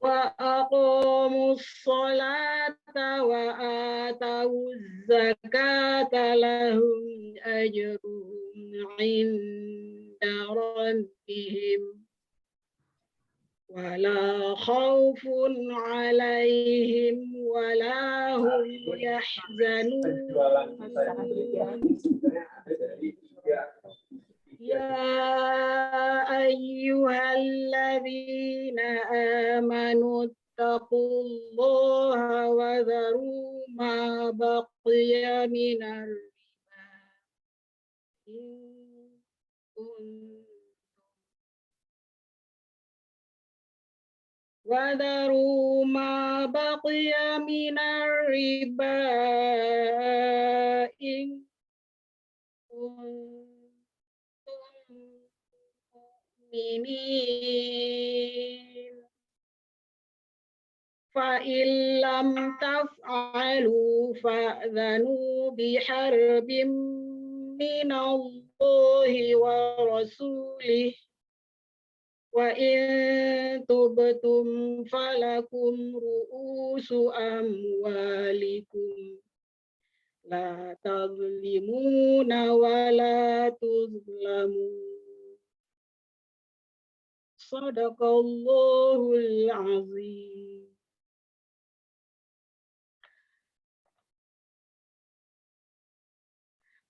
وأقاموا الصلاة وآتوا الزكاة لهم أجرهم عند ربهم ولا خوف عليهم ولا هم يحزنون يا أيها الذين آمنوا اتقوا الله وذروا ما بقي من الربا إن كنتم وذروا ما بقي من الربا إن كنتم مؤمنين فإن لم تفعلوا فأذنوا بحرب من الله ورسوله وإن تبتم فلكم رؤوس أموالكم لا تظلمون ولا تظلمون صدق الله العظيم.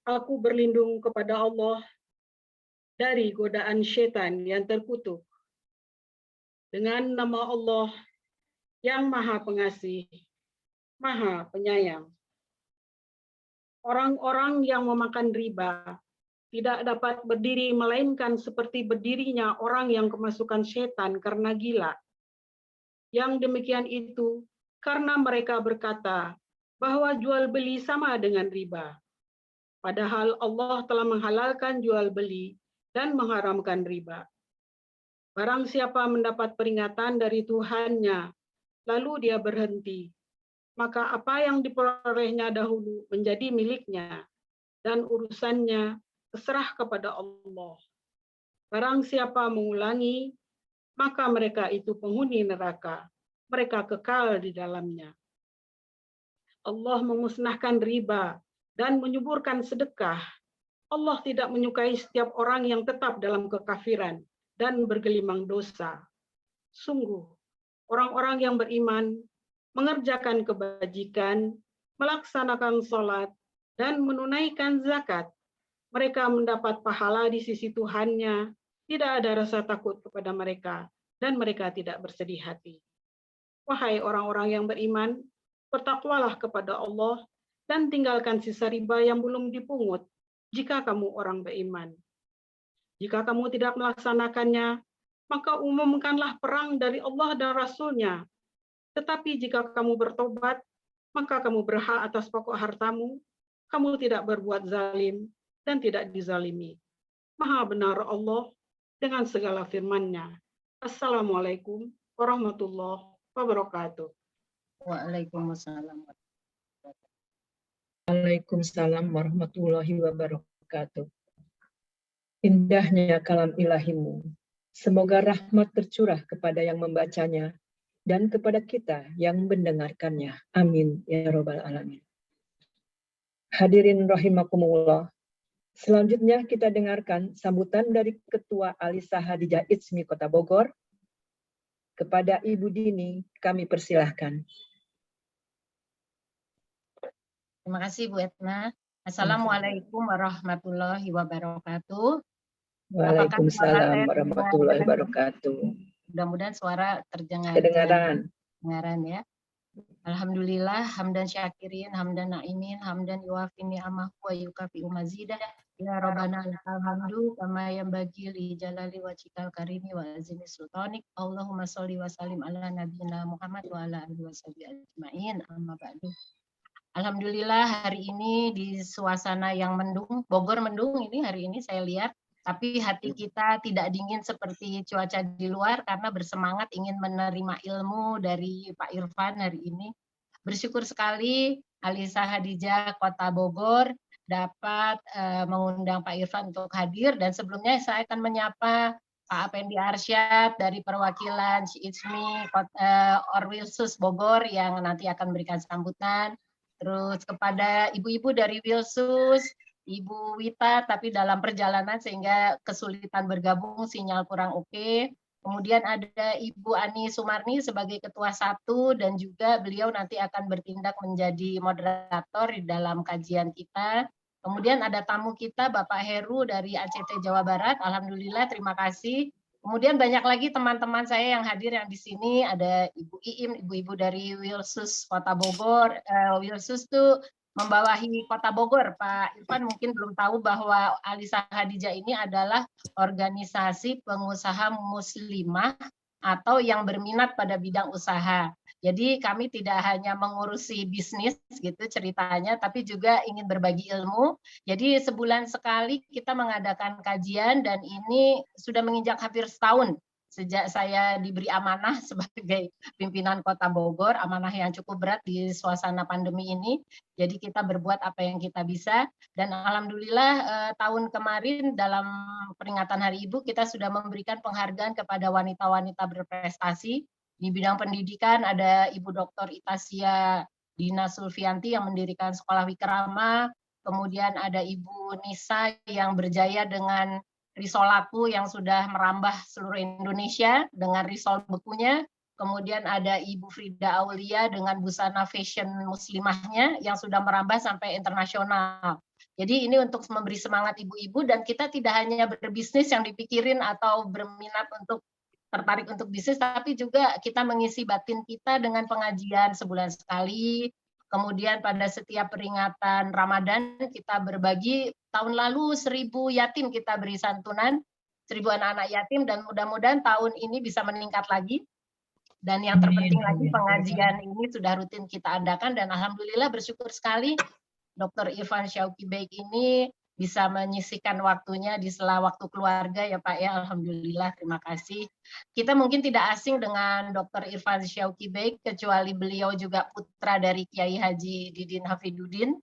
Aku berlindung kepada Allah dari godaan syaitan yang terkutuk. Dengan nama Allah yang Maha Pengasih, Maha Penyayang. Orang-orang yang memakan riba tidak dapat berdiri melainkan seperti berdirinya orang yang kemasukan syaitan karena gila. Yang demikian itu karena mereka berkata bahwa jual beli sama dengan riba. Padahal Allah telah menghalalkan jual beli dan mengharamkan riba. Barang siapa mendapat peringatan dari Tuhannya, lalu dia berhenti, maka apa yang diperolehnya dahulu menjadi miliknya, dan urusannya terserah kepada Allah. Barang siapa mengulangi, maka mereka itu penghuni neraka, mereka kekal di dalamnya. Allah memusnahkan riba dan menyuburkan sedekah. Allah tidak menyukai setiap orang yang tetap dalam kekafiran dan bergelimang dosa. Sungguh, orang-orang yang beriman mengerjakan kebajikan, melaksanakan sholat, dan menunaikan zakat. Mereka mendapat pahala di sisi Tuhannya, tidak ada rasa takut kepada mereka, dan mereka tidak bersedih hati. Wahai orang-orang yang beriman, bertakwalah kepada Allah dan tinggalkan sisa riba yang belum dipungut jika kamu orang beriman. Jika kamu tidak melaksanakannya, maka umumkanlah perang dari Allah dan Rasul-Nya. Tetapi jika kamu bertobat, maka kamu berhak atas pokok hartamu, kamu tidak berbuat zalim dan tidak dizalimi. Maha benar Allah dengan segala firman-Nya. Assalamualaikum warahmatullahi wabarakatuh. Waalaikumsalam. Waalaikumsalam warahmatullahi wabarakatuh. Indahnya kalam ilahimu. Semoga rahmat tercurah kepada yang membacanya dan kepada kita yang mendengarkannya. Amin ya robbal alamin. Hadirin rahimakumullah. Selanjutnya kita dengarkan sambutan dari Ketua Alisa Hadijah Itsmi Kota Bogor. Kepada Ibu Dini kami persilahkan. Terima kasih Bu Etna. Assalamualaikum warahmatullahi wabarakatuh. Waalaikumsalam warahmatullahi wabarakatuh. Mudah-mudahan suara terdengar. Kedengaran ya. Alhamdulillah, hamdan syakirin, hamdan naimin, hamdan yuafi ni'amahu wa yukafi'u mazidah. Ya Rabbana alhamdu kama yanbaghi li jalali wajhikal karimi wa azimi sultanik. Allahumma sholli wa sallim ala nabiyyina Muhammad wa ala alihi washabihi ajmain. Amma ba'du. Alhamdulillah hari ini di suasana yang mendung, Bogor mendung ini hari ini saya lihat, tapi hati kita tidak dingin seperti cuaca di luar karena bersemangat ingin menerima ilmu dari Pak Irfan hari ini. Bersyukur sekali Alisa Hadijah Kota Bogor dapat mengundang Pak Irfan untuk hadir, dan sebelumnya saya akan menyapa Pak Apendi Arsyad dari perwakilan CISMI Orwilsus Bogor yang nanti akan memberikan sambutan. Terus kepada ibu-ibu dari Wilsus, Ibu Wita, tapi dalam perjalanan sehingga kesulitan bergabung, sinyal kurang oke. Kemudian ada Ibu Ani Sumarni sebagai Ketua 1 dan juga beliau nanti akan bertindak menjadi moderator di dalam kajian kita. Kemudian ada tamu kita Bapak Heru dari ACT Jawa Barat. Alhamdulillah, terima kasih. Kemudian banyak lagi teman-teman saya yang hadir yang di sini. Ada Ibu Iim, ibu-ibu dari Wilsus Kota Bogor. Wilsus itu membawahi Kota Bogor. Pak Irfan mungkin belum tahu bahwa Alisa Hadijah ini adalah organisasi pengusaha muslimah atau yang berminat pada bidang usaha. Jadi kami tidak hanya mengurusi bisnis gitu ceritanya, tapi juga ingin berbagi ilmu. Jadi sebulan sekali kita mengadakan kajian dan ini sudah menginjak hampir setahun sejak saya diberi amanah sebagai pimpinan Kota Bogor, amanah yang cukup berat di suasana pandemi ini. Jadi kita berbuat apa yang kita bisa dan alhamdulillah tahun kemarin dalam peringatan Hari Ibu kita sudah memberikan penghargaan kepada wanita-wanita berprestasi. Di bidang pendidikan ada Ibu Dr. Itasia Dina Sulfianti yang mendirikan Sekolah Wikrama, kemudian ada Ibu Nisa yang berjaya dengan risolaku yang sudah merambah seluruh Indonesia dengan risol bukunya, kemudian ada Ibu Frida Aulia dengan busana fashion muslimahnya yang sudah merambah sampai internasional. Jadi ini untuk memberi semangat ibu-ibu dan kita tidak hanya berbisnis yang dipikirin atau berminat untuk tertarik untuk bisnis, tapi juga kita mengisi batin kita dengan pengajian sebulan sekali. Kemudian pada setiap peringatan Ramadan kita berbagi, tahun lalu 1.000 yatim kita beri santunan, 1.000 anak-anak yatim, dan mudah-mudahan tahun ini bisa meningkat lagi. Dan yang terpenting lagi pengajian ini sudah rutin kita adakan dan alhamdulillah bersyukur sekali Dr. Irfan Syauqi Baik ini bisa menyisihkan waktunya di sela waktu keluarga ya Pak ya, alhamdulillah, terima kasih. Kita mungkin tidak asing dengan Dr. Irfan Syauqi Baik kecuali beliau juga putra dari Kiai Haji Didin Hafidudin,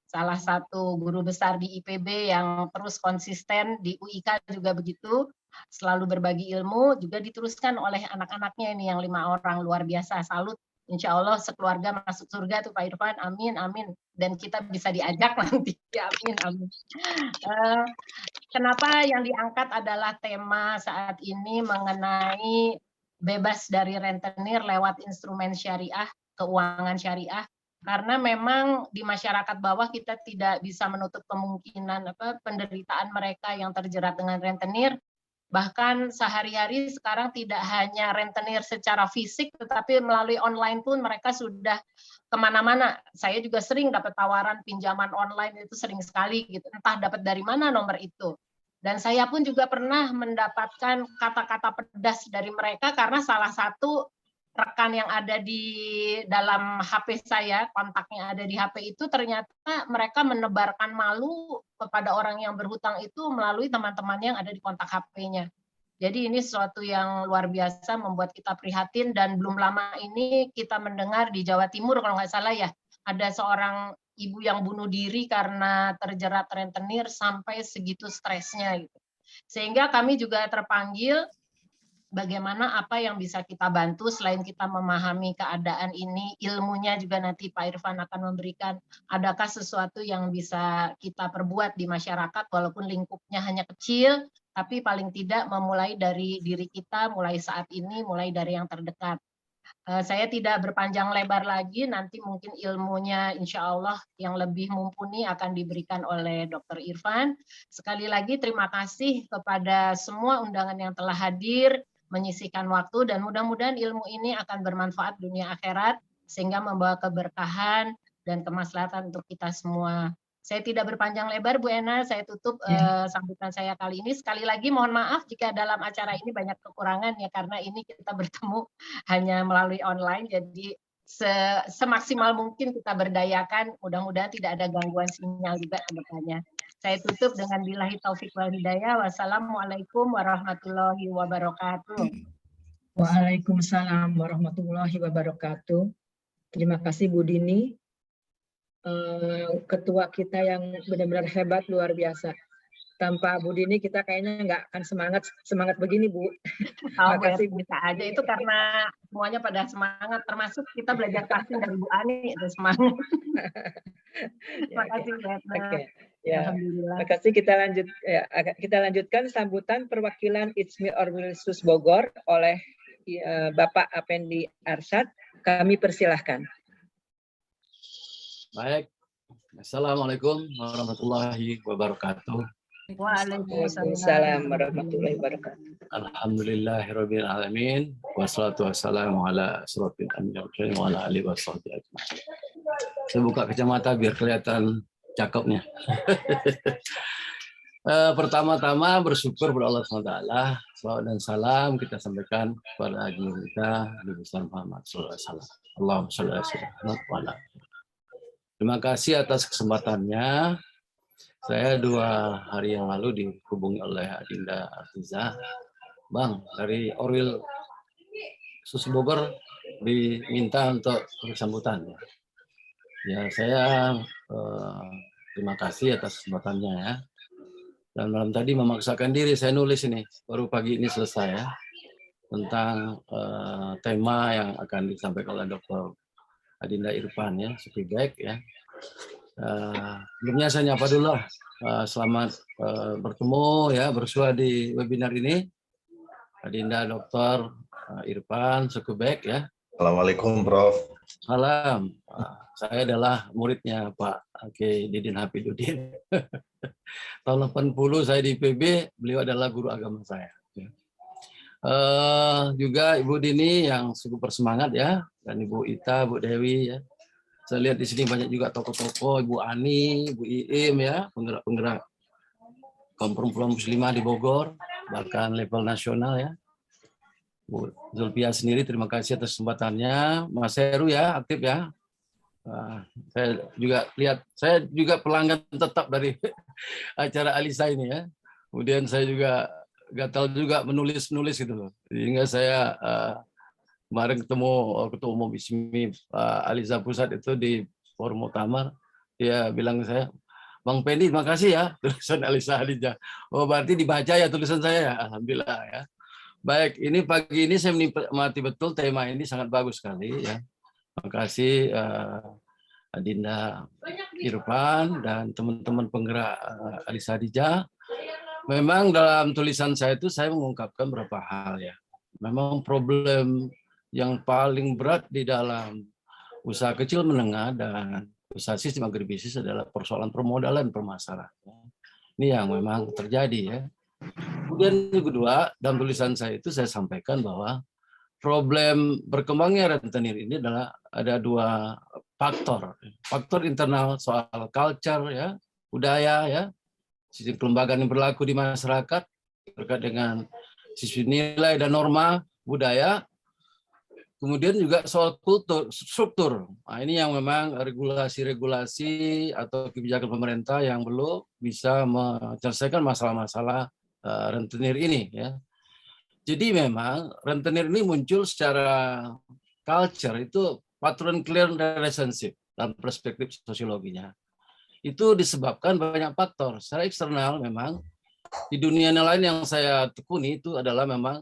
salah satu guru besar di IPB yang terus konsisten, di UIK juga begitu, selalu berbagi ilmu, juga diteruskan oleh anak-anaknya ini yang 5 orang, luar biasa, salut. Insya Allah sekeluarga masuk surga tuh Pak Irfan, amin, amin. Dan kita bisa diajak nanti, ya, amin, amin. Kenapa yang diangkat adalah tema saat ini mengenai bebas dari rentenir lewat instrumen syariah, keuangan syariah. Karena memang di masyarakat bawah kita tidak bisa menutup kemungkinan penderitaan mereka yang terjerat dengan rentenir. Bahkan sehari-hari sekarang tidak hanya rentenir secara fisik, tetapi melalui online pun mereka sudah kemana-mana. Saya juga sering dapat tawaran pinjaman online, itu sering sekali gitu. Entah dapat dari mana nomor itu. Dan saya pun juga pernah mendapatkan kata-kata pedas dari mereka karena salah satu rekan yang ada di dalam HP saya, kontaknya ada di HP itu, ternyata mereka menebarkan malu kepada orang yang berhutang itu melalui teman-teman yang ada di kontak HP-nya. Jadi ini sesuatu yang luar biasa membuat kita prihatin dan belum lama ini kita mendengar di Jawa Timur kalau nggak salah ya, ada seorang ibu yang bunuh diri karena terjerat rentenir sampai segitu stresnya gitu. Sehingga kami juga terpanggil bagaimana apa yang bisa kita bantu selain kita memahami keadaan ini, ilmunya juga nanti Pak Irfan akan memberikan, adakah sesuatu yang bisa kita perbuat di masyarakat walaupun lingkupnya hanya kecil, tapi paling tidak memulai dari diri kita, mulai saat ini, mulai dari yang terdekat. Saya tidak berpanjang lebar lagi, nanti mungkin ilmunya insya Allah yang lebih mumpuni akan diberikan oleh Dr. Irfan. Sekali lagi terima kasih kepada semua undangan yang telah hadir, menyisihkan waktu, dan mudah-mudahan ilmu ini akan bermanfaat dunia akhirat, sehingga membawa keberkahan dan kemaslahatan untuk kita semua. Saya tidak berpanjang lebar, Bu Ena, saya tutup sambutan saya kali ini. Sekali lagi mohon maaf jika dalam acara ini banyak kekurangan ya, karena ini kita bertemu hanya melalui online, jadi semaksimal mungkin kita berdayakan, mudah-mudahan tidak ada gangguan sinyal juga ke depannya. Saya tutup dengan billahi taufik wal hidayah. Wassalamualaikum warahmatullahi wabarakatuh. Waalaikumsalam warahmatullahi wabarakatuh. Terima kasih Bu Dini, ketua kita yang benar-benar hebat, luar biasa. Tanpa Bu Dini kita kayaknya nggak akan semangat begini, Bu. Makasih, bisa aja. Itu karena semuanya pada semangat, termasuk kita belajar passing dari Bu Ani, itu semangat. Makasih, Bu Etna. Oke. Ya, Alhamdulillah. makasih. Kita lanjutkan sambutan perwakilan ITSMI Orwilsus Bogor oleh Bapak Apendi Arsyad. Kami persilahkan. Baik. Assalamualaikum warahmatullahi wabarakatuh. Waalaikumsalam warahmatullahi wabarakatuh. Alhamdulillahirabbil alamin wassalatu wassalamu ala asrofil anbiya'i wa ala alihi washabbihi ajmain. Saya buka kacamata biar kelihatan cakepnya. Pertama-tama bersyukur kepada Allah SWT. Salawat dan salam kita sampaikan kepada junjungan kita Nabi besar Muhammad sallallahu alaihi wasallam. Allahumma shalli ala Terima kasih atas kesempatannya. Saya 2 hari yang lalu dihubungi oleh Adinda Artiza, Bang, dari Orwil Sus Bogor diminta untuk sambutan. Ya, saya terima kasih atas kesempatannya ya. Dan malam tadi memaksakan diri saya nulis ini, baru pagi ini selesai ya, tentang tema yang akan disampaikan oleh Dr. Adinda Irfan ya, Sukibek ya. Sebelumnya saya nyapa dulu lah. Selamat bertemu ya, bersua di webinar ini. Adinda Dr. Irfan Sukibek ya. Assalamualaikum Prof. Salam. Saya adalah muridnya Pak Kiai Didin Hafidudin. Tahun 80 saya di PB, beliau adalah guru agama saya. Juga Ibu Dini yang cukup bersemangat ya, dan Ibu Ita, Bu Dewi ya. Saya lihat di sini banyak juga tokoh-tokoh, Ibu Ani, Ibu Iim ya, penggerak-penggerak kaum perempuan muslimah di Bogor, bahkan level nasional ya. Bu Zulfia sendiri terima kasih atas kesempatannya. Mas Heru ya, aktif ya. Saya juga lihat, saya juga pelanggan tetap dari acara Alisa ini ya. Kemudian saya juga gatal juga menulis gitu loh. Sehingga saya kemarin ketemu Ketua Umum ISMI Aliza Pusat itu di Forum Muktamar, dia bilang ke saya, Bang Pendi, makasih ya tulisan Alisa Aliza. Oh berarti dibaca ya tulisan saya ya, alhamdulillah ya. Baik, ini pagi ini saya menikmati betul tema ini sangat bagus sekali ya. Makasih Adinda Irfan dan teman-teman penggerak Alisa Aliza. Memang dalam tulisan saya itu saya mengungkapkan beberapa hal ya. Memang problem yang paling berat di dalam usaha kecil menengah dan usaha sistem agribisnis adalah persoalan permodalan permasalahan. Ini yang memang terjadi ya. Kemudian yang kedua, dalam tulisan saya itu saya sampaikan bahwa problem berkembangnya rentenir ini adalah ada 2 faktor. Faktor internal soal culture ya, budaya ya, sistem kelembagaan yang berlaku di masyarakat terkait dengan sisi nilai dan norma budaya. Kemudian juga soal kultur, struktur. Nah, ini yang memang regulasi-regulasi atau kebijakan pemerintah yang belum bisa menyelesaikan masalah-masalah rentenir ini. Ya. Jadi memang rentenir ini muncul secara culture, itu patron clear relationship dalam perspektif sosiologinya. Itu disebabkan banyak faktor. Secara eksternal memang, di dunia lain yang saya tekuni itu adalah memang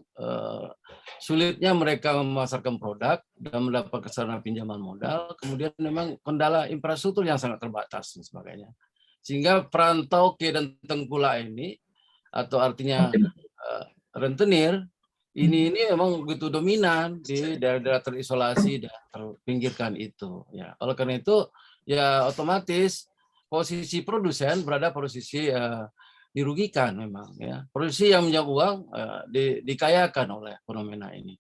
sulitnya mereka memasarkan produk dan mendapat sarana pinjaman modal, kemudian memang kendala infrastruktur yang sangat terbatas dan sebagainya. Sehingga perantau ke dan tengkulak ini, atau artinya rentenir, ini memang begitu dominan di daerah-daerah terisolasi dan terpinggirkan itu. Ya, oleh karena itu, ya otomatis posisi produsen berada posisi dirugikan memang ya. Produksi yang punya uang dikayakan oleh fenomena ini.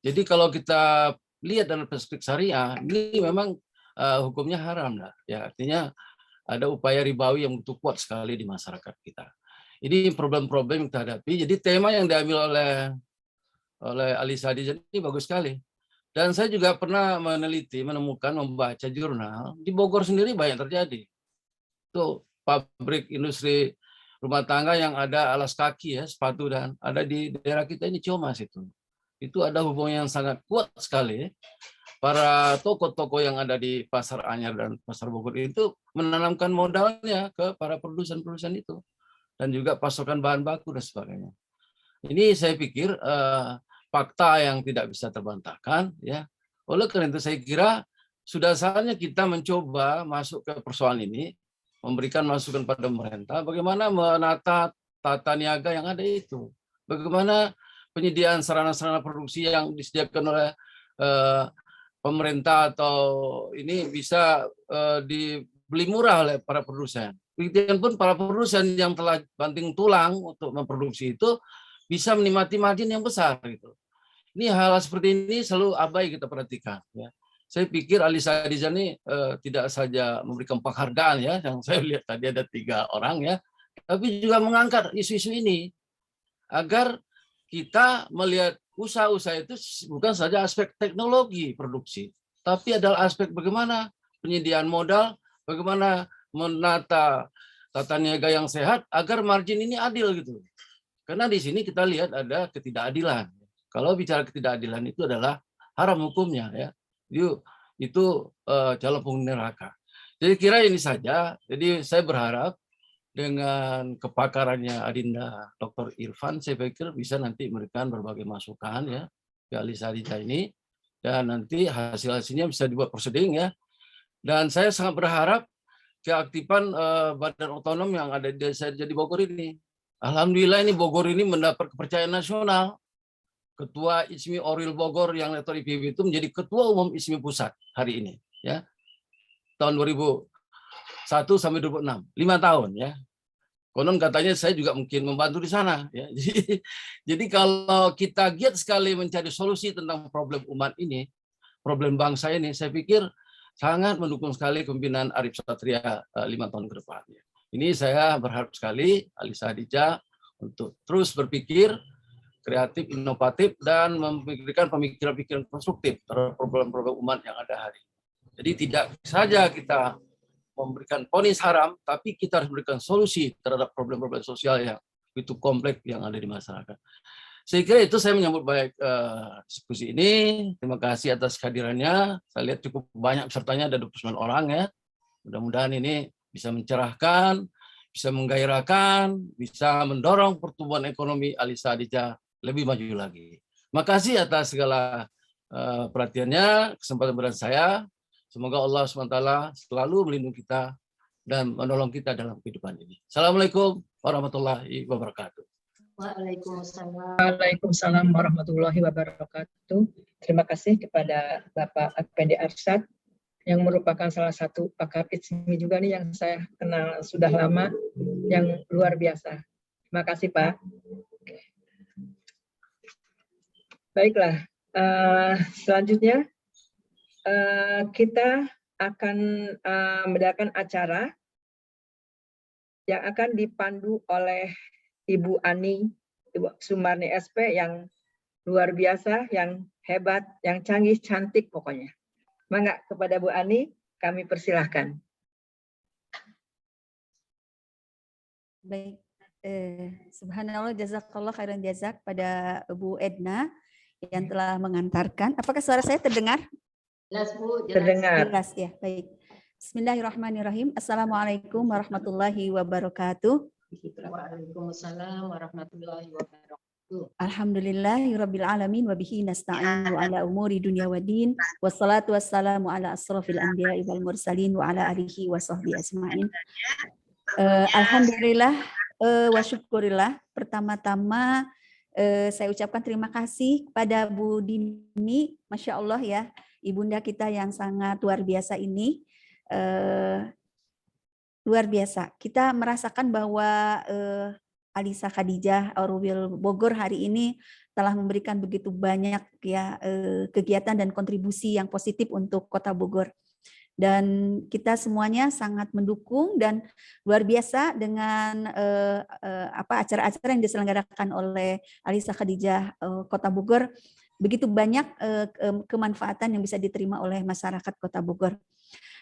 Jadi kalau kita lihat dalam perspektif syariah, ini memang hukumnya haram lah. Ya, artinya ada upaya ribawi yang begitu kuat sekali di masyarakat kita. Ini problem-problem yang kita hadapi. Jadi tema yang diambil oleh Alisa Aliza ini bagus sekali. Dan saya juga pernah menemukan, membaca jurnal di Bogor sendiri banyak terjadi. Itu pabrik industri rumah tangga yang ada alas kaki ya, sepatu, dan ada di daerah kita ini Ciamas itu. Itu ada hubungan yang sangat kuat sekali. Para toko-toko yang ada di Pasar Anyar dan Pasar Bogor itu menanamkan modalnya ke para produsen-produsen itu. dan juga pasokan bahan baku dan sebagainya. Ini saya pikir fakta yang tidak bisa terbantahkan, ya. Oleh karena itu saya kira sudah saatnya kita mencoba masuk ke persoalan ini, memberikan masukan pada pemerintah bagaimana menata tata niaga yang ada itu, bagaimana penyediaan sarana-sarana produksi yang disediakan oleh pemerintah atau ini bisa dibeli murah oleh para produsen. Begitu pun para produsen yang telah banting tulang untuk memproduksi itu bisa menikmati margin yang besar gitu. Ini hal seperti ini selalu abai kita perhatikan. Ya. Saya pikir Alisa Khadijah ini tidak saja memberikan penghargaan ya, yang saya lihat tadi ada 3 orang ya, tapi juga mengangkat isu-isu ini agar kita melihat usaha-usaha itu bukan saja aspek teknologi produksi, tapi adalah aspek bagaimana penyediaan modal, bagaimana menata tata niaga yang sehat agar margin ini adil gitu. Karena di sini kita lihat ada ketidakadilan. Kalau bicara ketidakadilan itu adalah haram hukumnya ya. Itu calon penghuni neraka. Jadi kira ini saja. Jadi saya berharap dengan kepakarannya Adinda Dr. Irfan, saya pikir bisa nanti memberikan berbagai masukan ya ke Alisa Khadijah ini, dan nanti hasil-hasilnya bisa dibuat proseding ya. Dan saya sangat berharap keaktifan badan otonom yang ada di desa di Bogor ini. Alhamdulillah ini Bogor ini mendapat kepercayaan nasional. Ketua ISMI Oril Bogor yang Rektor IPB itu menjadi Ketua Umum ISMI Pusat hari ini ya. Tahun 2001 sampai 2006, 5 tahun ya. Konon katanya saya juga mungkin membantu di sana ya. Jadi kalau kita giat sekali mencari solusi tentang problem umat ini, problem bangsa ini, saya pikir sangat mendukung sekali kepemimpinan Arif Satria 5 tahun ke depan. Ini saya berharap sekali Alisa Khadijah untuk terus berpikir kreatif, inovatif, dan memikirkan pemikiran-pemikiran konstruktif terhadap problem-problem umat yang ada hari ini. Jadi tidak saja kita memberikan vonis haram, tapi kita harus memberikan solusi terhadap problem-problem sosial yang begitu kompleks yang ada di masyarakat. Saya kira itu saya menyambut baik diskusi ini. Terima kasih atas kehadirannya. Saya lihat cukup banyak pesertanya, ada 29 orang ya. Mudah-mudahan ini bisa mencerahkan, bisa menggairahkan, bisa mendorong pertumbuhan ekonomi Alisa Khadijah lebih maju lagi. Terima kasih atas segala perhatiannya, kesempatan berikan saya. Semoga Allah SWT selalu melindungi kita dan menolong kita dalam kehidupan ini. Assalamualaikum warahmatullahi wabarakatuh. Waalaikumsalam. Waalaikumsalam warahmatullahi wabarakatuh. Terima kasih kepada Bapak Effendi Arsyad yang merupakan salah satu pakar ISMI juga nih yang saya kenal sudah lama, yang luar biasa. Terima kasih Pak. Baiklah, selanjutnya kita akan mengadakan acara yang akan dipandu oleh Ibu Ani, Ibu Sumarni SP yang luar biasa, yang hebat, yang canggih, cantik pokoknya. Mangga kepada Bu Ani, kami persilahkan. Baik, subhanallah, jazakallah khairan jazak pada Bu Edna yang telah mengantarkan. Apakah suara saya terdengar? Jelas Bu, Terdengar. Jelas ya, baik. Bismillahirrahmanirrahim. Assalamualaikum warahmatullahi wabarakatuh. Waalaikumsalam warahmatullahi wabarakatuh. Alhamdulillahirabbil alamin wa bihi nasta'inu ala umuri dunya waddin. Wassalatu wassalamu ala asrofil anbiya'i wal mursalin wa ala alihi wa sahbihi ajma'in. Alhamdulillah wa syukurillah. Pertama-tama saya ucapkan terima kasih kepada Bu Dini, Masya Allah ya, ibunda kita yang sangat luar biasa ini. Luar biasa. Kita merasakan bahwa Alisa Khadijah Oril Bogor hari ini telah memberikan begitu banyak ya kegiatan dan kontribusi yang positif untuk Kota Bogor. Dan kita semuanya sangat mendukung dan luar biasa dengan acara-acara yang diselenggarakan oleh Alisa Khadijah Kota Bogor. Begitu banyak kemanfaatan yang bisa diterima oleh masyarakat Kota Bogor.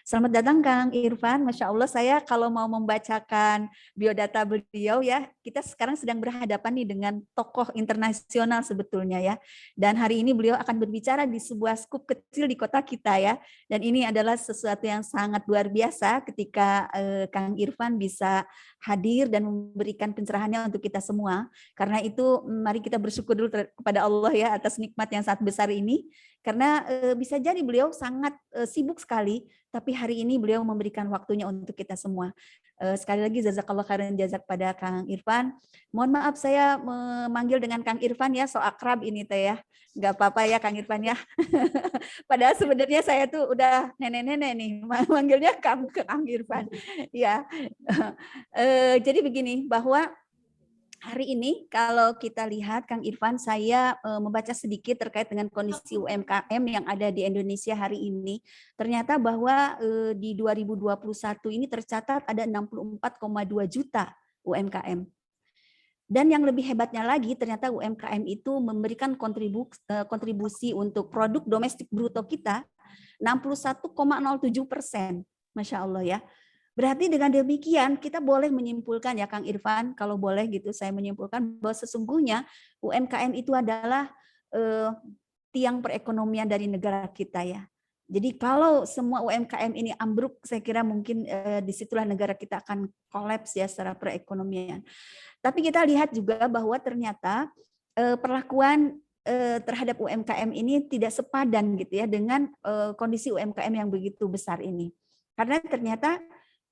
Selamat datang Kang Irfan. Masya Allah, saya kalau mau membacakan biodata beliau ya, kita sekarang sedang berhadapan nih dengan tokoh internasional sebetulnya ya. Dan hari ini beliau akan berbicara di sebuah skup kecil di kota kita ya. Dan ini adalah sesuatu yang sangat luar biasa ketika Kang Irfan bisa hadir dan memberikan pencerahannya untuk kita semua. Karena itu mari kita bersyukur dulu kepada Allah ya atas nikmat yang sangat besar ini. Karena bisa jadi beliau sangat sibuk sekali, tapi hari ini beliau memberikan waktunya untuk kita semua. Sekali lagi jazakallah khairan jazak pada Kang Irfan. Mohon maaf saya memanggil dengan Kang Irfan ya, so akrab ini teh ya. Nggak apa-apa ya Kang Irfan ya. Padahal sebenarnya saya tuh udah nenek-nenek nih, manggilnya Kang Irfan. Ya. Jadi begini, bahwa hari ini kalau kita lihat Kang Irfan, saya membaca sedikit terkait dengan kondisi UMKM yang ada di Indonesia hari ini. Ternyata bahwa di 2021 ini tercatat ada 64,2 juta UMKM. Dan yang lebih hebatnya lagi, ternyata UMKM itu memberikan kontribusi untuk produk domestik bruto kita 61,07%. Masya Allah ya. Berarti dengan demikian kita boleh menyimpulkan ya Kang Irfan, kalau boleh gitu saya menyimpulkan bahwa sesungguhnya UMKM itu adalah tiang perekonomian dari negara kita ya. Jadi kalau semua UMKM ini ambruk, saya kira mungkin disitulah negara kita akan kolaps ya secara perekonomian. Tapi kita lihat juga bahwa ternyata perlakuan terhadap UMKM ini tidak sepadan gitu ya dengan kondisi UMKM yang begitu besar ini. Karena ternyata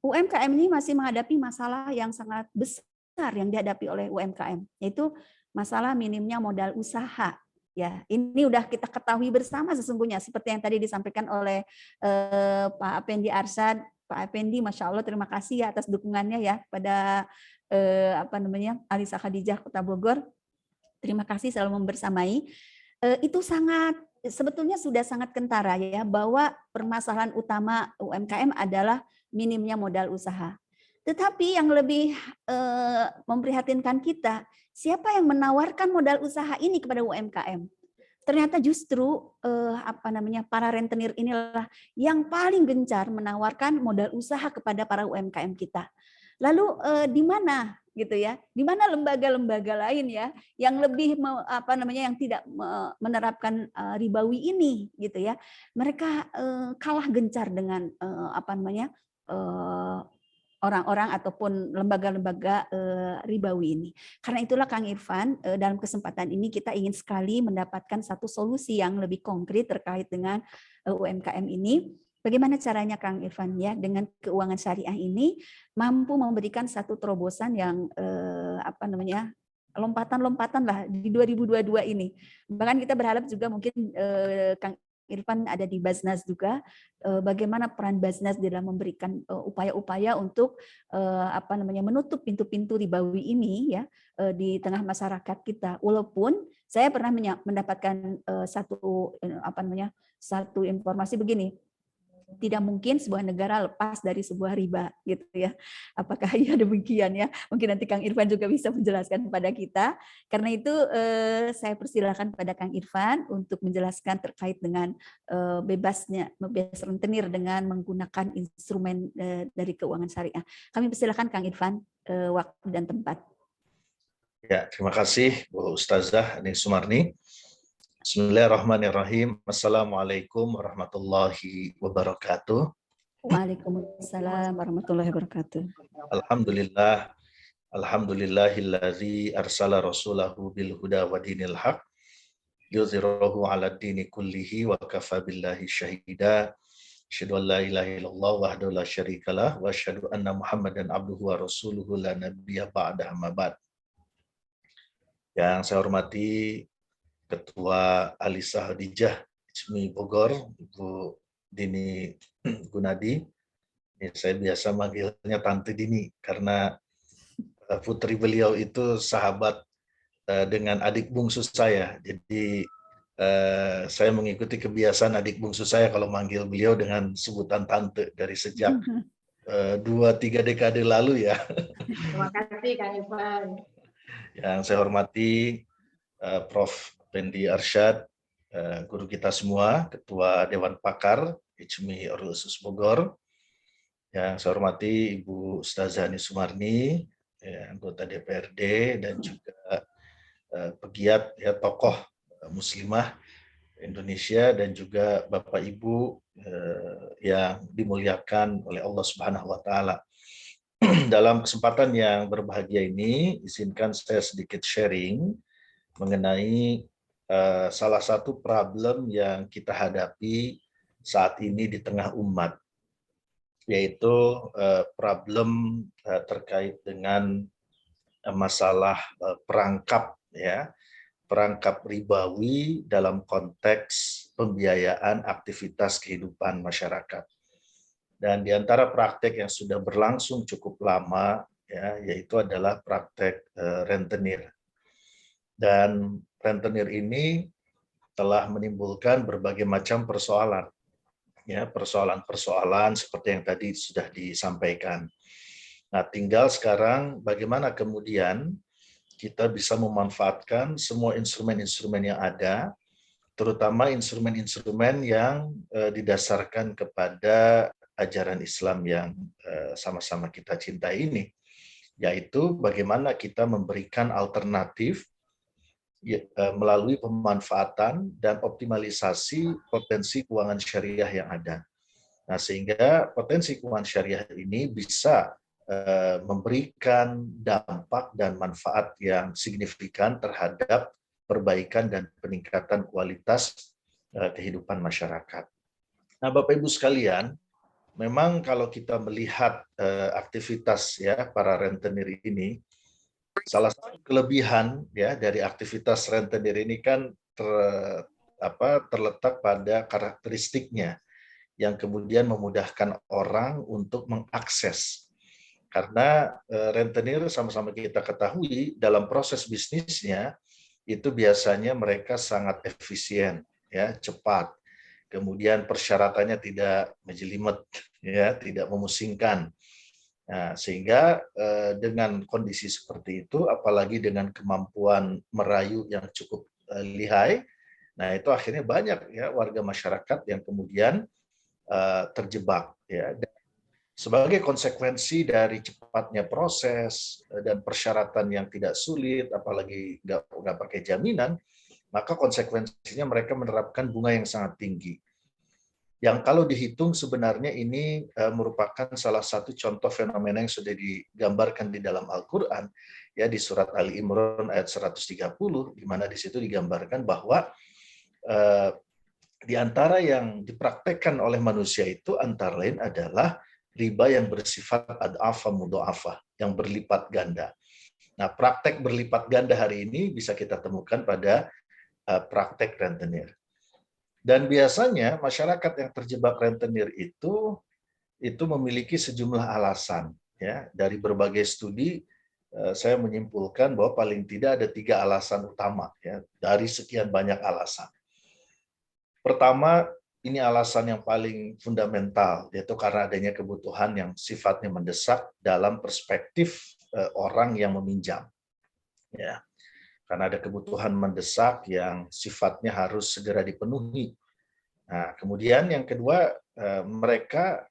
UMKM ini masih menghadapi masalah yang sangat besar yang dihadapi oleh UMKM, yaitu masalah minimnya modal usaha. Ya, ini udah kita ketahui bersama sesungguhnya seperti yang tadi disampaikan oleh Pak Apendi Arsyad. Pak Apendi, Masya Allah, terima kasih ya atas dukungannya ya pada Alisa Khadijah Kota Bogor. Terima kasih selalu membersamai. Itu sebetulnya sudah sangat kentara ya bahwa permasalahan utama UMKM adalah minimnya modal usaha. Tetapi yang lebih memprihatinkan kita, siapa yang menawarkan modal usaha ini kepada UMKM? Ternyata justru para rentenir inilah yang paling gencar menawarkan modal usaha kepada para UMKM kita. Lalu di mana gitu ya? Di mana lembaga-lembaga lain ya yang lebih yang tidak menerapkan ribawi ini gitu ya? Mereka kalah gencar dengan orang-orang ataupun lembaga-lembaga ribawi ini. Karena itulah Kang Irfan, dalam kesempatan ini kita ingin sekali mendapatkan satu solusi yang lebih konkret terkait dengan UMKM ini. Bagaimana caranya Kang Irfan ya dengan keuangan syariah ini mampu memberikan satu terobosan yang lompatan-lompatan lah di 2022 ini. Bahkan kita berharap juga mungkin Kang Irfan ada di Basnas juga, bagaimana peran Basnas dalam memberikan upaya-upaya untuk menutup pintu-pintu ribawi ini ya di tengah masyarakat kita. Walaupun saya pernah mendapatkan satu informasi begini, tidak mungkin sebuah negara lepas dari sebuah riba gitu ya. Apakah iya demikian ya? Mungkin nanti Kang Irfan juga bisa menjelaskan kepada kita. Karena itu saya persilakan pada Kang Irfan untuk menjelaskan terkait dengan bebas rentenir dengan menggunakan instrumen dari keuangan syariah. Kami persilakan Kang Irfan waktu dan tempat. Ya, terima kasih Bu Ustazah Ning Sumarni. Bismillahirrahmanirrahim. Assalamualaikum warahmatullahi wabarakatuh. Waalaikumsalam warahmatullahi wabarakatuh. Alhamdulillah. Alhamdulillahillazi arsala rasulahu bil huda wa dinil haq yuzhirahu 'ala dini kullihi wa kafa billahi syahida. Asyhadu an la ilaha illallah wahdahu la syarikalah wa asyhadu anna Muhammadan abduhu wa rasuluhu la nabiyya ba'da amma ba'd. Yang saya hormati Ketua Alisa Khadijah ICMI Bogor, Ibu Dini Gunadi. Ini saya biasa manggilnya Tante Dini karena putri beliau itu sahabat dengan adik bungsu saya. Jadi saya mengikuti kebiasaan adik bungsu saya kalau manggil beliau dengan sebutan Tante dari sejak 2-3 dekade lalu ya. Terima kasih Kang Irfan. Yang saya hormati Prof. Apendi Arsyad, guru kita semua, Ketua Dewan Pakar ICMI Orlusus Bogor, Yang saya hormati Ibu Ustazah Ani Sumarni, ya, anggota DPRD dan juga pegiat ya, tokoh muslimah Indonesia, dan juga Bapak Ibu yang dimuliakan oleh Allah Subhanahu wa taala. Dalam kesempatan yang berbahagia ini, izinkan saya sedikit sharing mengenai salah satu problem yang kita hadapi saat ini di tengah umat, yaitu problem terkait dengan masalah perangkap ya, perangkap ribawi dalam konteks pembiayaan aktivitas kehidupan masyarakat. Dan di antara praktek yang sudah berlangsung cukup lama ya, yaitu adalah praktek rentenir. Dan rentenir ini telah menimbulkan berbagai macam persoalan. Ya, persoalan-persoalan seperti yang tadi sudah disampaikan. Nah, tinggal sekarang bagaimana kemudian kita bisa memanfaatkan semua instrumen-instrumen yang ada, terutama instrumen-instrumen yang didasarkan kepada ajaran Islam yang sama-sama kita cintai ini, yaitu bagaimana kita memberikan alternatif melalui pemanfaatan dan optimalisasi potensi keuangan syariah yang ada. Nah, sehingga potensi keuangan syariah ini bisa memberikan dampak dan manfaat yang signifikan terhadap perbaikan dan peningkatan kualitas kehidupan masyarakat. Nah, Bapak Ibu sekalian, memang kalau kita melihat aktivitas ya para rentenir ini, salah satu kelebihan ya dari aktivitas rentenir ini kan terletak pada karakteristiknya yang kemudian memudahkan orang untuk mengakses. Karena rentenir sama-sama kita ketahui dalam proses bisnisnya itu biasanya mereka sangat efisien, ya, cepat. Kemudian persyaratannya tidak menjelimet, ya, tidak memusingkan. Nah, sehingga dengan kondisi seperti itu, apalagi dengan kemampuan merayu yang cukup lihai, nah itu akhirnya banyak ya warga masyarakat yang kemudian terjebak. Ya. Sebagai konsekuensi dari cepatnya proses dan persyaratan yang tidak sulit, apalagi nggak pakai jaminan, maka konsekuensinya mereka menerapkan bunga yang sangat tinggi. Yang kalau dihitung sebenarnya ini merupakan salah satu contoh fenomena yang sudah digambarkan di dalam Al-Quran, ya di surat Ali Imran ayat 130, di mana di situ digambarkan bahwa di antara yang dipraktekkan oleh manusia itu antara lain adalah riba yang bersifat ad'afa mudha'afa, yang berlipat ganda. Nah, praktek berlipat ganda hari ini bisa kita temukan pada praktek rentenir. Dan biasanya masyarakat yang terjebak rentenir itu memiliki sejumlah alasan. Ya, dari berbagai studi saya menyimpulkan bahwa paling tidak ada 3 alasan utama ya, dari sekian banyak alasan. Pertama, ini alasan yang paling fundamental, yaitu karena adanya kebutuhan yang sifatnya mendesak dalam perspektif orang yang meminjam. Ya. Karena ada kebutuhan mendesak yang sifatnya harus segera dipenuhi. Nah, kemudian yang kedua, mereka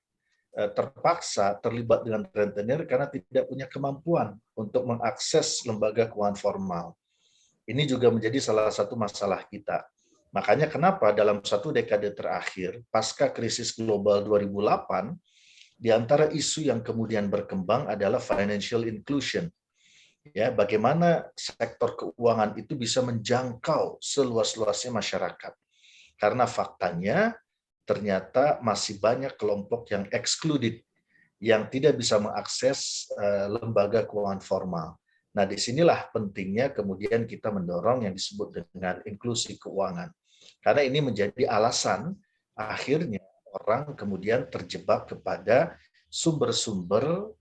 terpaksa terlibat dengan rentenir karena tidak punya kemampuan untuk mengakses lembaga keuangan formal. Ini juga menjadi salah satu masalah kita. Makanya kenapa dalam 1 dekade terakhir, pasca krisis global 2008, di antara isu yang kemudian berkembang adalah financial inclusion. Ya, bagaimana sektor keuangan itu bisa menjangkau seluas-luasnya masyarakat. Karena faktanya ternyata masih banyak kelompok yang excluded, yang tidak bisa mengakses lembaga keuangan formal. Nah, disinilah pentingnya kemudian kita mendorong yang disebut dengan inklusi keuangan. Karena ini menjadi alasan akhirnya orang kemudian terjebak kepada sumber-sumber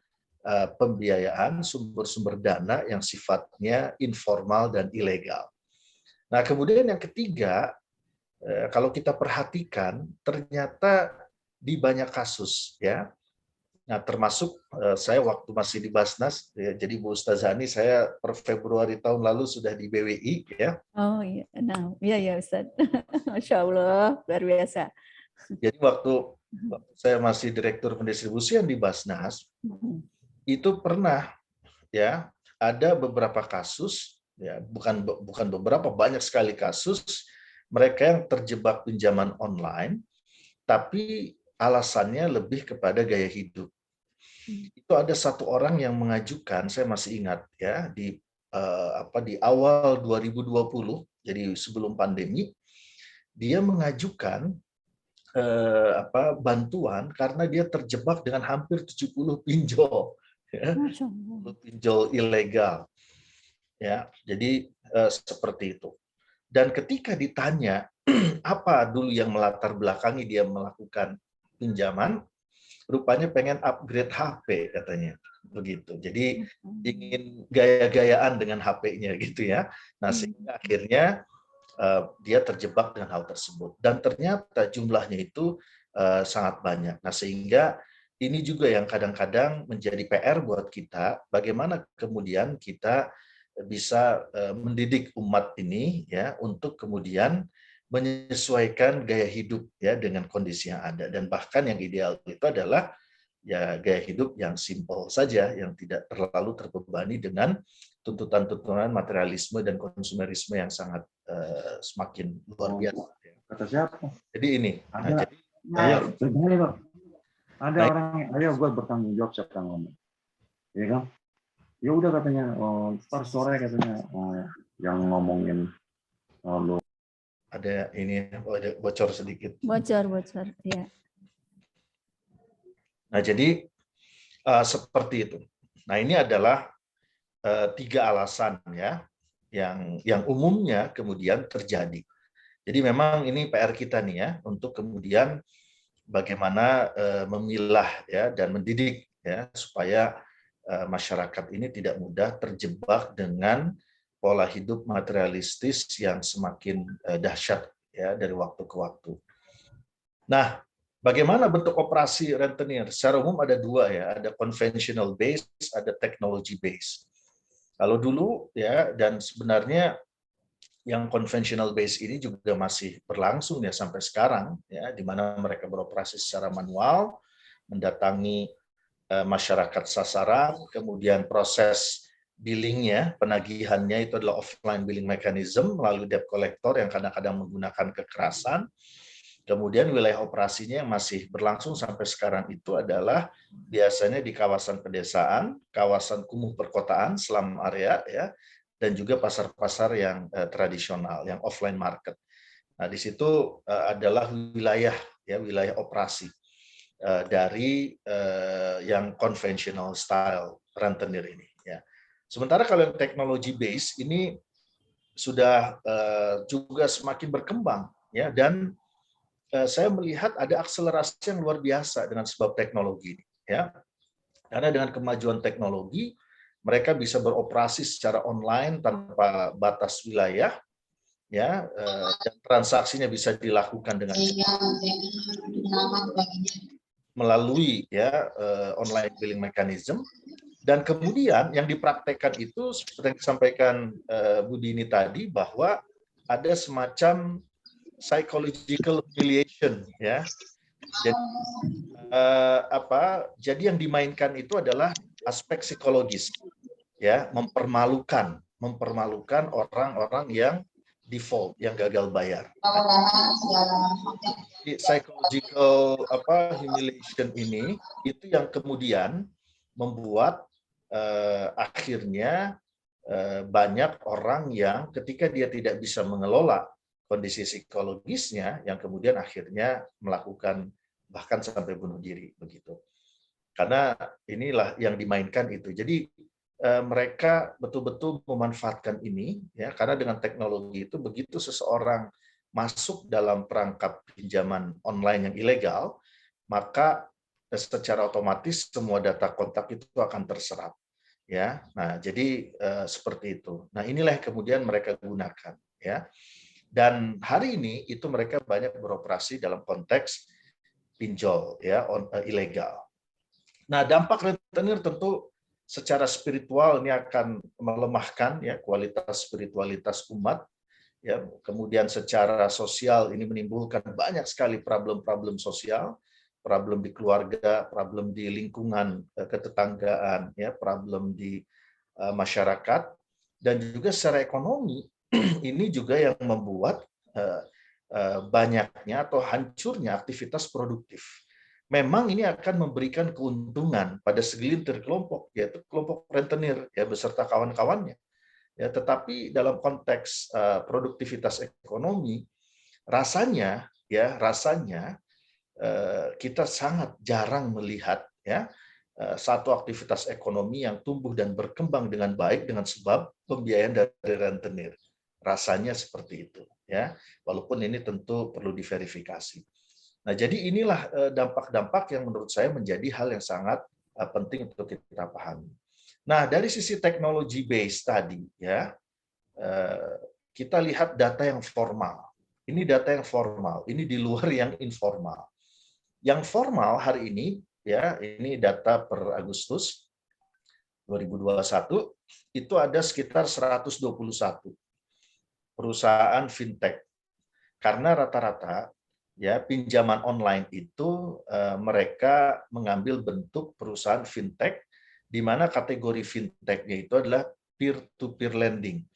pembiayaan, sumber-sumber dana yang sifatnya informal dan ilegal. Nah, kemudian yang ketiga, kalau kita perhatikan, ternyata di banyak kasus, ya. Nah, termasuk saya waktu masih di Basnas, ya, jadi Bu Ustazah Ani, saya per Februari tahun lalu sudah di BWI, ya. Oh iya, nah, iya ya Ustaz. Masya Allah, luar biasa. Jadi waktu waktu saya masih direktur pendistribusian di Basnas, itu pernah ya ada beberapa kasus, ya bukan beberapa, banyak sekali kasus mereka yang terjebak pinjaman online, tapi alasannya lebih kepada gaya hidup. Itu ada satu orang yang mengajukan, saya masih ingat ya, di awal 2020, jadi sebelum pandemi, dia mengajukan bantuan karena dia terjebak dengan hampir 70 pinjol, ya, pinjol ilegal, ya. Jadi seperti itu. Dan ketika ditanya apa dulu yang melatar belakangi dia melakukan pinjaman, rupanya pengen upgrade HP katanya, begitu. Jadi ingin gaya-gayaan dengan HP-nya gitu ya. Nah, sehingga akhirnya dia terjebak dengan hal tersebut. Dan ternyata jumlahnya itu sangat banyak. Nah, sehingga ini juga yang kadang-kadang menjadi PR buat kita, bagaimana kemudian kita bisa mendidik umat ini ya untuk kemudian menyesuaikan gaya hidup ya dengan kondisi yang ada, dan bahkan yang ideal itu adalah ya gaya hidup yang simpel saja, yang tidak terlalu terbebani dengan tuntutan-tuntutan materialisme dan konsumerisme yang sangat semakin luar biasa. Kata siapa? Jadi ini. Ada. Ayo, Pak. Ada orang yang, ayo gue bertanggung jawab siapa ngomong, ya kan? Ya udah katanya, ntar sore katanya yang ngomongin lu. Ada ini, ada bocor sedikit. Bocor, ya. Nah, jadi seperti itu. Nah, ini adalah 3 alasan ya yang umumnya kemudian terjadi. Jadi memang ini PR kita nih ya untuk kemudian bagaimana memilah ya dan mendidik ya supaya masyarakat ini tidak mudah terjebak dengan pola hidup materialistis yang semakin dahsyat ya dari waktu ke waktu. Nah, bagaimana bentuk operasi rentenir? Secara umum ada 2 ya, ada conventional base, ada technology base. Kalau dulu ya, dan sebenarnya yang conventional base ini juga masih berlangsung ya sampai sekarang ya, di mana mereka beroperasi secara manual, mendatangi masyarakat sasaran, kemudian proses billingnya, penagihannya itu adalah offline billing mechanism melalui debt collector yang kadang-kadang menggunakan kekerasan. Kemudian wilayah operasinya yang masih berlangsung sampai sekarang itu adalah biasanya di kawasan pedesaan, kawasan kumuh perkotaan, slum area ya, dan juga pasar-pasar yang tradisional, yang offline market. Nah, di situ adalah wilayah operasi dari yang conventional style rentenir ini ya. Sementara kalau yang technology base ini sudah juga semakin berkembang ya, dan saya melihat ada akselerasi yang luar biasa dengan sebab teknologi ini ya. Karena dengan kemajuan teknologi mereka bisa beroperasi secara online tanpa batas wilayah ya, dan transaksinya bisa dilakukan dengan melalui ya online billing mechanism. Dan kemudian yang dipraktekkan itu seperti yang disampaikan Bu Dini tadi, bahwa ada semacam psychological humiliation ya. Jadi yang dimainkan itu adalah aspek psikologis ya, mempermalukan orang-orang yang default, yang gagal bayar. Psychological humiliation ini itu yang kemudian membuat akhirnya banyak orang yang ketika dia tidak bisa mengelola kondisi psikologisnya, yang kemudian akhirnya melakukan bahkan sampai bunuh diri begitu. Karena inilah yang dimainkan itu. Jadi mereka betul-betul memanfaatkan ini ya, karena dengan teknologi itu begitu seseorang masuk dalam perangkap pinjaman online yang ilegal, maka secara otomatis semua data kontak itu akan terserap ya. Nah, jadi seperti itu. Nah, inilah yang kemudian mereka gunakan ya. Dan hari ini itu mereka banyak beroperasi dalam konteks pinjol ya, ilegal. Nah, dampak rentenir tentu secara spiritual ini akan melemahkan ya kualitas spiritualitas umat ya. Kemudian secara sosial ini menimbulkan banyak sekali problem-problem sosial problem di keluarga, problem di lingkungan ketetanggaan, ya, problem di masyarakat, dan juga secara ekonomi ini juga yang membuat banyaknya atau hancurnya aktivitas produktif. Memang ini akan memberikan keuntungan pada segelintir kelompok, yaitu kelompok rentenir ya beserta kawan-kawannya. Ya, tetapi dalam konteks produktivitas ekonomi, rasanya kita sangat jarang melihat ya satu aktivitas ekonomi yang tumbuh dan berkembang dengan baik dengan sebab pembiayaan dari rentenir. Rasanya seperti itu ya, walaupun ini tentu perlu diverifikasi. Nah, jadi inilah dampak-dampak yang menurut saya menjadi hal yang sangat penting untuk kita pahami. Nah, dari sisi teknologi base tadi ya, kita lihat data yang formal. Ini data yang formal, ini di luar yang informal. Yang formal hari ini ya, ini data per Agustus 2021 itu ada sekitar 121 perusahaan fintech. Karena rata-rata ya pinjaman online itu mereka mengambil bentuk perusahaan fintech di mana kategori fintech-nya itu adalah peer-to-peer lending.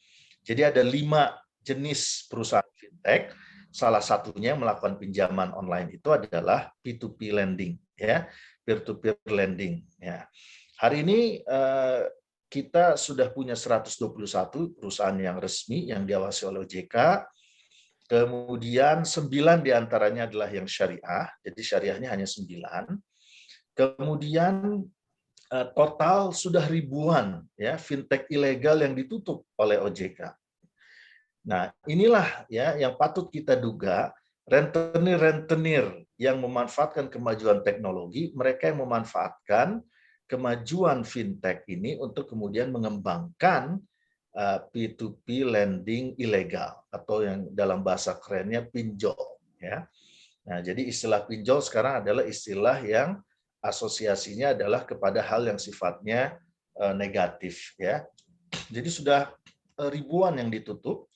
Jadi ada 5 jenis perusahaan fintech. Salah satunya melakukan pinjaman online itu adalah P2P lending, ya, peer-to-peer lending. Ya. Hari ini kita sudah punya 121 perusahaan yang resmi yang diawasi oleh OJK. Kemudian 9 diantaranya adalah yang syariah, jadi syariahnya hanya 9. Kemudian total sudah ribuan ya fintech ilegal yang ditutup oleh OJK. Nah, inilah ya yang patut kita duga, rentenir-rentenir yang memanfaatkan kemajuan teknologi, mereka yang memanfaatkan kemajuan fintech ini untuk kemudian mengembangkan P2P lending ilegal atau yang dalam bahasa kerennya pinjol ya. Nah, jadi istilah pinjol sekarang adalah istilah yang asosiasinya adalah kepada hal yang sifatnya negatif ya. Jadi sudah ribuan yang ditutup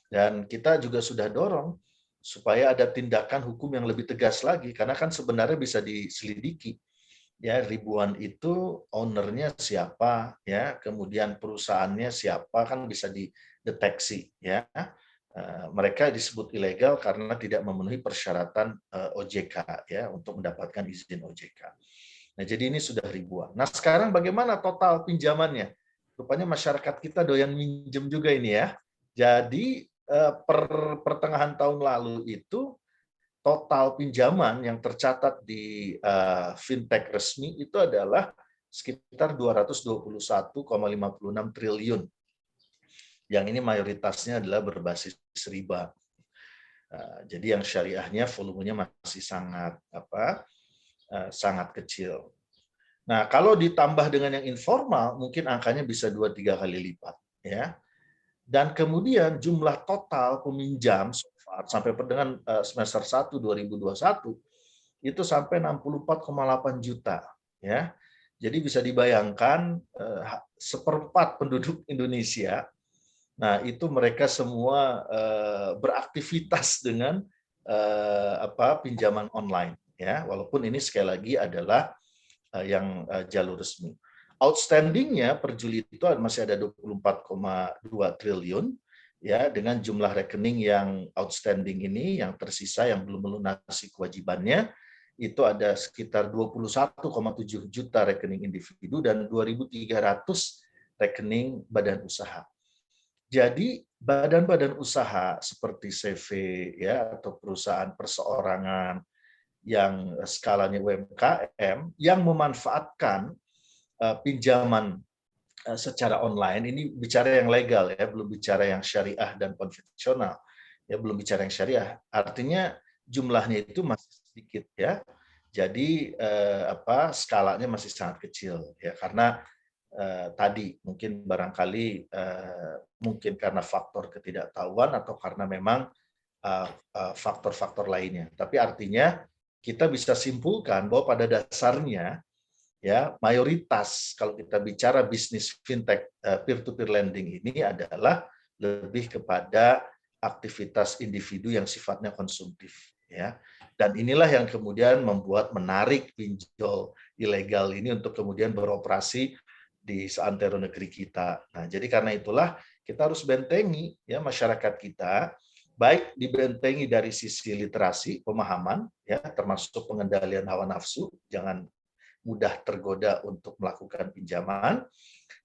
dan kita juga sudah dorong supaya ada tindakan hukum yang lebih tegas lagi karena kan sebenarnya bisa diselidiki. Ya, ribuan itu ownernya siapa ya, kemudian perusahaannya siapa kan bisa dideteksi ya. Mereka disebut ilegal karena tidak memenuhi persyaratan OJK ya untuk mendapatkan izin OJK. Nah, jadi ini sudah ribuan. Nah, sekarang bagaimana total pinjamannya? Rupanya masyarakat kita doyan minjem juga ini ya. Jadi per pertengahan tahun lalu itu total pinjaman yang tercatat di fintech resmi itu adalah sekitar 221,56 triliun. Yang ini mayoritasnya adalah berbasis riba. Jadi yang syariahnya volumenya masih sangat kecil. Nah, kalau ditambah dengan yang informal, mungkin angkanya bisa 2-3 kali lipat. Ya. Dan kemudian jumlah total peminjam sampai dengan semester 1 2021 itu sampai 64,8 juta ya. Jadi bisa dibayangkan 1/4 penduduk Indonesia. Nah, itu mereka semua beraktivitas dengan pinjaman online ya. Walaupun ini sekali lagi adalah yang jalur resmi. Outstanding-nya per Juli itu masih ada 24,2 triliun ya dengan jumlah rekening yang outstanding ini yang tersisa yang belum melunasi kewajibannya itu ada sekitar 21,7 juta rekening individu dan 2.300 rekening badan usaha. Jadi badan-badan usaha seperti CV ya atau perusahaan perseorangan yang skalanya UMKM yang memanfaatkan pinjaman secara online, ini bicara yang legal ya, belum bicara yang syariah dan konvensional. Ya, belum bicara yang syariah. Artinya jumlahnya itu masih sedikit ya. Jadi skalanya masih sangat kecil ya karena tadi mungkin barangkali mungkin karena faktor ketidaktahuan atau karena memang faktor-faktor lainnya. Tapi artinya kita bisa simpulkan bahwa pada dasarnya ya mayoritas kalau kita bicara bisnis fintech peer-to-peer lending ini adalah lebih kepada aktivitas individu yang sifatnya konsumtif ya. Dan inilah yang kemudian membuat menarik pinjol ilegal ini untuk kemudian beroperasi di seantero negeri kita. Nah, jadi karena itulah kita harus bentengi ya masyarakat kita, baik dibentengi dari sisi literasi, pemahaman, ya termasuk pengendalian hawa nafsu, jangan mudah tergoda untuk melakukan pinjaman.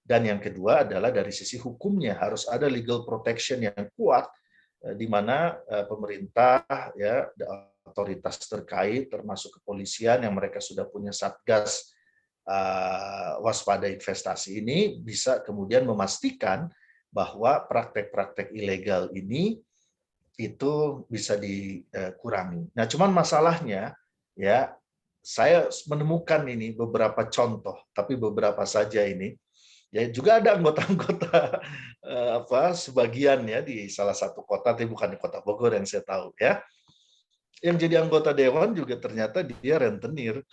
Dan yang kedua adalah dari sisi hukumnya, harus ada legal protection yang kuat, di mana pemerintah, ya otoritas terkait, termasuk kepolisian yang mereka sudah punya satgas waspada investasi ini, bisa kemudian memastikan bahwa praktek-praktek ilegal ini itu bisa dikurangi. Nah, cuman masalahnya ya saya menemukan ini beberapa contoh, tapi beberapa saja ini. Ya juga ada anggota-anggota sebagian ya di salah satu kota, tapi bukan di Kota Bogor yang saya tahu ya. Yang jadi anggota dewan juga ternyata dia rentenir.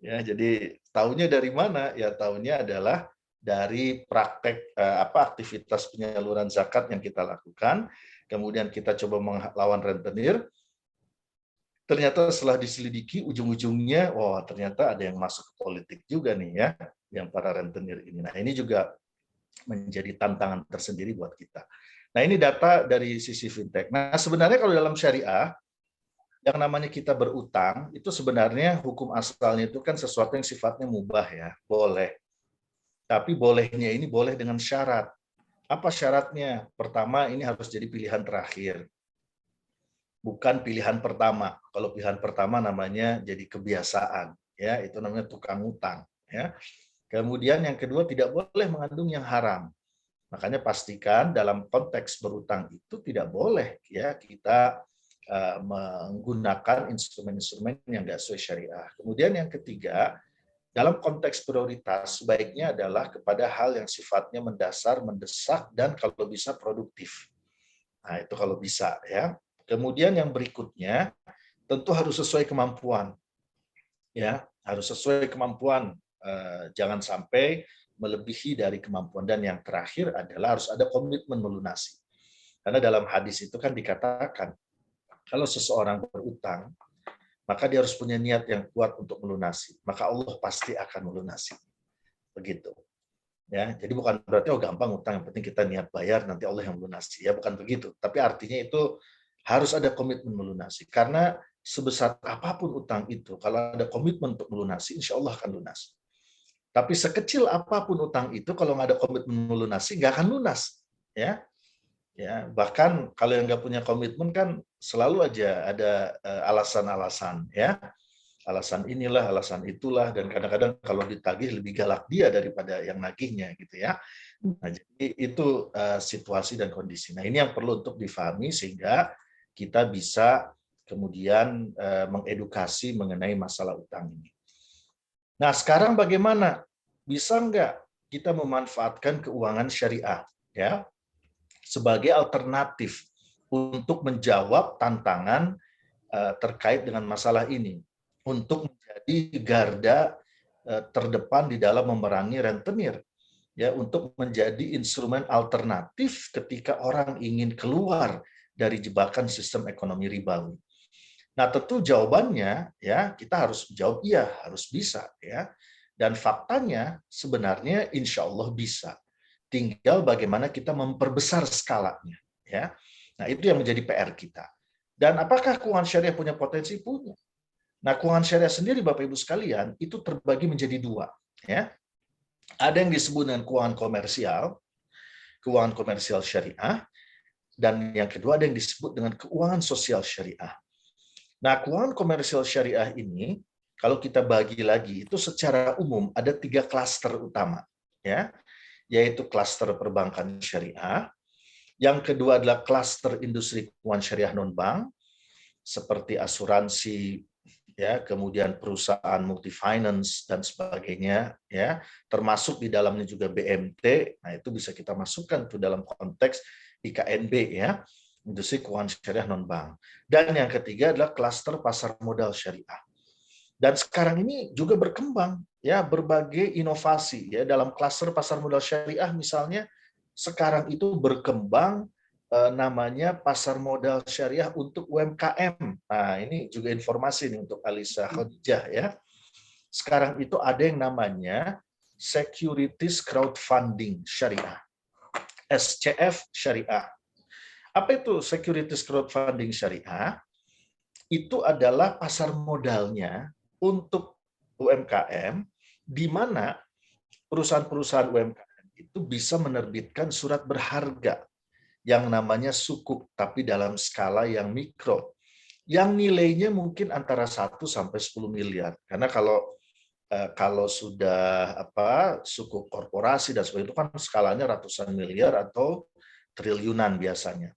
Ya, jadi tahunya dari mana? Ya tahunya adalah dari praktek aktivitas penyaluran zakat yang kita lakukan. Kemudian kita coba melawan rentenir. Ternyata setelah diselidiki ujung-ujungnya, wah ternyata ada yang masuk ke politik juga nih ya, yang para rentenir ini. Nah ini juga menjadi tantangan tersendiri buat kita. Nah ini data dari sisi fintech. Nah sebenarnya kalau dalam syariah, yang namanya kita berutang, itu sebenarnya hukum asalnya itu kan sesuatu yang sifatnya mubah ya, boleh. Tapi bolehnya ini boleh dengan syarat. Apa syaratnya? Pertama, ini harus jadi pilihan terakhir. Bukan pilihan pertama. Kalau pilihan pertama namanya jadi kebiasaan, ya itu namanya tukang utang. Ya. Kemudian yang kedua tidak boleh mengandung yang haram. Makanya pastikan dalam konteks berutang itu tidak boleh ya kita menggunakan instrumen-instrumen yang tidak sesuai syariah. Kemudian yang ketiga, dalam konteks prioritas sebaiknya adalah kepada hal yang sifatnya mendasar, mendesak, dan kalau bisa produktif. Nah itu kalau bisa ya. Kemudian yang berikutnya tentu harus sesuai kemampuan, ya harus sesuai kemampuan, jangan sampai melebihi dari kemampuan. Dan yang terakhir adalah harus ada komitmen melunasi. Karena dalam hadis itu kan dikatakan kalau seseorang berutang, maka dia harus punya niat yang kuat untuk melunasi. Maka Allah pasti akan melunasi. Begitu. Ya, jadi bukan berarti gampang utang, yang penting kita niat bayar nanti Allah yang melunasi. Ya bukan begitu. Tapi artinya itu harus ada komitmen melunasi. Karena sebesar apapun utang itu, kalau ada komitmen untuk melunasi, insya Allah akan lunas. Tapi sekecil apapun utang itu, kalau nggak ada komitmen melunasi, nggak akan lunas. Ya, bahkan kalau yang nggak punya komitmen kan selalu aja ada alasan-alasan. Ya, alasan inilah, alasan itulah, dan kadang-kadang kalau ditagih lebih galak dia daripada yang nagihnya, gitu ya. Nah, jadi itu situasi dan kondisi. Nah, ini yang perlu untuk difahami sehingga kita bisa kemudian mengedukasi mengenai masalah utang ini. Nah, sekarang bagaimana? Bisa nggak kita memanfaatkan keuangan syariah ya sebagai alternatif untuk menjawab tantangan terkait dengan masalah ini, untuk menjadi garda terdepan di dalam memerangi rentenir, ya, untuk menjadi instrumen alternatif ketika orang ingin keluar dari jebakan sistem ekonomi ribawi. Nah, tentu jawabannya ya kita harus jawab iya, harus bisa ya. Dan faktanya sebenarnya insya Allah bisa. Tinggal bagaimana kita memperbesar skalanya ya. Nah, itu yang menjadi PR kita. Dan apakah keuangan syariah punya potensi? Punya. Nah, keuangan syariah sendiri Bapak Ibu sekalian itu terbagi menjadi dua ya. Ada yang disebut dengan keuangan komersial syariah. Dan yang kedua ada yang disebut dengan keuangan sosial syariah. Nah, keuangan komersial syariah ini, kalau kita bagi lagi, itu secara umum ada 3 klaster utama, ya, yaitu klaster perbankan syariah. Yang kedua adalah klaster industri keuangan syariah non-bank, seperti asuransi, ya, kemudian perusahaan multi-finance dan sebagainya, ya, termasuk di dalamnya juga BMT. Nah, itu bisa kita masukkan tuh dalam konteks IKNB ya, industri keuangan syariah non-bank. Dan yang ketiga adalah klaster pasar modal syariah. Dan sekarang ini juga berkembang ya berbagai inovasi ya dalam klaster pasar modal syariah, misalnya sekarang itu berkembang namanya pasar modal syariah untuk UMKM. Nah, ini juga informasi nih untuk Alisa Khadijah ya. Sekarang itu ada yang namanya Securities Crowdfunding Syariah, SCF Syariah. Apa itu Securities Crowdfunding Syariah? Itu adalah pasar modalnya untuk UMKM, di mana perusahaan-perusahaan UMKM itu bisa menerbitkan surat berharga yang namanya sukuk, tapi dalam skala yang mikro, yang nilainya mungkin antara 1 sampai 10 miliar. Karena kalau sudah sukuk korporasi dan sebagainya itu kan skalanya ratusan miliar atau triliunan biasanya.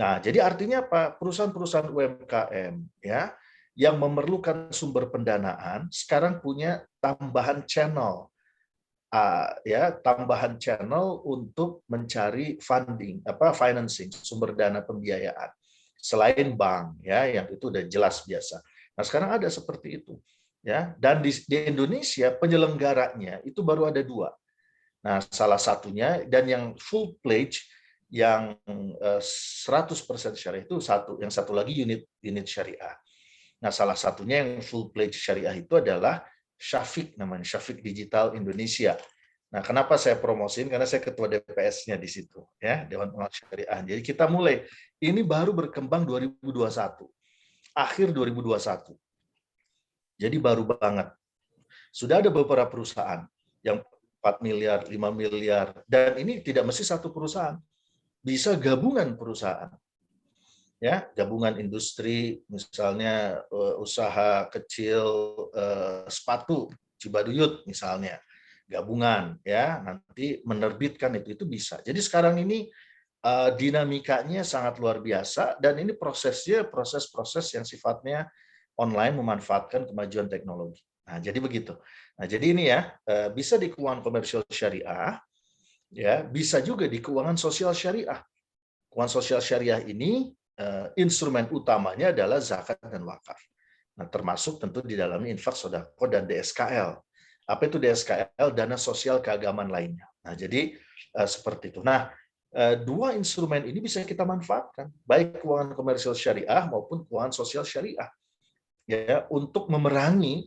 Nah, jadi artinya apa? Perusahaan-perusahaan UMKM ya yang memerlukan sumber pendanaan sekarang punya tambahan channel. Tambahan channel untuk mencari financing, sumber dana pembiayaan selain bank ya, yang itu udah jelas biasa. Nah, sekarang ada seperti itu ya, dan di Indonesia penyelenggaranya itu baru ada 2. Nah, salah satunya dan yang full pledge yang 100% syariah itu satu, yang satu lagi unit syariah. Nah, salah satunya yang full pledge syariah itu adalah Syafiq, namanya Syafiq Digital Indonesia. Nah, kenapa saya promosiin? Karena saya ketua DPS-nya di situ, ya, Dewan Pengawas Syariah. Jadi kita mulai, ini baru berkembang 2021, akhir 2021. Jadi baru banget. Sudah ada beberapa perusahaan yang 4 miliar, 5 miliar, dan ini tidak mesti satu perusahaan, bisa gabungan perusahaan. Ya, gabungan industri, misalnya usaha kecil sepatu Cibaduyut misalnya, gabungan ya, nanti menerbitkan itu bisa. Jadi sekarang ini dinamikanya sangat luar biasa, dan ini prosesnya proses yang sifatnya online memanfaatkan kemajuan teknologi. Nah, jadi begitu. Nah, jadi ini ya bisa di keuangan komersial syariah, ya, bisa juga di keuangan sosial syariah. Keuangan sosial syariah ini instrumen utamanya adalah zakat dan wakaf. Nah, termasuk tentu di dalamnya infak, sedekah, dan DSKL. Apa itu DSKL? Dana sosial keagamaan lainnya. Nah, jadi seperti itu. Nah, 2 instrumen ini bisa kita manfaatkan, baik keuangan komersial syariah maupun keuangan sosial syariah, ya, untuk memerangi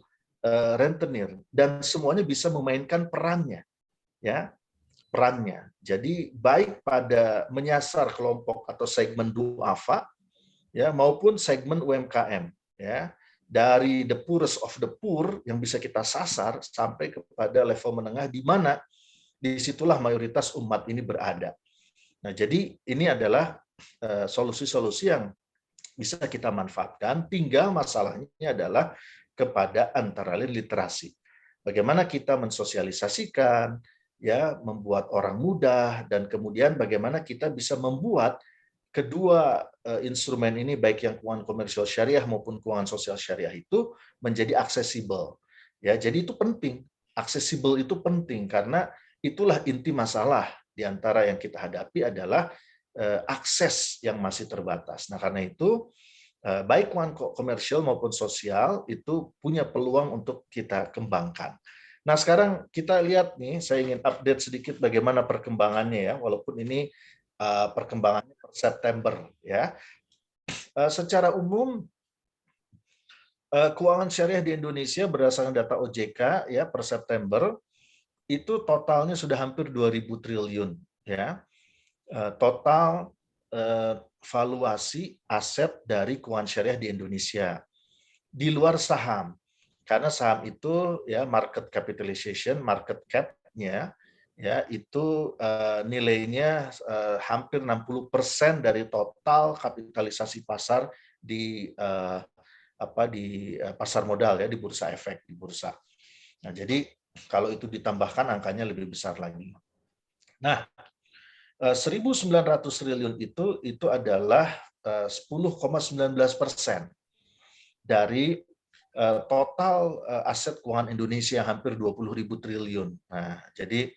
rentenir, dan semuanya bisa memainkan perannya, ya. Jadi baik pada menyasar kelompok atau segmen duafa ya, maupun segmen UMKM ya, dari the poorest of the poor yang bisa kita sasar sampai kepada level menengah, di mana disitulah mayoritas umat ini berada. Nah, jadi ini adalah solusi-solusi yang bisa kita manfaatkan. Tinggal masalahnya adalah kepada antara lain literasi. Bagaimana kita mensosialisasikan, ya, membuat orang mudah, dan kemudian bagaimana kita bisa membuat kedua instrumen ini, baik yang keuangan komersial syariah maupun keuangan sosial syariah, itu menjadi aksesibel. Ya, jadi itu penting. Aksesibel itu penting karena itulah inti masalah di antara yang kita hadapi adalah akses yang masih terbatas. Nah, karena itu baik keuangan komersial maupun sosial itu punya peluang untuk kita kembangkan. Nah, sekarang kita lihat nih, saya ingin update sedikit bagaimana perkembangannya ya, walaupun ini perkembangannya per September ya. Secara umum keuangan syariah di Indonesia berdasarkan data OJK ya per September itu totalnya sudah hampir 2.000 triliun ya. Total valuasi aset dari keuangan syariah di Indonesia di luar saham. Karena saham itu ya market capitalization, market cap-nya ya itu nilainya hampir 60% dari total kapitalisasi pasar di pasar modal ya, di bursa efek, di bursa. Nah, jadi kalau itu ditambahkan angkanya lebih besar lagi. Nah, 1.900 triliun itu adalah 10,19% dari total aset keuangan Indonesia hampir 20.000 triliun. Nah, jadi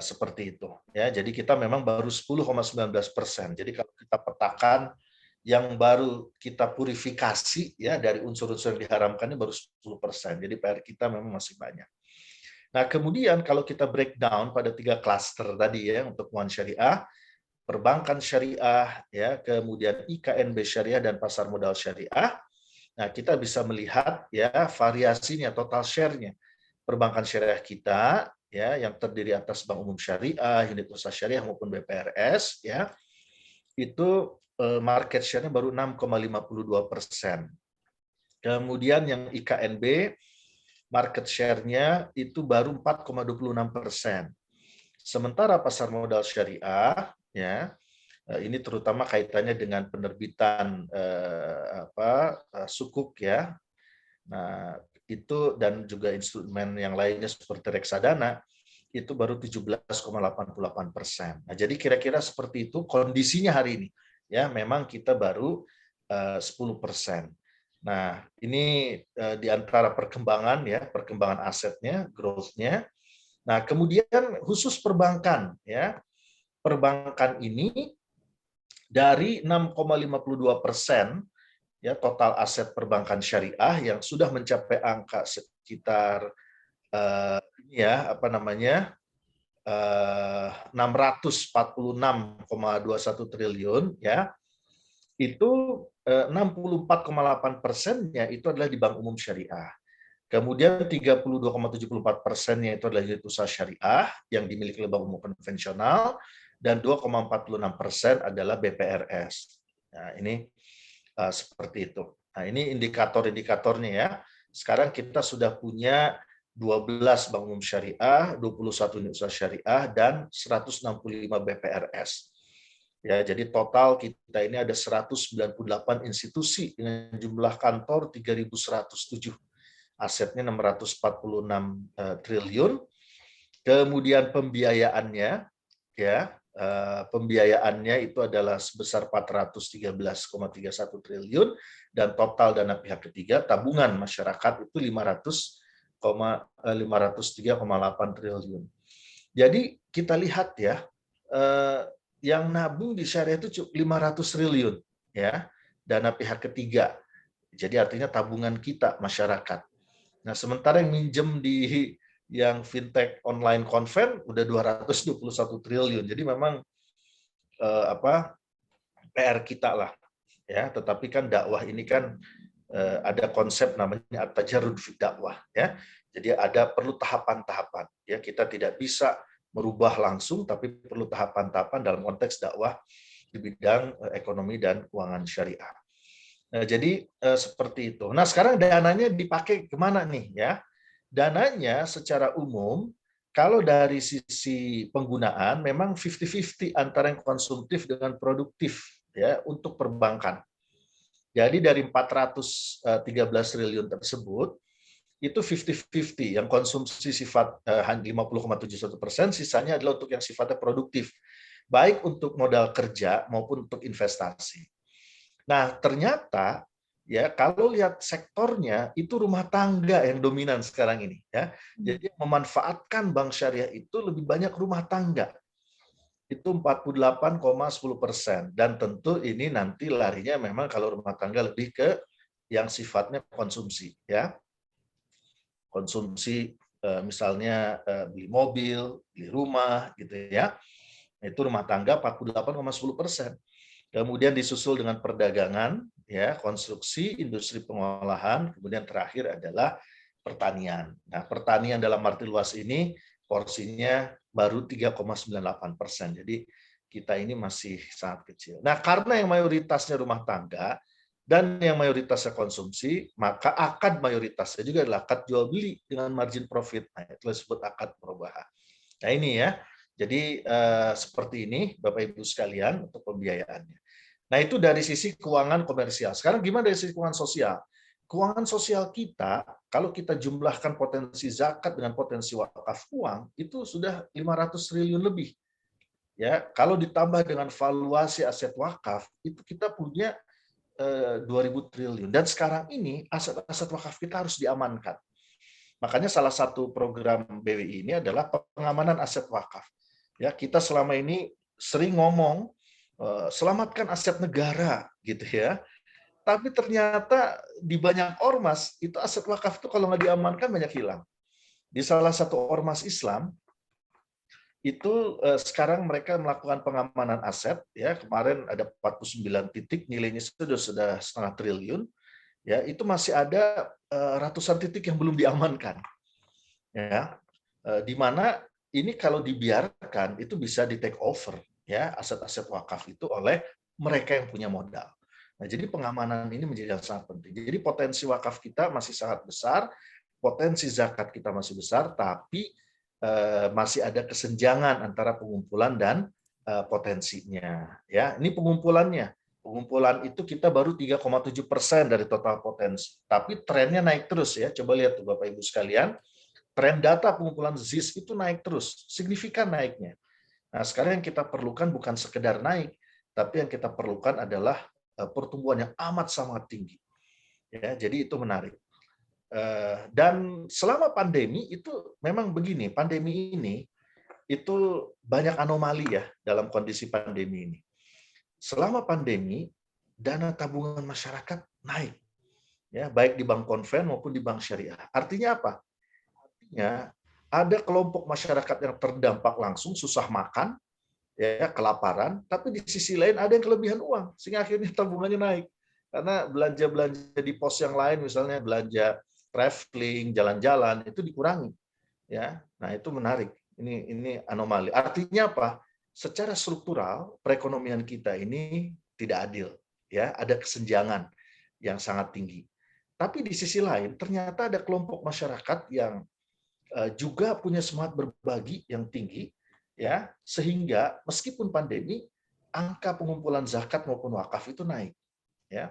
seperti itu ya. Jadi kita memang baru 10,19%. Jadi kalau kita petakan yang baru kita purifikasi ya dari unsur-unsur yang diharamkan ini baru 10%. Jadi PR kita memang masih banyak. Nah, kemudian kalau kita breakdown pada 3 klaster tadi ya untuk keuangan syariah, perbankan syariah, ya, kemudian IKNB syariah dan pasar modal syariah. Nah, kita bisa melihat ya variasinya, total share-nya perbankan syariah kita, ya, yang terdiri atas Bank Umum Syariah, unit usaha syariah maupun BPRS, ya, itu market share-nya baru 6,52%. Kemudian yang IKNB market share-nya itu baru 4,26%. Sementara pasar modal syariah, ya, ini terutama kaitannya dengan penerbitan sukuk, ya. Nah, itu dan juga instrumen yang lainnya seperti reksadana itu baru 17,88%. Nah, jadi kira-kira seperti itu kondisinya hari ini. Ya, memang kita baru 10%. Nah, ini di antara perkembangan, ya, perkembangan asetnya, growth-nya. Nah, kemudian khusus perbankan, ya. Perbankan ini dari 6,52%, ya, total aset perbankan syariah yang sudah mencapai angka sekitar 646,21 triliun, ya, itu 64,8%-nya itu adalah di Bank Umum Syariah. Kemudian 32,74%-nya itu adalah unit usaha syariah yang dimiliki oleh Bank Umum konvensional, dan 2,46% adalah BPRS. Nah, ini seperti itu. Nah, ini indikator-indikatornya, ya. Sekarang kita sudah punya 12 Bank Umum Syariah, 21 unit usaha syariah, dan 165 BPRS. Ya, jadi total kita ini ada 198 institusi dengan jumlah kantor 3.107. Asetnya 646 triliun. Kemudian pembiayaannya, ya, pembiayaannya itu adalah sebesar 413,31 triliun, dan total dana pihak ketiga tabungan masyarakat itu 503,8 triliun. Jadi kita lihat, ya, yang nabung di syariah itu 500 triliun, ya, dana pihak ketiga. Jadi artinya tabungan kita masyarakat. Nah, sementara yang minjem di yang fintech online konven udah 221 triliun. Jadi memang PR kita lah, ya. Tetapi kan dakwah ini kan ada konsep namanya at-tajarrud fi dakwah, ya. Jadi ada perlu tahapan-tahapan, ya. Kita tidak bisa merubah langsung, tapi perlu tahapan-tahapan dalam konteks dakwah di bidang ekonomi dan keuangan syariah. Nah, jadi seperti itu. Nah, sekarang dananya dipakai kemana nih, ya? Dananya secara umum, kalau dari sisi penggunaan memang 50-50 antara yang konsumtif dengan produktif, ya, untuk perbankan. Jadi dari 413 triliun tersebut, itu 50-50, yang konsumsi sifat 50,71%, sisanya adalah untuk yang sifatnya produktif, baik untuk modal kerja maupun untuk investasi. Nah, ternyata, ya, kalau lihat sektornya itu rumah tangga yang dominan sekarang ini, ya. Jadi memanfaatkan bank syariah itu lebih banyak rumah tangga. Itu 48,10%, dan tentu ini nanti larinya memang kalau rumah tangga lebih ke yang sifatnya konsumsi, ya. Konsumsi misalnya beli mobil, beli rumah, gitu, ya. Itu rumah tangga 48,10%. Kemudian disusul dengan perdagangan, ya, konstruksi, industri pengolahan, kemudian terakhir adalah pertanian. Nah, pertanian dalam arti luas ini porsinya baru 3,98%. Jadi kita ini masih sangat kecil. Nah, karena yang mayoritasnya rumah tangga dan yang mayoritasnya konsumsi, maka akad mayoritasnya juga adalah akad jual beli dengan margin profit. Nah, itu disebut akad murabahah. Nah, ini, ya. Jadi seperti ini Bapak Ibu sekalian untuk pembiayaannya. Nah, itu dari sisi keuangan komersial. Sekarang gimana dari sisi keuangan sosial? Keuangan sosial kita, kalau kita jumlahkan potensi zakat dengan potensi wakaf uang, itu sudah 500 triliun lebih. Ya, kalau ditambah dengan valuasi aset wakaf, itu kita punya 2.000 triliun. Dan sekarang ini aset-aset wakaf kita harus diamankan. Makanya salah satu program BWI ini adalah pengamanan aset wakaf. Ya, kita selama ini sering ngomong selamatkan aset negara, gitu, ya. Tapi ternyata di banyak ormas itu aset wakaf itu kalau nggak diamankan banyak hilang. Di salah satu ormas Islam itu sekarang mereka melakukan pengamanan aset, ya kemarin ada 49 titik, nilainya sudah 1,5 triliun, ya itu masih ada ratusan titik yang belum diamankan, ya di mana ini kalau dibiarkan itu bisa di take over, ya aset-aset wakaf itu oleh mereka yang punya modal. Nah jadi pengamanan ini menjadi sangat penting. Jadi potensi wakaf kita masih sangat besar, potensi zakat kita masih besar, tapi masih ada kesenjangan antara pengumpulan dan potensinya. Ya, ini pengumpulannya. Pengumpulan itu kita baru 3,7% dari total potensi. Tapi trennya naik terus ya. Coba lihat tuh Bapak Ibu sekalian, tren data pengumpulan ZIS itu naik terus, signifikan naiknya. Nah, sekarang yang kita perlukan bukan sekedar naik, tapi yang kita perlukan adalah pertumbuhan yang amat sangat tinggi. Ya, jadi itu menarik. Dan selama pandemi itu memang begini, pandemi ini itu banyak anomali ya dalam kondisi pandemi ini. Selama pandemi, dana tabungan masyarakat naik, ya baik di bank konven maupun di bank syariah. Artinya apa? Artinya ada kelompok masyarakat yang terdampak langsung, susah makan, ya kelaparan, tapi di sisi lain ada yang kelebihan uang, sehingga akhirnya tabungannya naik. Karena belanja-belanja di pos yang lain, misalnya belanja traveling, jalan-jalan itu dikurangi, ya. Nah itu menarik. Ini anomali. Artinya apa? Secara struktural perekonomian kita ini tidak adil, ya. Ada kesenjangan yang sangat tinggi. Tapi di sisi lain ternyata ada kelompok masyarakat yang juga punya semangat berbagi yang tinggi, ya, sehingga meskipun pandemi angka pengumpulan zakat maupun wakaf itu naik, ya.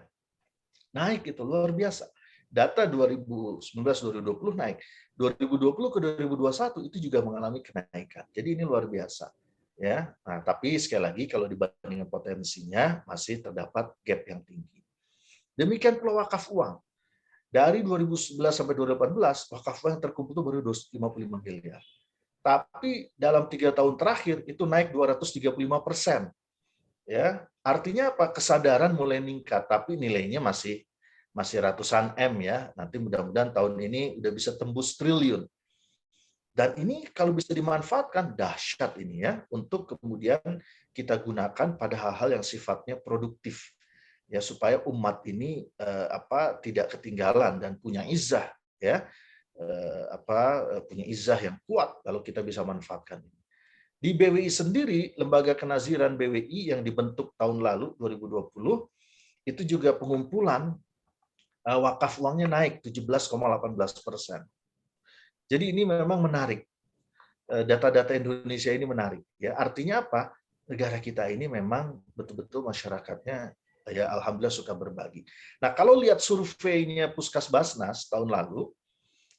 Naik itu luar biasa. Data 2019-2020 naik. 2020 ke 2021 itu juga mengalami kenaikan. Jadi ini luar biasa. Ya. Nah, tapi sekali lagi kalau dibandingkan potensinya masih terdapat gap yang tinggi. Demikian pula wakaf uang. Dari 2011 sampai 2018, wakaf uang yang terkumpul itu baru 255 miliar. Tapi dalam 3 tahun terakhir itu naik 235%. Ya, artinya apa? Kesadaran mulai meningkat, tapi nilainya masih ratusan M ya. Nanti mudah-mudahan tahun ini udah bisa tembus triliun. Dan ini kalau bisa dimanfaatkan dahsyat ini ya untuk kemudian kita gunakan pada hal-hal yang sifatnya produktif ya supaya umat ini tidak ketinggalan dan punya izah ya punya izah yang kuat kalau kita bisa manfaatkan ini. Di BWI sendiri, Lembaga Kenaziran BWI yang dibentuk tahun lalu 2020 itu juga pengumpulan wakaf uangnya naik 17,18%. Jadi ini memang menarik. Data-data Indonesia ini menarik. Ya, artinya apa? Negara kita ini memang betul-betul masyarakatnya ya alhamdulillah suka berbagi. Nah, kalau lihat surveinya Puskesbasnas tahun lalu,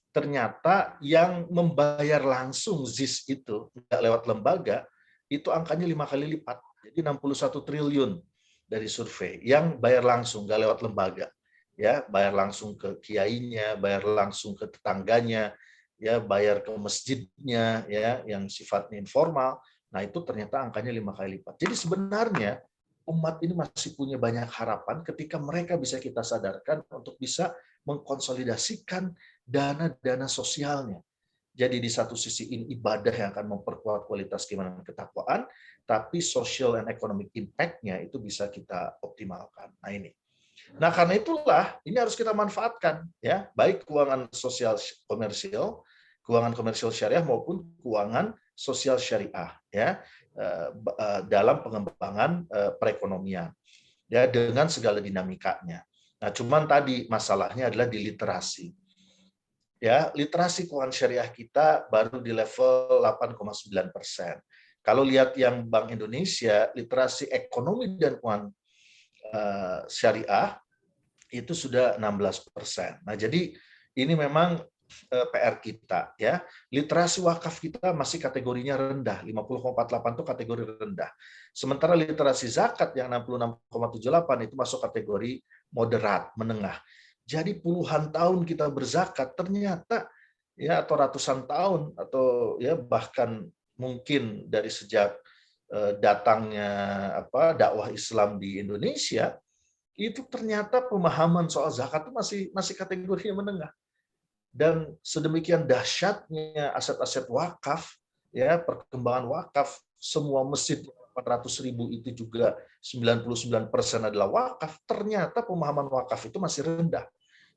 ternyata yang membayar langsung ZIS itu tidak lewat lembaga itu angkanya 5 kali lipat. Jadi 61 triliun dari survei yang bayar langsung, nggak lewat lembaga. Ya, bayar langsung ke kiainya, bayar langsung ke tetangganya, ya, bayar ke masjidnya, ya, yang sifatnya informal. Nah, itu ternyata angkanya 5 kali lipat. Jadi sebenarnya umat ini masih punya banyak harapan ketika mereka bisa kita sadarkan untuk bisa mengkonsolidasikan dana-dana sosialnya. Jadi di satu sisi ini ibadah yang akan memperkuat kualitas keimanan dan ketakwaan, tapi social and economic impact-nya itu bisa kita optimalkan. Nah ini. Nah karena itulah ini harus kita manfaatkan ya, baik keuangan sosial komersial, keuangan komersial syariah maupun keuangan sosial syariah ya dalam pengembangan perekonomian ya dengan segala dinamikanya. Nah cuman tadi masalahnya adalah di literasi. Ya, literasi keuangan syariah kita baru di level 8,9%. Kalau lihat yang Bank Indonesia, literasi ekonomi dan keuangan syariah itu sudah 16%. Nah, jadi ini memang PR kita ya. Literasi wakaf kita masih kategorinya rendah, 50,48 itu kategori rendah. Sementara literasi zakat yang 66,78 itu masuk kategori moderat, menengah. Jadi puluhan tahun kita berzakat ternyata ya atau ratusan tahun atau ya bahkan mungkin dari sejak datangnya dakwah Islam di Indonesia itu ternyata pemahaman soal zakat itu masih kategorinya menengah. Dan sedemikian dahsyatnya aset-aset wakaf ya perkembangan wakaf, semua masjid 400.000 itu juga 99% adalah wakaf, ternyata pemahaman wakaf itu masih rendah.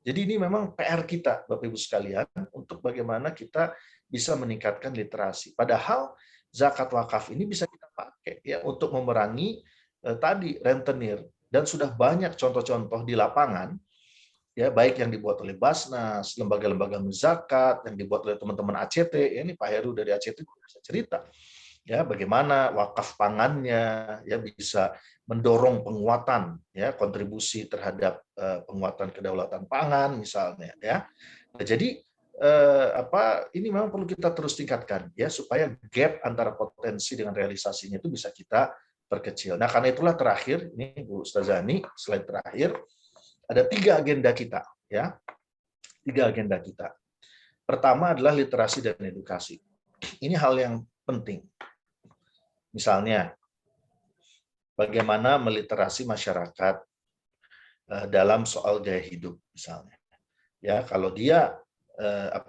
Jadi ini memang PR kita, Bapak Ibu sekalian, untuk bagaimana kita bisa meningkatkan literasi. Padahal zakat wakaf ini bisa kita pakai ya untuk memerangi tadi rentenir, dan sudah banyak contoh-contoh di lapangan, ya baik yang dibuat oleh Basnas, lembaga-lembaga zakat, yang dibuat oleh teman-teman ACT. Ya, ini Pak Heru dari ACT bisa cerita ya bagaimana wakaf pangannya ya bisa mendorong penguatan ya kontribusi terhadap penguatan kedaulatan pangan misalnya ya. Nah, jadi ini memang perlu kita terus tingkatkan ya supaya gap antara potensi dengan realisasinya itu bisa kita perkecil. Nah, karena itulah terakhir ini Bu Ustazani, slide terakhir, ada 3 agenda kita ya. 3 agenda kita. Pertama adalah literasi dan edukasi. Ini hal yang penting. Misalnya, bagaimana meliterasi masyarakat dalam soal gaya hidup, misalnya. Ya, kalau dia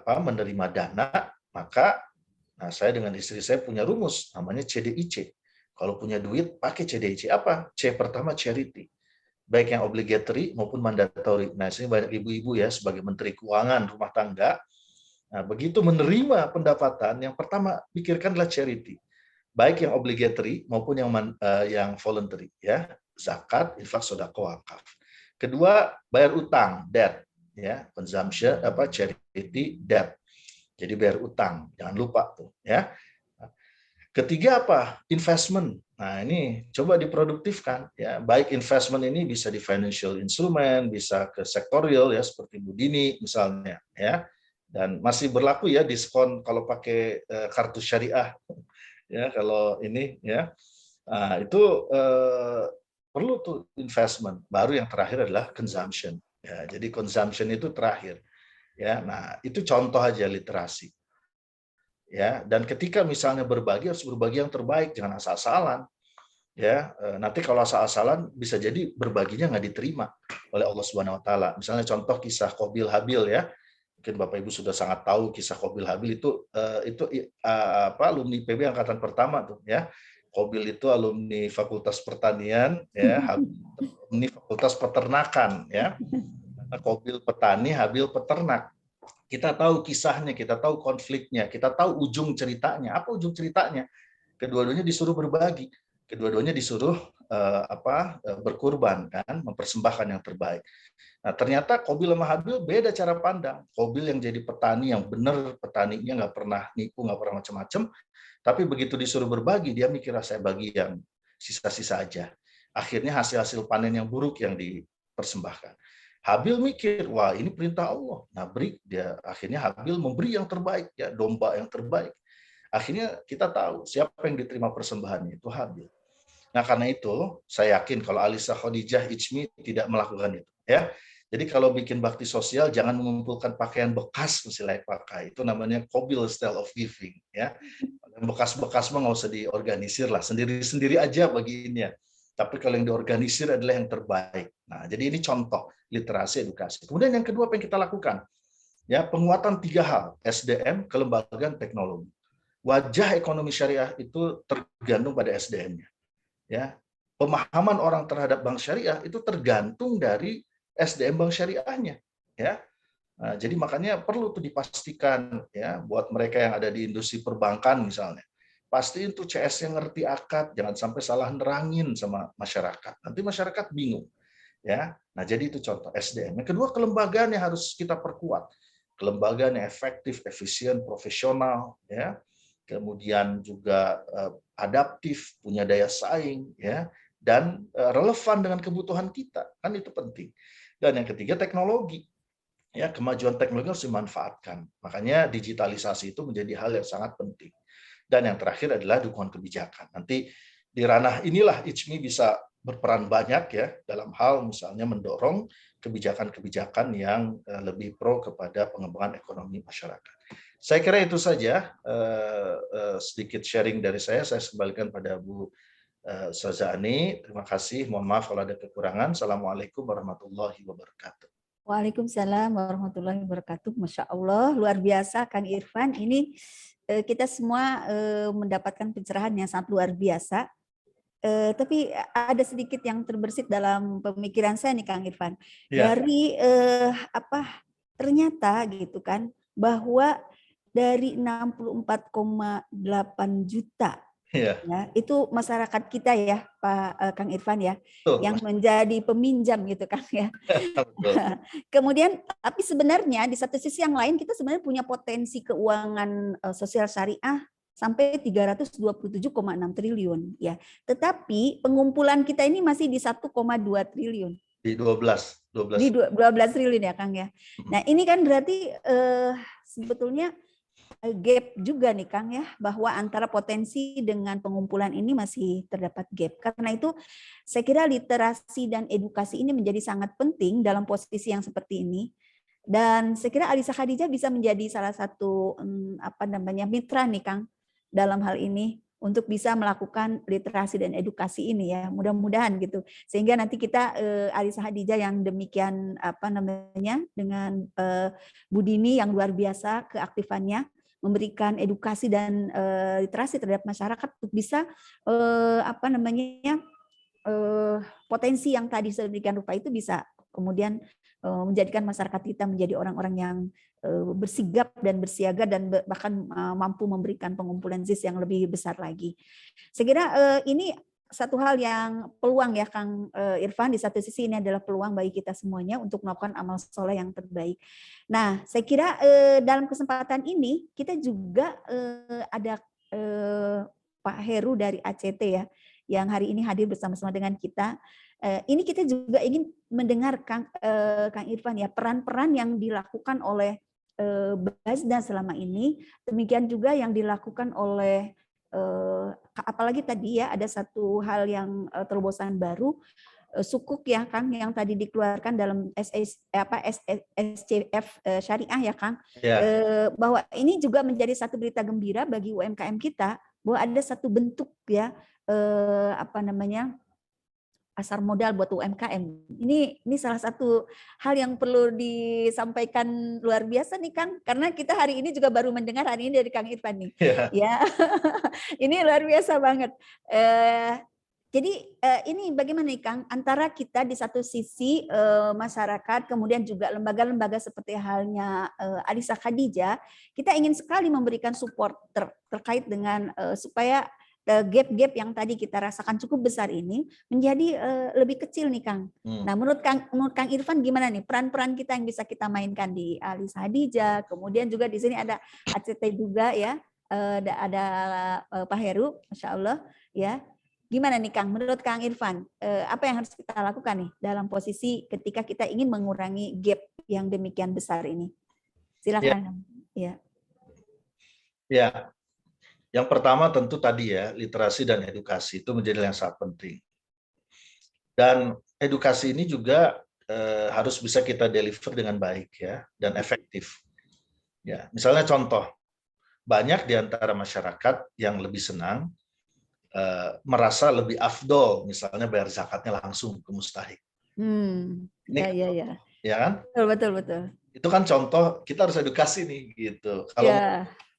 menerima dana, maka saya dengan istri saya punya rumus, namanya CDIC. Kalau punya duit, pakai CDIC. Apa? C pertama, charity. Baik yang obligatory maupun mandatory. Nah, sini banyak ibu-ibu ya, sebagai Menteri Keuangan rumah tangga. Nah, begitu menerima pendapatan, yang pertama pikirkanlah charity. Baik yang obligatory maupun yang voluntary ya, zakat, infak, sedekah, wakaf. Kedua, bayar utang, debt ya, consumption charity, debt. Jadi bayar utang, jangan lupa tuh ya. Ketiga apa? Investment. Nah, ini coba diproduktifkan ya. Baik investment ini bisa di financial instrument, bisa ke sektorial ya seperti Bu Dini misalnya ya. Dan masih berlaku ya diskon kalau pakai kartu syariah. Ya kalau ini ya itu perlu tuh investment. Baru yang terakhir adalah consumption ya, jadi consumption itu terakhir ya. Nah, itu contoh aja literasi ya. Dan ketika misalnya berbagi, harus berbagi yang terbaik, jangan asal-asalan ya. Nanti kalau asal-asalan bisa jadi berbaginya nggak diterima oleh Allah Subhanahu Wa Taala. Misalnya contoh kisah Qabil Habil ya, mungkin Bapak Ibu sudah sangat tahu kisah Qabil Habil itu alumni PB angkatan pertama tuh ya. Qabil itu alumni Fakultas Pertanian ya, Habil alumni Fakultas Peternakan ya. Qabil petani, Habil peternak. Kita tahu kisahnya, kita tahu konfliknya, kita tahu ujung ceritanya. Apa ujung ceritanya? Kedua-duanya disuruh berbagi, kedua-duanya disuruh berkurban kan, mempersembahkan yang terbaik. Nah, ternyata Qabil sama Habil beda cara pandang. Qabil yang jadi petani yang benar, petaninya nggak pernah nipu, nggak pernah macam-macam. Tapi begitu disuruh berbagi, dia mikir saya bagi yang sisa-sisa aja. Akhirnya hasil-hasil panen yang buruk yang dipersembahkan. Habil mikir, wah ini perintah Allah. Nah, akhirnya Habil memberi yang terbaik, ya domba yang terbaik. Akhirnya kita tahu siapa yang diterima persembahannya, itu Habil. Nah, karena itu saya yakin kalau Alisa Khadijah Ijmi tidak melakukan itu ya. Jadi kalau bikin bakti sosial jangan mengumpulkan pakaian bekas mesti layak pakai. Itu namanya Qabil style of giving ya. Bekas-bekas mah nggak usah diorganisir lah, sendiri-sendiri aja bagiinnya. Tapi kalau yang diorganisir adalah yang terbaik. Nah, jadi ini contoh literasi edukasi. Kemudian yang kedua apa yang kita lakukan? Ya, penguatan 3 hal, SDM, kelembagaan, teknologi. Wajah ekonomi syariah itu tergantung pada SDM-nya. Ya, pemahaman orang terhadap bank syariah itu tergantung dari SDM bank syariahnya ya. Nah, jadi makanya perlu tuh dipastikan ya buat mereka yang ada di industri perbankan misalnya, pastiin tuh CS-nya ngerti akad, jangan sampai salah nerangin sama masyarakat, nanti masyarakat bingung ya. Nah, jadi itu contoh SDM. Yang kedua, kelembagaan yang harus kita perkuat, kelembagaan yang efektif, efisien, profesional ya. Kemudian juga adaptif, punya daya saing, ya, dan relevan dengan kebutuhan kita, kan itu penting. Dan yang ketiga, teknologi, ya, kemajuan teknologi harus dimanfaatkan. Makanya digitalisasi itu menjadi hal yang sangat penting. Dan yang terakhir adalah dukungan kebijakan. Nanti di ranah inilah Ijmi bisa berperan banyak ya dalam hal misalnya mendorong kebijakan-kebijakan yang lebih pro kepada pengembangan ekonomi masyarakat. Saya kira itu saja sedikit sharing dari saya kembalikan pada Bu Ustazani. Terima kasih, mohon maaf kalau ada kekurangan. Assalamualaikum warahmatullahi wabarakatuh. Waalaikumsalam warahmatullahi wabarakatuh. Masya Allah, luar biasa Kang Irfan. Ini kita semua mendapatkan pencerahan yang sangat luar biasa. Tapi ada sedikit yang terbersit dalam pemikiran saya nih Kang Irfan. Dari ternyata gitu kan bahwa dari 64,8 juta ya, itu masyarakat kita ya Pak Kang Irfan ya, yang menjadi peminjam gitu Kang ya. Kemudian tapi sebenarnya di satu sisi yang lain kita sebenarnya punya potensi keuangan sosial syariah sampai 327,6 triliun ya. Tetapi pengumpulan kita ini masih di 1,2 triliun. Di 12 triliun ya Kang ya. Nah, ini kan berarti sebetulnya gap juga nih Kang ya, bahwa antara potensi dengan pengumpulan ini masih terdapat gap. Karena itu saya kira literasi dan edukasi ini menjadi sangat penting dalam posisi yang seperti ini. Dan saya kira Alisa Khadijah bisa menjadi salah satu mitra nih Kang dalam hal ini untuk bisa melakukan literasi dan edukasi ini ya, mudah-mudahan gitu. Sehingga nanti kita Alisa Khadijah yang demikian dengan Bu Dini yang luar biasa keaktifannya memberikan edukasi dan literasi terhadap masyarakat untuk bisa potensi yang tadi sedemikian rupa itu bisa kemudian menjadikan masyarakat kita menjadi orang-orang yang bersigap dan bersiaga dan bahkan mampu memberikan pengumpulan ZIS yang lebih besar lagi. Saya kira ini satu hal yang peluang ya Kang Irfan, di satu sisi ini adalah peluang bagi kita semuanya untuk melakukan amal soleh yang terbaik. Nah, saya kira dalam kesempatan ini kita juga ada Pak Heru dari ACT ya, yang hari ini hadir bersama-sama dengan kita. Ini kita juga ingin mendengar Kang Irfan ya, peran-peran yang dilakukan oleh Bazda selama ini, demikian juga yang dilakukan oleh apalagi tadi ya ada satu hal yang terobosan baru, sukuk ya Kang yang tadi dikeluarkan dalam SCF syariah ya Kang, bahwa ini juga menjadi satu berita gembira bagi UMKM kita bahwa ada satu bentuk ya pasar modal buat UMKM. Ini salah satu hal yang perlu disampaikan luar biasa nih Kang, karena kita hari ini juga baru mendengar hari ini dari Kang Irfan nih. Ya, ini luar biasa banget. Jadi ini bagaimana nih Kang, antara kita di satu sisi masyarakat, kemudian juga lembaga-lembaga seperti halnya Alisa Khadijah, kita ingin sekali memberikan support terkait dengan supaya gap-gap yang tadi kita rasakan cukup besar ini menjadi lebih kecil nih Kang. Nah, menurut Kang Irfan gimana nih peran-peran kita yang bisa kita mainkan di Alisa Khadijah, kemudian juga di sini ada ACT juga ya, ada Pak Heru, Masya Allah ya. Gimana nih Kang, menurut Kang Irfan, apa yang harus kita lakukan nih dalam posisi ketika kita ingin mengurangi gap yang demikian besar ini? Silakan. Ya. Ya. Yang pertama tentu tadi ya, literasi dan edukasi itu menjadi yang sangat penting. Dan edukasi ini juga harus bisa kita deliver dengan baik ya dan efektif. Ya, misalnya contoh, banyak di antara masyarakat yang lebih senang merasa lebih afdol, misalnya bayar zakatnya langsung ke mustahik. Ya kan? Betul. Itu kan contoh, kita harus edukasi nih gitu.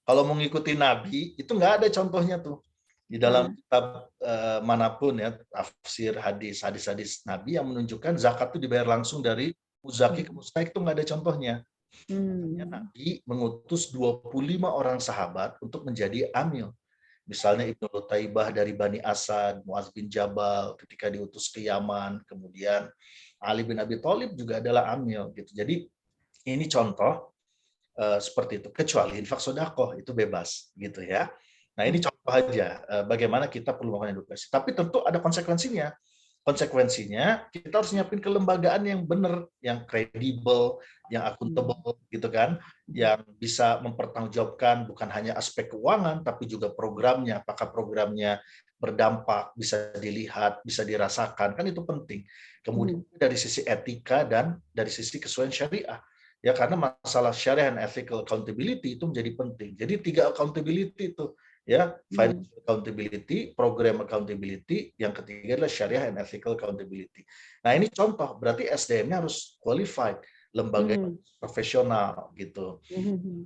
Kalau mengikuti Nabi, itu nggak ada contohnya tuh. Di dalam kitab manapun ya, tafsir, hadis Nabi yang menunjukkan zakat itu dibayar langsung dari muzaki ke mustahik, itu nggak ada contohnya. Nabi mengutus 25 orang sahabat untuk menjadi amil. Misalnya Ibnu Lutaibah dari Bani Asad, Muaz bin Jabal ketika diutus ke Yaman, kemudian Ali bin Abi Thalib juga adalah amil gitu. Jadi ini contoh seperti itu, kecuali infak sedekah itu bebas gitu ya. Nah, ini contoh aja bagaimana kita perlu melakukan edukasi. Tapi tentu ada konsekuensinya. Konsekuensinya kita harus nyiapin kelembagaan yang benar, yang kredibel, yang akuntabel gitu kan, yang bisa mempertanggungjawabkan bukan hanya aspek keuangan tapi juga programnya, apakah programnya berdampak, bisa dilihat, bisa dirasakan, kan itu penting. Kemudian dari sisi etika dan dari sisi kesesuaian syariah. Ya, karena masalah syariah and ethical accountability itu menjadi penting. Jadi 3 accountability itu ya, financial accountability, program accountability, yang ketiga adalah syariah and ethical accountability. Nah, ini contoh, berarti SDM-nya harus qualified. lembaga profesional gitu.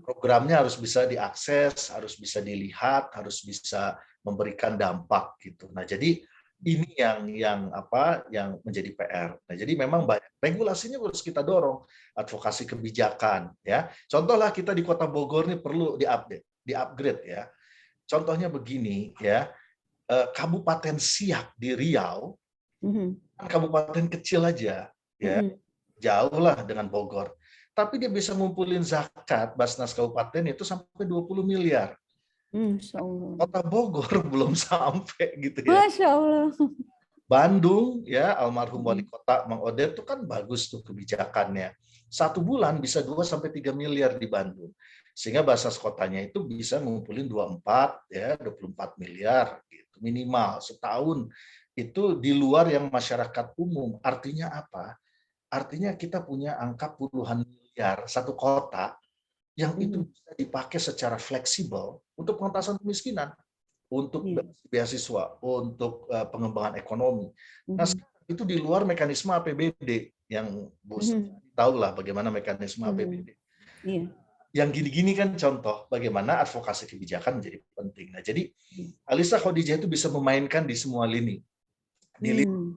Programnya harus bisa diakses, harus bisa dilihat, harus bisa memberikan dampak gitu. Nah, jadi ini yang menjadi PR. Nah, jadi memang banyak regulasinya harus kita dorong, advokasi kebijakan ya. Contohlah kita di Kota Bogor ini perlu di-upgrade ya. Contohnya begini ya. Kabupaten Siak di Riau, kabupaten kecil aja ya. Jauh lah dengan Bogor. Tapi dia bisa ngumpulin zakat Basnas Kabupaten itu sampai 20 miliar. Kota Bogor belum sampai gitu ya. Masya Allah. Bandung ya, almarhum wali kota Mang Odet itu kan bagus tuh kebijakannya. 1 bulan bisa 2-3 miliar di Bandung. Sehingga Basnas kotanya itu bisa ngumpulin 24 miliar gitu minimal setahun. Itu di luar yang masyarakat umum. Artinya apa? Artinya kita punya angka puluhan miliar satu kota yang itu bisa dipakai secara fleksibel untuk pengentasan kemiskinan, untuk beasiswa, untuk pengembangan ekonomi. Nah, itu di luar mekanisme APBD yang Bu tahu lah bagaimana mekanisme APBD. Yang gini-gini kan contoh bagaimana advokasi kebijakan menjadi penting. Nah, jadi Alisa Khadijah itu bisa memainkan di semua lini. Di lini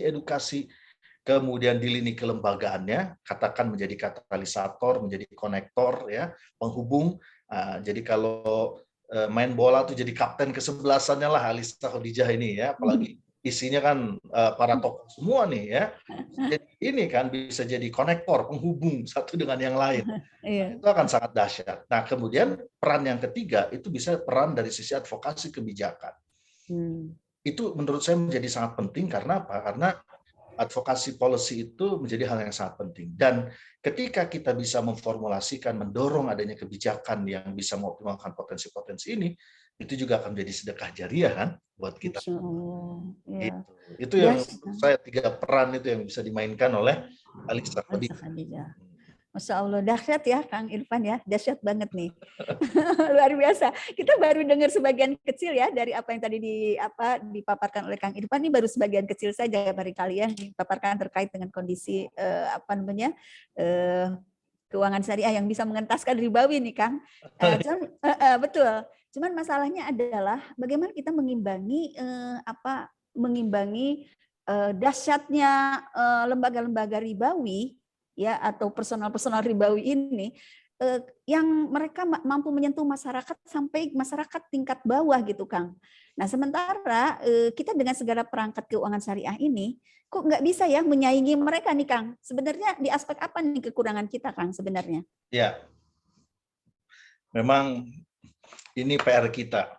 edukasi, kemudian di lini kelembagaannya, katakan menjadi katalisator, menjadi konektor, ya, penghubung. Jadi kalau main bola tuh jadi kapten kesebelasannya lah Alisa Khadijah ini ya, apalagi isinya kan para tokoh semua nih ya. Jadi ini kan bisa jadi konektor, penghubung satu dengan yang lain. Itu akan sangat dahsyat. Nah, kemudian peran yang ketiga itu bisa peran dari sisi advokasi kebijakan. Itu menurut saya menjadi sangat penting karena apa? Karena advokasi policy itu menjadi hal yang sangat penting. Dan ketika kita bisa memformulasikan, mendorong adanya kebijakan yang bisa mengoptimalkan potensi-potensi ini, itu juga akan menjadi sedekah jariah kan buat kita. Gitu. Itu yang menurut saya 3 peran itu yang bisa dimainkan oleh Alisa Khadijah. Masya Allah, dahsyat ya Kang Irfan ya, dahsyat banget nih. Luar biasa. Kita baru dengar sebagian kecil ya dari apa yang tadi dipaparkan oleh Kang Irfan, ini baru sebagian kecil saja barangkali yang dipaparkan terkait dengan kondisi keuangan syariah yang bisa mengentaskan ribawi nih Kang. Betul. Cuman masalahnya adalah bagaimana kita mengimbangi dahsyatnya lembaga-lembaga ribawi ya atau personal ribawi ini yang mereka mampu menyentuh masyarakat sampai masyarakat tingkat bawah gitu Kang. Nah sementara kita dengan segala perangkat keuangan syariah ini kok nggak bisa ya menyaingi mereka nih Kang. Sebenarnya di aspek apa nih kekurangan kita Kang sebenarnya? Ya, memang ini PR kita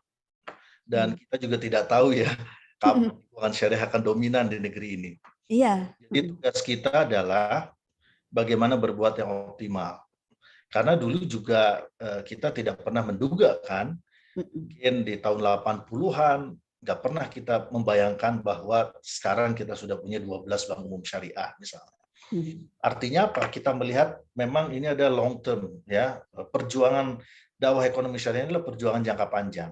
dan kita juga tidak tahu ya kapan keuangan syariah akan dominan di negeri ini. Iya. Jadi tugas kita adalah bagaimana berbuat yang optimal. Karena dulu juga kita tidak pernah menduga kan, mungkin di tahun 80-an nggak pernah kita membayangkan bahwa sekarang kita sudah punya 12 bank umum syariah misalnya. Artinya apa? Kita melihat memang ini ada long term ya, perjuangan dakwah ekonomi syariah ini adalah perjuangan jangka panjang.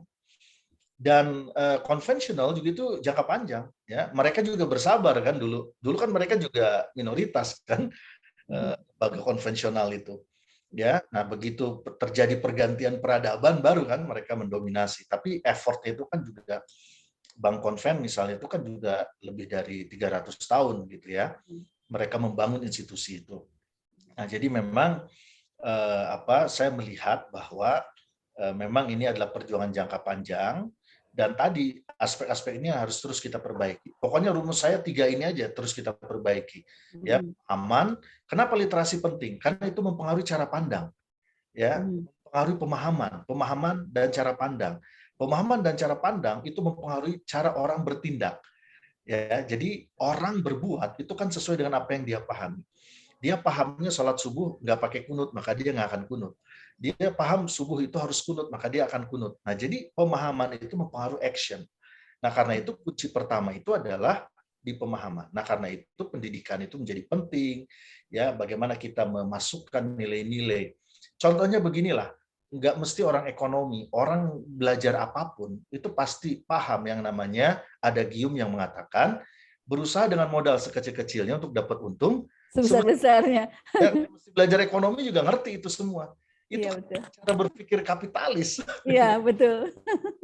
Dan konvensional juga itu jangka panjang ya. Mereka juga bersabar kan dulu. Dulu kan mereka juga minoritas kan. Lembaga konvensional itu ya. Nah, begitu terjadi pergantian peradaban baru kan mereka mendominasi, tapi effortnya itu kan juga bank konven misalnya itu kan juga lebih dari 300 tahun gitu ya mereka membangun institusi itu. Nah, jadi memang saya melihat bahwa memang ini adalah perjuangan jangka panjang. Dan tadi aspek-aspek ini harus terus kita perbaiki. Pokoknya rumus saya 3 ini aja terus kita perbaiki. Ya, aman. Kenapa literasi penting? Karena itu mempengaruhi cara pandang. Ya, mempengaruhi pemahaman dan cara pandang. Pemahaman dan cara pandang itu mempengaruhi cara orang bertindak. Ya, jadi orang berbuat itu kan sesuai dengan apa yang dia pahami. Dia pahamnya sholat subuh nggak pakai kunut, maka dia nggak akan kunut. Dia paham subuh itu harus kunut, maka dia akan kunut. Nah, jadi pemahaman itu mempengaruhi action. Nah, karena itu kunci pertama itu adalah di pemahaman. Nah, karena itu pendidikan itu menjadi penting. Ya, bagaimana kita memasukkan nilai-nilai. Contohnya beginilah, nggak mesti orang ekonomi, orang belajar apapun itu pasti paham yang namanya ada gium yang mengatakan berusaha dengan modal sekecil-kecilnya untuk dapat untung. Sebesar-besarnya. Dan mesti belajar ekonomi juga ngerti itu semua. Itu Iya, betul. cara berpikir kapitalis. Iya, betul.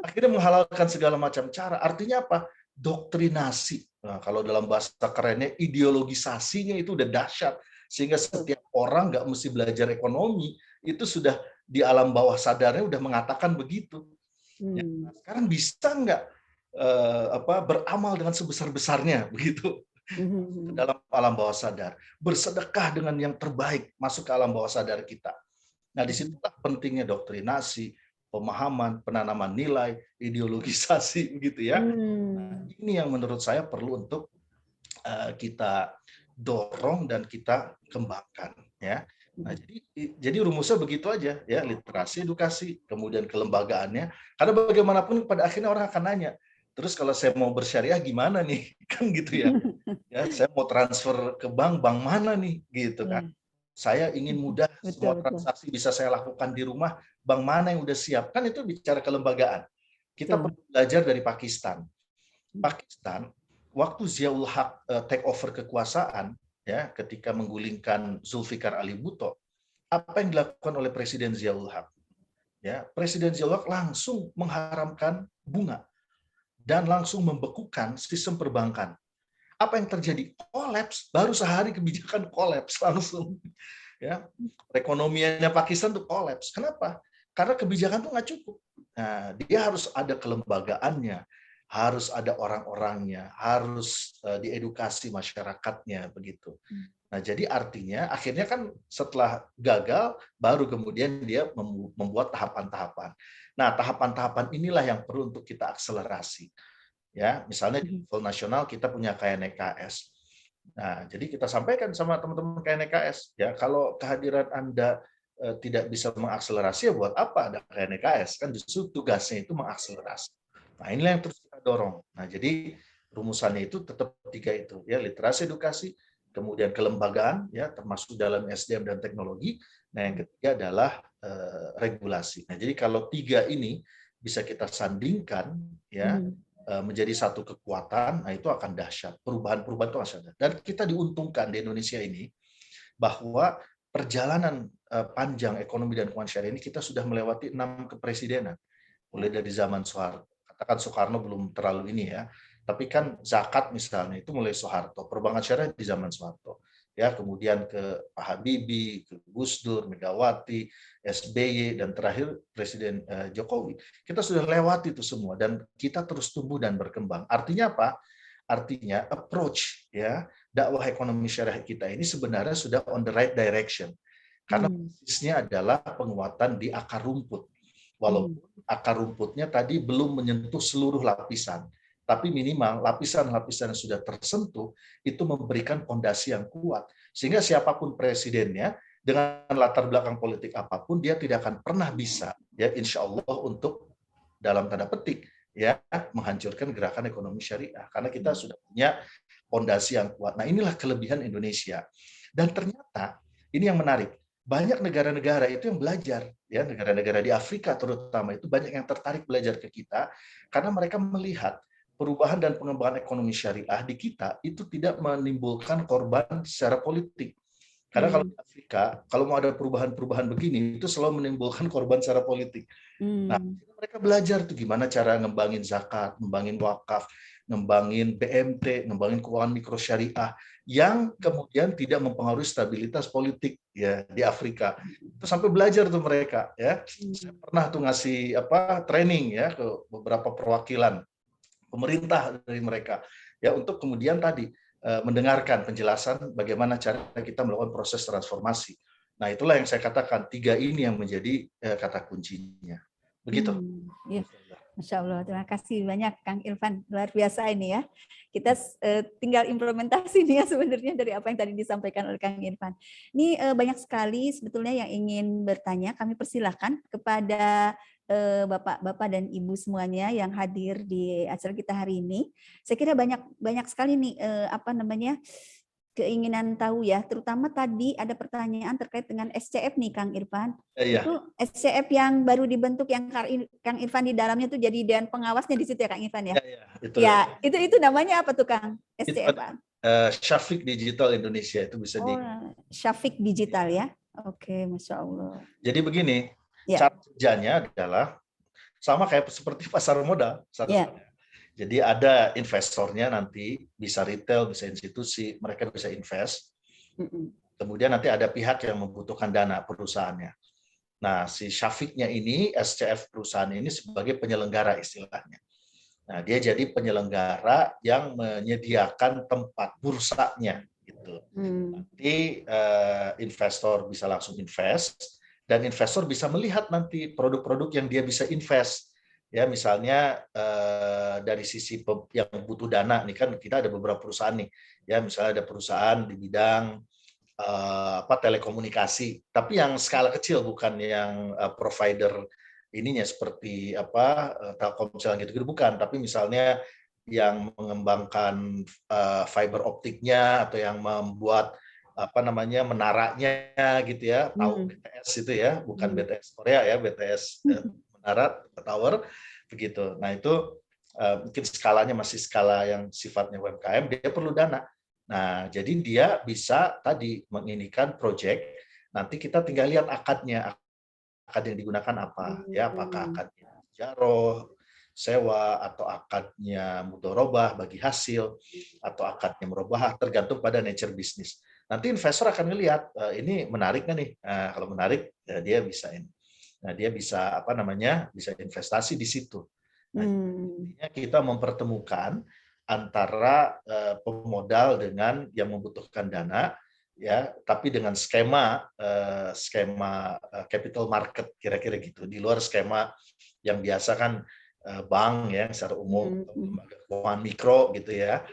Akhirnya menghalalkan segala macam cara. Artinya apa? Doktrinasi. Nah, kalau dalam bahasa kerennya, ideologisasinya itu udah dahsyat. Sehingga setiap orang nggak mesti belajar ekonomi, itu sudah di alam bawah sadarnya udah mengatakan begitu. Ya, sekarang bisa nggak beramal dengan sebesar-besarnya begitu dalam alam bawah sadar, bersedekah dengan yang terbaik masuk ke alam bawah sadar kita. Nah, disitulah pentingnya doktrinasi, pemahaman, penanaman nilai, ideologisasi begitu ya. Nah, ini yang menurut saya perlu untuk kita dorong dan kita kembangkan ya. Nah, jadi rumusnya begitu aja ya, literasi, edukasi, kemudian kelembagaannya. Karena bagaimanapun pada akhirnya orang akan nanya, terus kalau saya mau bersyariah gimana nih? Kan gitu ya. Ya, saya mau transfer ke bank mana nih? Gitu kan. Saya ingin mudah semua transaksi bisa saya lakukan di rumah, bank mana yang udah siap? Kan itu bicara kelembagaan. Kita perlu belajar dari Pakistan. Pakistan, waktu Ziaul Haq take over kekuasaan, ya, ketika menggulingkan Zulfikar Ali Bhutto, apa yang dilakukan oleh Presiden Ziaul Haq? Ya, Presiden Ziaul Haq langsung mengharamkan bunga dan langsung membekukan sistem perbankan. Apa yang terjadi? Kolaps, baru sehari kebijakan kolaps langsung. Ya, perekonomiannya Pakistan tuh kolaps. Kenapa? Karena kebijakan tuh nggak cukup. Nah, dia harus ada kelembagaannya, harus ada orang-orangnya, harus diedukasi masyarakatnya begitu. Nah, jadi artinya akhirnya kan setelah gagal baru kemudian dia membuat tahapan-tahapan. Nah, tahapan-tahapan inilah yang perlu untuk kita akselerasi. Ya, misalnya di level nasional kita punya KNEKS. Nah, jadi kita sampaikan sama teman-teman KNEKS, ya kalau kehadiran Anda tidak bisa mengakselerasi, ya buat apa ada KNEKS? Kan justru tugasnya itu mengakselerasi. Nah, inilah yang terus kita dorong. Nah, jadi rumusannya itu tetap 3 itu, ya, literasi, edukasi, kemudian kelembagaan, ya, termasuk dalam SDM dan teknologi. Nah, yang ketiga adalah regulasi. Nah, jadi kalau 3 ini bisa kita sandingkan, ya, menjadi satu kekuatan, nah itu akan dahsyat. Perubahan-perubahan itu akan dahsyat. Dan kita diuntungkan di Indonesia ini bahwa perjalanan panjang ekonomi dan keuangan syariah ini kita sudah melewati 6 kepresidenan. Mulai dari zaman Soeharto. Katakan Soekarno belum terlalu ini ya. Tapi kan zakat misalnya itu mulai Soeharto. Perbankan syariah di zaman Soeharto. Ya, kemudian ke Pak Habibie, ke Gus Dur, Megawati, SBY, dan terakhir Presiden Jokowi. Kita sudah lewati itu semua dan kita terus tumbuh dan berkembang. Artinya apa? Artinya approach ya dakwah ekonomi syariah kita ini sebenarnya sudah on the right direction. Karena basisnya adalah penguatan di akar rumput. Walaupun akar rumputnya tadi belum menyentuh seluruh lapisan. Tapi minimal lapisan-lapisan yang sudah tersentuh itu memberikan fondasi yang kuat. Sehingga siapapun presidennya, dengan latar belakang politik apapun, dia tidak akan pernah bisa, ya insya Allah, untuk dalam tanda petik, ya menghancurkan gerakan ekonomi syariah. Karena kita sudah punya fondasi yang kuat. Nah, inilah kelebihan Indonesia. Dan ternyata, ini yang menarik, banyak negara-negara itu yang belajar, ya negara-negara di Afrika terutama itu banyak yang tertarik belajar ke kita, karena mereka melihat perubahan dan pengembangan ekonomi syariah di kita itu tidak menimbulkan korban secara politik. Karena kalau di Afrika, kalau mau ada perubahan-perubahan begini, itu selalu menimbulkan korban secara politik. Nah, mereka belajar tuh gimana cara ngembangin zakat, ngembangin wakaf, ngembangin BMT, ngembangin keuangan mikro syariah, yang kemudian tidak mempengaruhi stabilitas politik ya di Afrika. Itu sampai belajar tuh mereka ya. Saya pernah tuh ngasih training ya ke beberapa perwakilan pemerintah dari mereka ya untuk kemudian tadi mendengarkan penjelasan bagaimana cara kita melakukan proses transformasi. Nah, itulah yang saya katakan 3 ini yang menjadi kata kuncinya. Begitu. Ya. Masya Allah, terima kasih banyak Kang Irfan, luar biasa ini ya. Kita tinggal implementasi nih ya sebenarnya dari apa yang tadi disampaikan oleh Kang Irfan. Ini banyak sekali sebetulnya yang ingin bertanya, kami persilahkan kepada Bapak-bapak dan Ibu semuanya yang hadir di acara kita hari ini. Saya kira banyak sekali nih keinginan tahu ya, terutama tadi ada pertanyaan terkait dengan SCF nih Kang Irfan. Iya. Itu SCF yang baru dibentuk yang Kang Irfan di dalamnya tuh jadi dewan pengawasnya di situ ya Kang Irfan ya? Itu namanya apa tuh Kang? SCF? Syafiq Digital Indonesia itu bisa di. Syafiq Digital ya. Oke, Masya Allah. Jadi begini, ya. cara kerjanya adalah sama kayak seperti pasar modal. Jadi ada investornya nanti, bisa retail, bisa institusi, mereka bisa invest. Kemudian nanti ada pihak yang membutuhkan dana perusahaannya. Nah, si Syafiqnya ini, SCF perusahaan ini sebagai penyelenggara istilahnya. Nah, dia jadi penyelenggara yang menyediakan tempat bursanya. Gitu. Nanti investor bisa langsung invest, dan investor bisa melihat nanti produk-produk yang dia bisa invest. Ya, misalnya dari sisi yang butuh dana nih, kan kita ada beberapa perusahaan nih, ya misalnya ada perusahaan di bidang telekomunikasi, tapi yang skala kecil, bukan yang provider ininya seperti Telkomsel gitu bukan, tapi misalnya yang mengembangkan fiber optiknya atau yang membuat menaranya gitu ya, tahu BTS itu ya, bukan BTS Korea ya, BTS menara tower begitu. Nah itu mungkin skalanya masih skala yang sifatnya UMKM, dia perlu dana. Nah jadi dia bisa tadi menginikan project, nanti kita tinggal lihat akadnya, akad yang digunakan apa ya, apakah akadnya jaroh, sewa, atau akadnya mudorobah bagi hasil, atau akadnya merubah, tergantung pada nature bisnis. Nanti investor akan melihat ini menarik nggak nih? Nah, kalau menarik dia bisa ini. Nah, dia bisa bisa investasi di situ. Nah, kita mempertemukan antara pemodal dengan yang membutuhkan dana, ya, tapi dengan skema capital market kira-kira gitu, di luar skema yang biasa kan bank ya secara umum, lembaga keuangan mikro gitu ya.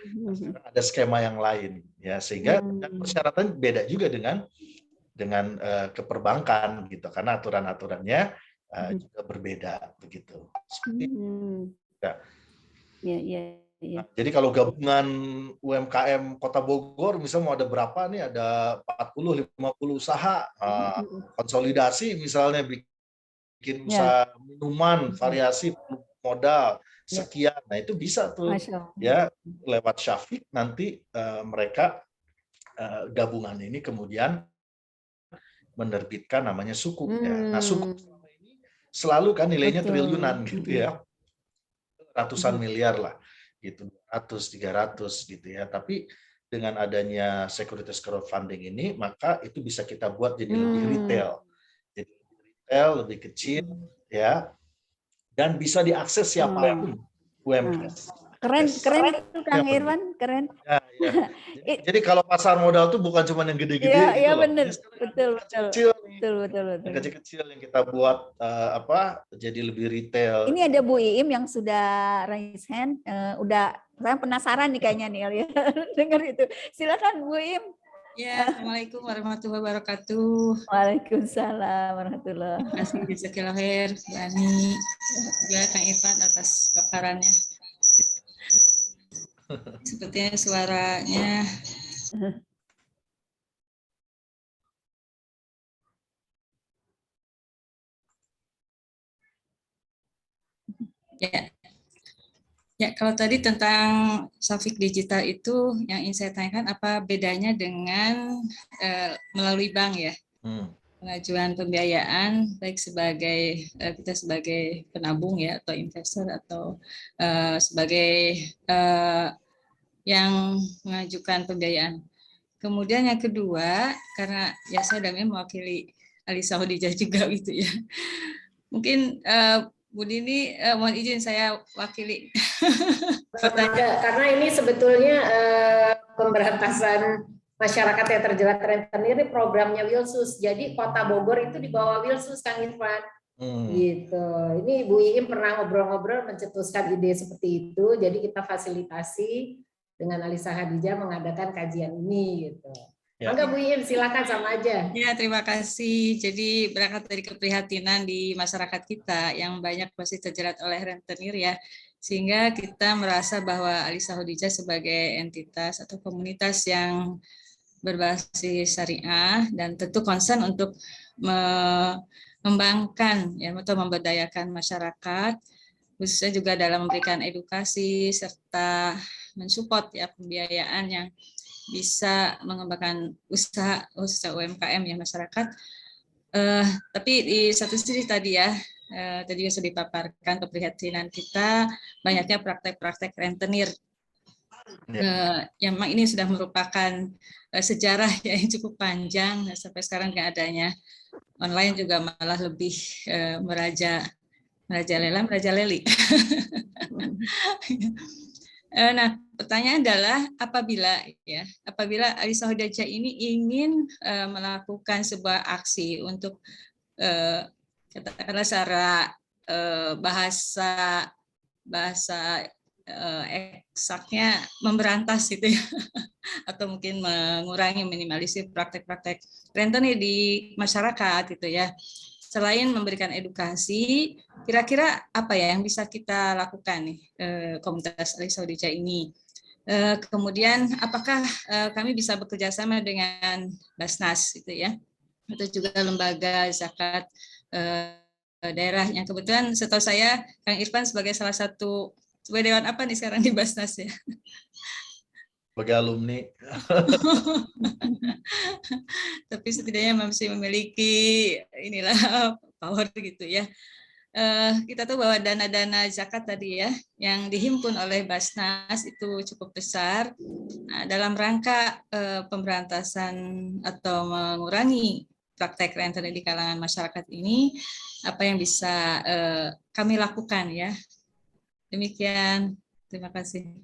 Ada skema yang lain ya, sehingga persyaratan beda juga dengan keperbankan gitu, karena aturan-aturannya juga berbeda begitu. Seperti ya. Ya. Jadi kalau gabungan UMKM Kota Bogor misalnya mau ada berapa nih, ada 40-50 usaha, konsolidasi misalnya bikin usaha minuman, variasi modal sekian. Nah, itu bisa tuh ya lewat Syafiq, nanti mereka gabungan ini kemudian menerbitkan namanya sukuk ya. Nah, sukuk selama ini selalu kan nilainya triliunan gitu ya. Ratusan miliar lah gitu, 200, 300 gitu ya. Tapi dengan adanya securities crowdfunding ini, maka itu bisa kita buat jadi lebih retail. Jadi retail, lebih kecil ya. Dan bisa diakses siapapun UMKM. Keren Kang Irfan, keren. Ya. Jadi kalau pasar modal tuh bukan cuma yang gede-gede Iya, gitu benar. Betul. Yang kecil-kecil yang kita buat jadi lebih retail. Ini ada Bu Iim yang sudah raise hand, saya penasaran nih kayaknya nih ya. Dengar itu. Silakan Bu Iim. Ya, Assalamualaikum warahmatullahi wabarakatuh. Waalaikumsalam warahmatullahi wabarakatuh. Terima kasih jazakallahu khair, Bu Ani, juga Kang Irfan atas paparannya. Sepertinya suaranya ya, kalau tadi tentang Syafiq Digital itu yang ingin saya tanyakan, apa bedanya dengan melalui bank ya? Pengajuan pembiayaan baik sebagai kita sebagai penabung ya, atau investor, atau sebagai yang mengajukan pembiayaan. Kemudian yang kedua, karena ya saya damai mewakili Alisa Khadijah juga gitu ya. Mungkin Bu Dini, mohon izin saya wakili. Karena ini sebetulnya pemberantasan masyarakat yang terjerat rentenir ini programnya Wilsus. Jadi Kota Bogor itu di bawah Wilsus, Kang Irfan. Gitu. Ini Bu Iim pernah ngobrol-ngobrol mencetuskan ide seperti itu. Jadi kita fasilitasi dengan Alisa Khadijah mengadakan kajian ini gitu. Mangga Bu Iim, silakan sama aja. Ya, terima kasih. Jadi berangkat dari keprihatinan di masyarakat kita yang banyak masih terjerat oleh rentenir ya, sehingga kita merasa bahwa Alisa Khadijah sebagai entitas atau komunitas yang berbasis syariah dan tentu concern untuk mengembangkan ya atau memberdayakan masyarakat, khususnya juga dalam memberikan edukasi serta mensupport ya pembiayaan yang bisa mengembangkan usaha UMKM ya masyarakat. Tapi di satu sisi tadi ya, tadi sudah dipaparkan keprihatinan kita banyaknya praktek-praktek rentenir. Yang memang ini sudah merupakan sejarah yang cukup panjang sampai sekarang nggak adanya. Online juga malah lebih merajaleli. Nah, pertanyaan adalah apabila Alisa Hodijah ini ingin melakukan sebuah aksi untuk katakanlah secara bahasa eksaknya memberantas gitu ya, atau mungkin mengurangi minimalisir praktek-praktek rentenir di masyarakat gitu ya. Selain memberikan edukasi, kira-kira apa ya yang bisa kita lakukan nih komunitas Alisa Hodijah ini? Kemudian apakah kami bisa bekerja sama dengan Basnas gitu ya, atau juga lembaga zakat daerah yang kebetulan setahu saya Kang Irfan sebagai salah satu dewan apa nih sekarang di Basnas ya? Sebagai alumni. Tapi setidaknya masih memiliki inilah power gitu ya. Kita tahu bahwa dana-dana zakat tadi ya yang dihimpun oleh Basnas itu cukup besar. Nah, dalam rangka pemberantasan atau mengurangi praktek rentenir di kalangan masyarakat ini, apa yang bisa kami lakukan ya? Demikian, terima kasih.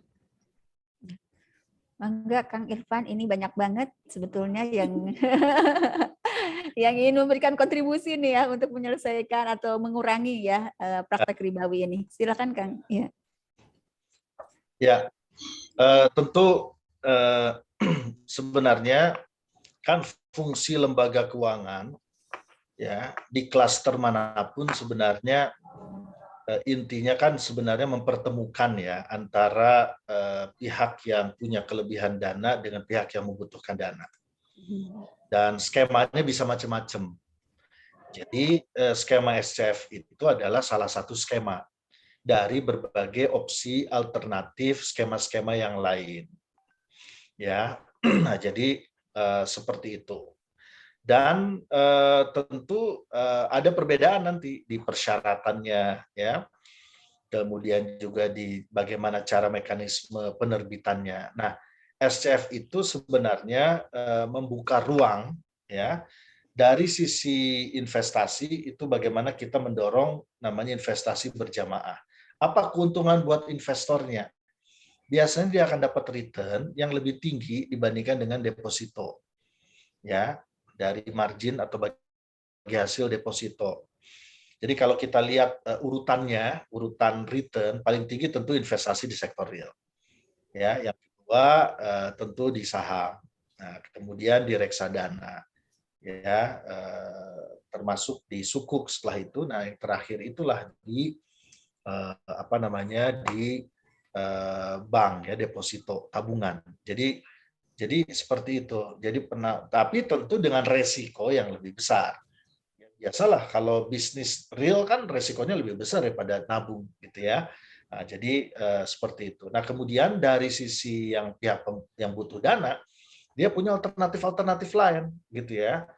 Mangga Kang Irfan, ini banyak banget sebetulnya yang yang ingin memberikan kontribusi nih ya untuk menyelesaikan atau mengurangi ya praktek ribawi ini. Silakan Kang. Ya. Ya, tentu sebenarnya kan fungsi lembaga keuangan ya di klaster manapun sebenarnya intinya kan sebenarnya mempertemukan ya antara pihak yang punya kelebihan dana dengan pihak yang membutuhkan dana. Dan skemanya bisa macam-macam. Jadi skema SCF itu adalah salah satu skema dari berbagai opsi alternatif skema-skema yang lain. Ya, nah, jadi seperti itu. Dan tentu ada perbedaan nanti di persyaratannya, ya. Kemudian juga di bagaimana cara mekanisme penerbitannya. Nah, SCF itu sebenarnya membuka ruang, ya, dari sisi investasi itu bagaimana kita mendorong namanya investasi berjamaah. Apa keuntungan buat investornya? Biasanya dia akan dapat return yang lebih tinggi dibandingkan dengan deposito, ya, dari margin atau bagi hasil deposito. Jadi kalau kita lihat urutannya, urutan return paling tinggi tentu investasi di sektor real. Ya, yang kedua tentu di saham. Nah, kemudian di reksadana. Ya, termasuk di sukuk setelah itu. Nah, yang terakhir itulah di di bank ya, deposito tabungan. Jadi seperti itu. Jadi tapi tentu dengan resiko yang lebih besar. Biasalah kalau bisnis real kan resikonya lebih besar daripada nabung gitu ya. Nah, jadi seperti itu. Nah, kemudian dari sisi yang pihak yang butuh dana, dia punya alternatif lain gitu ya.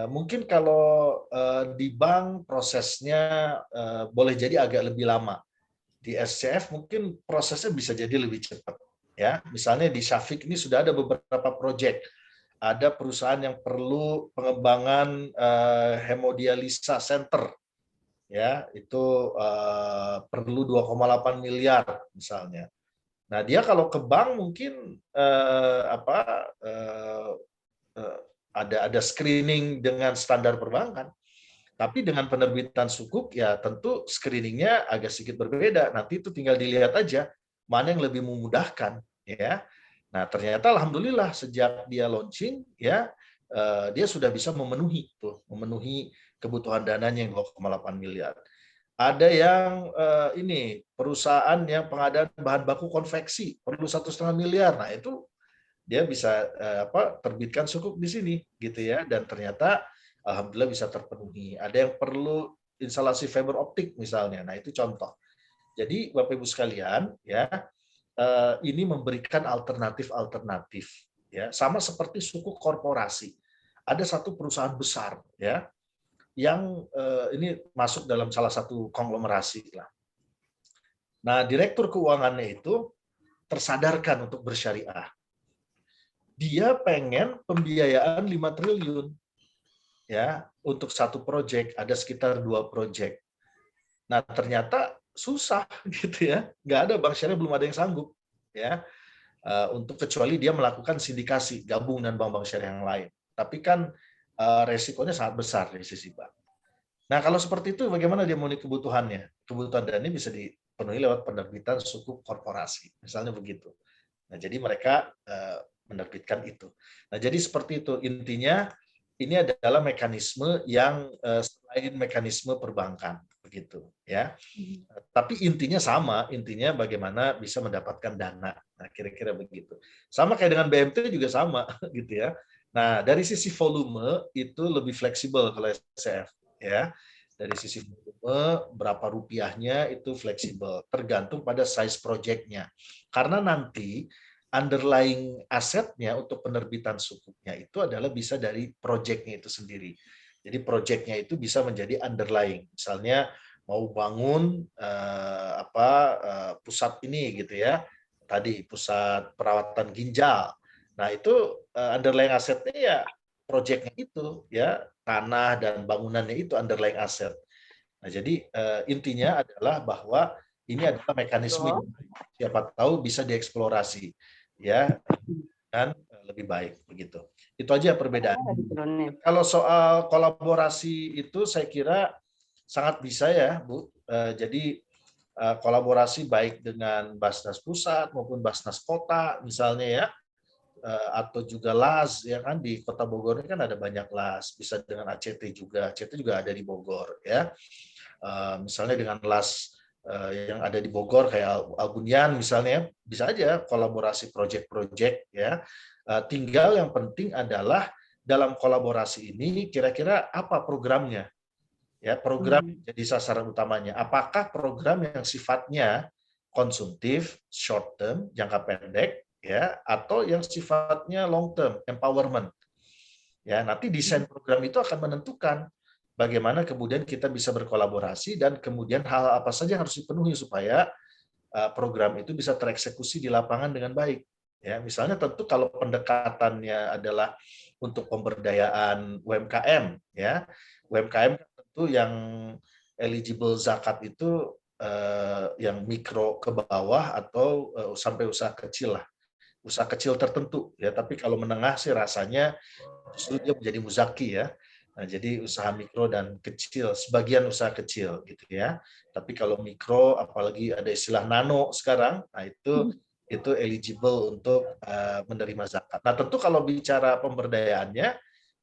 Mungkin kalau di bank prosesnya boleh jadi agak lebih lama. Di SCF mungkin prosesnya bisa jadi lebih cepat. Ya, misalnya di Syafiq ini sudah ada beberapa proyek. Ada perusahaan yang perlu pengembangan hemodialisa center, ya itu perlu 2,8 miliar misalnya. Nah dia kalau ke bank mungkin ada screening dengan standar perbankan, tapi dengan penerbitan sukuk ya tentu screeningnya agak sedikit berbeda. Nanti itu tinggal dilihat aja mana yang lebih memudahkan, ya. Nah, ternyata alhamdulillah sejak dia launching ya dia sudah bisa memenuhi kebutuhan dananya yang 2,8 miliar. Ada yang perusahaan yang pengadaan bahan baku konveksi perlu 1,5 miliar. Nah, itu dia bisa terbitkan sukuk di sini gitu ya, dan ternyata alhamdulillah bisa terpenuhi. Ada yang perlu instalasi fiber optik misalnya. Nah, itu contoh. Jadi Bapak Ibu sekalian ya, ini memberikan alternatif ya, sama seperti sukuk korporasi. Ada satu perusahaan besar ya yang ini masuk dalam salah satu konglomerasi lah. Nah, direktur keuangannya itu tersadarkan untuk bersyariah. Dia pengen pembiayaan 5 triliun ya untuk satu proyek, ada sekitar 2 proyek. Nah, ternyata susah gitu ya, nggak ada, bank syariah belum ada yang sanggup ya untuk, kecuali dia melakukan sindikasi gabung dengan bank-bank syariah yang lain. Tapi kan resikonya sangat besar dari sisi bank. Nah, kalau seperti itu bagaimana dia memenuhi kebutuhannya? Kebutuhan dana ini bisa dipenuhi lewat penerbitan sukuk korporasi, misalnya begitu. Nah, jadi mereka menerbitkan itu. Nah, jadi seperti itu. Intinya ini adalah mekanisme yang selain mekanisme perbankan, begitu ya. Tapi intinya sama, intinya bagaimana bisa mendapatkan dana. Nah, kira-kira begitu. Sama kayak dengan BMT juga sama, gitu ya. Nah, dari sisi volume itu lebih fleksibel kalau SCF, ya. Dari sisi volume berapa rupiahnya itu fleksibel, tergantung pada size project-nya. Karena nanti underlying asetnya untuk penerbitan sukuknya itu adalah bisa dari project-nya itu sendiri. Jadi project-nya itu bisa menjadi underlying. Misalnya mau bangun pusat ini gitu ya, tadi pusat perawatan ginjal. Nah, itu underlying asetnya ya project-nya itu ya, tanah dan bangunannya itu underlying aset. Nah, jadi intinya adalah bahwa ini adalah mekanisme siapa tahu bisa dieksplorasi ya, dan lebih baik begitu. Itu aja perbedaan. Kalau soal kolaborasi itu saya kira sangat bisa ya, Bu. Jadi kolaborasi baik dengan Basnas Pusat maupun Basnas Kota misalnya ya, atau juga LAS ya kan, di Kota Bogor ini kan ada banyak LAS, bisa dengan ACT juga ada di Bogor ya. Misalnya dengan LAS yang ada di Bogor kayak Albunian misalnya, bisa aja kolaborasi proyek-proyek ya. Tinggal yang penting adalah dalam kolaborasi ini kira-kira apa programnya ya, program jadi sasaran utamanya. Apakah program yang sifatnya konsumtif, short term, jangka pendek ya, atau yang sifatnya long term, empowerment. Ya, nanti desain program itu akan menentukan bagaimana kemudian kita bisa berkolaborasi dan kemudian hal apa saja yang harus dipenuhi supaya program itu bisa tereksekusi di lapangan dengan baik. Ya, misalnya tentu kalau pendekatannya adalah untuk pemberdayaan UMKM, ya, UMKM tentu yang eligible zakat itu yang mikro ke bawah atau sampai usaha kecil lah, usaha kecil tertentu, ya. Tapi kalau menengah sih rasanya justru dia menjadi muzaki ya. Nah, jadi usaha mikro dan kecil, sebagian usaha kecil gitu ya. Tapi kalau mikro, apalagi ada istilah nano sekarang, nah itu eligible untuk menerima zakat. Nah, tentu kalau bicara pemberdayaannya,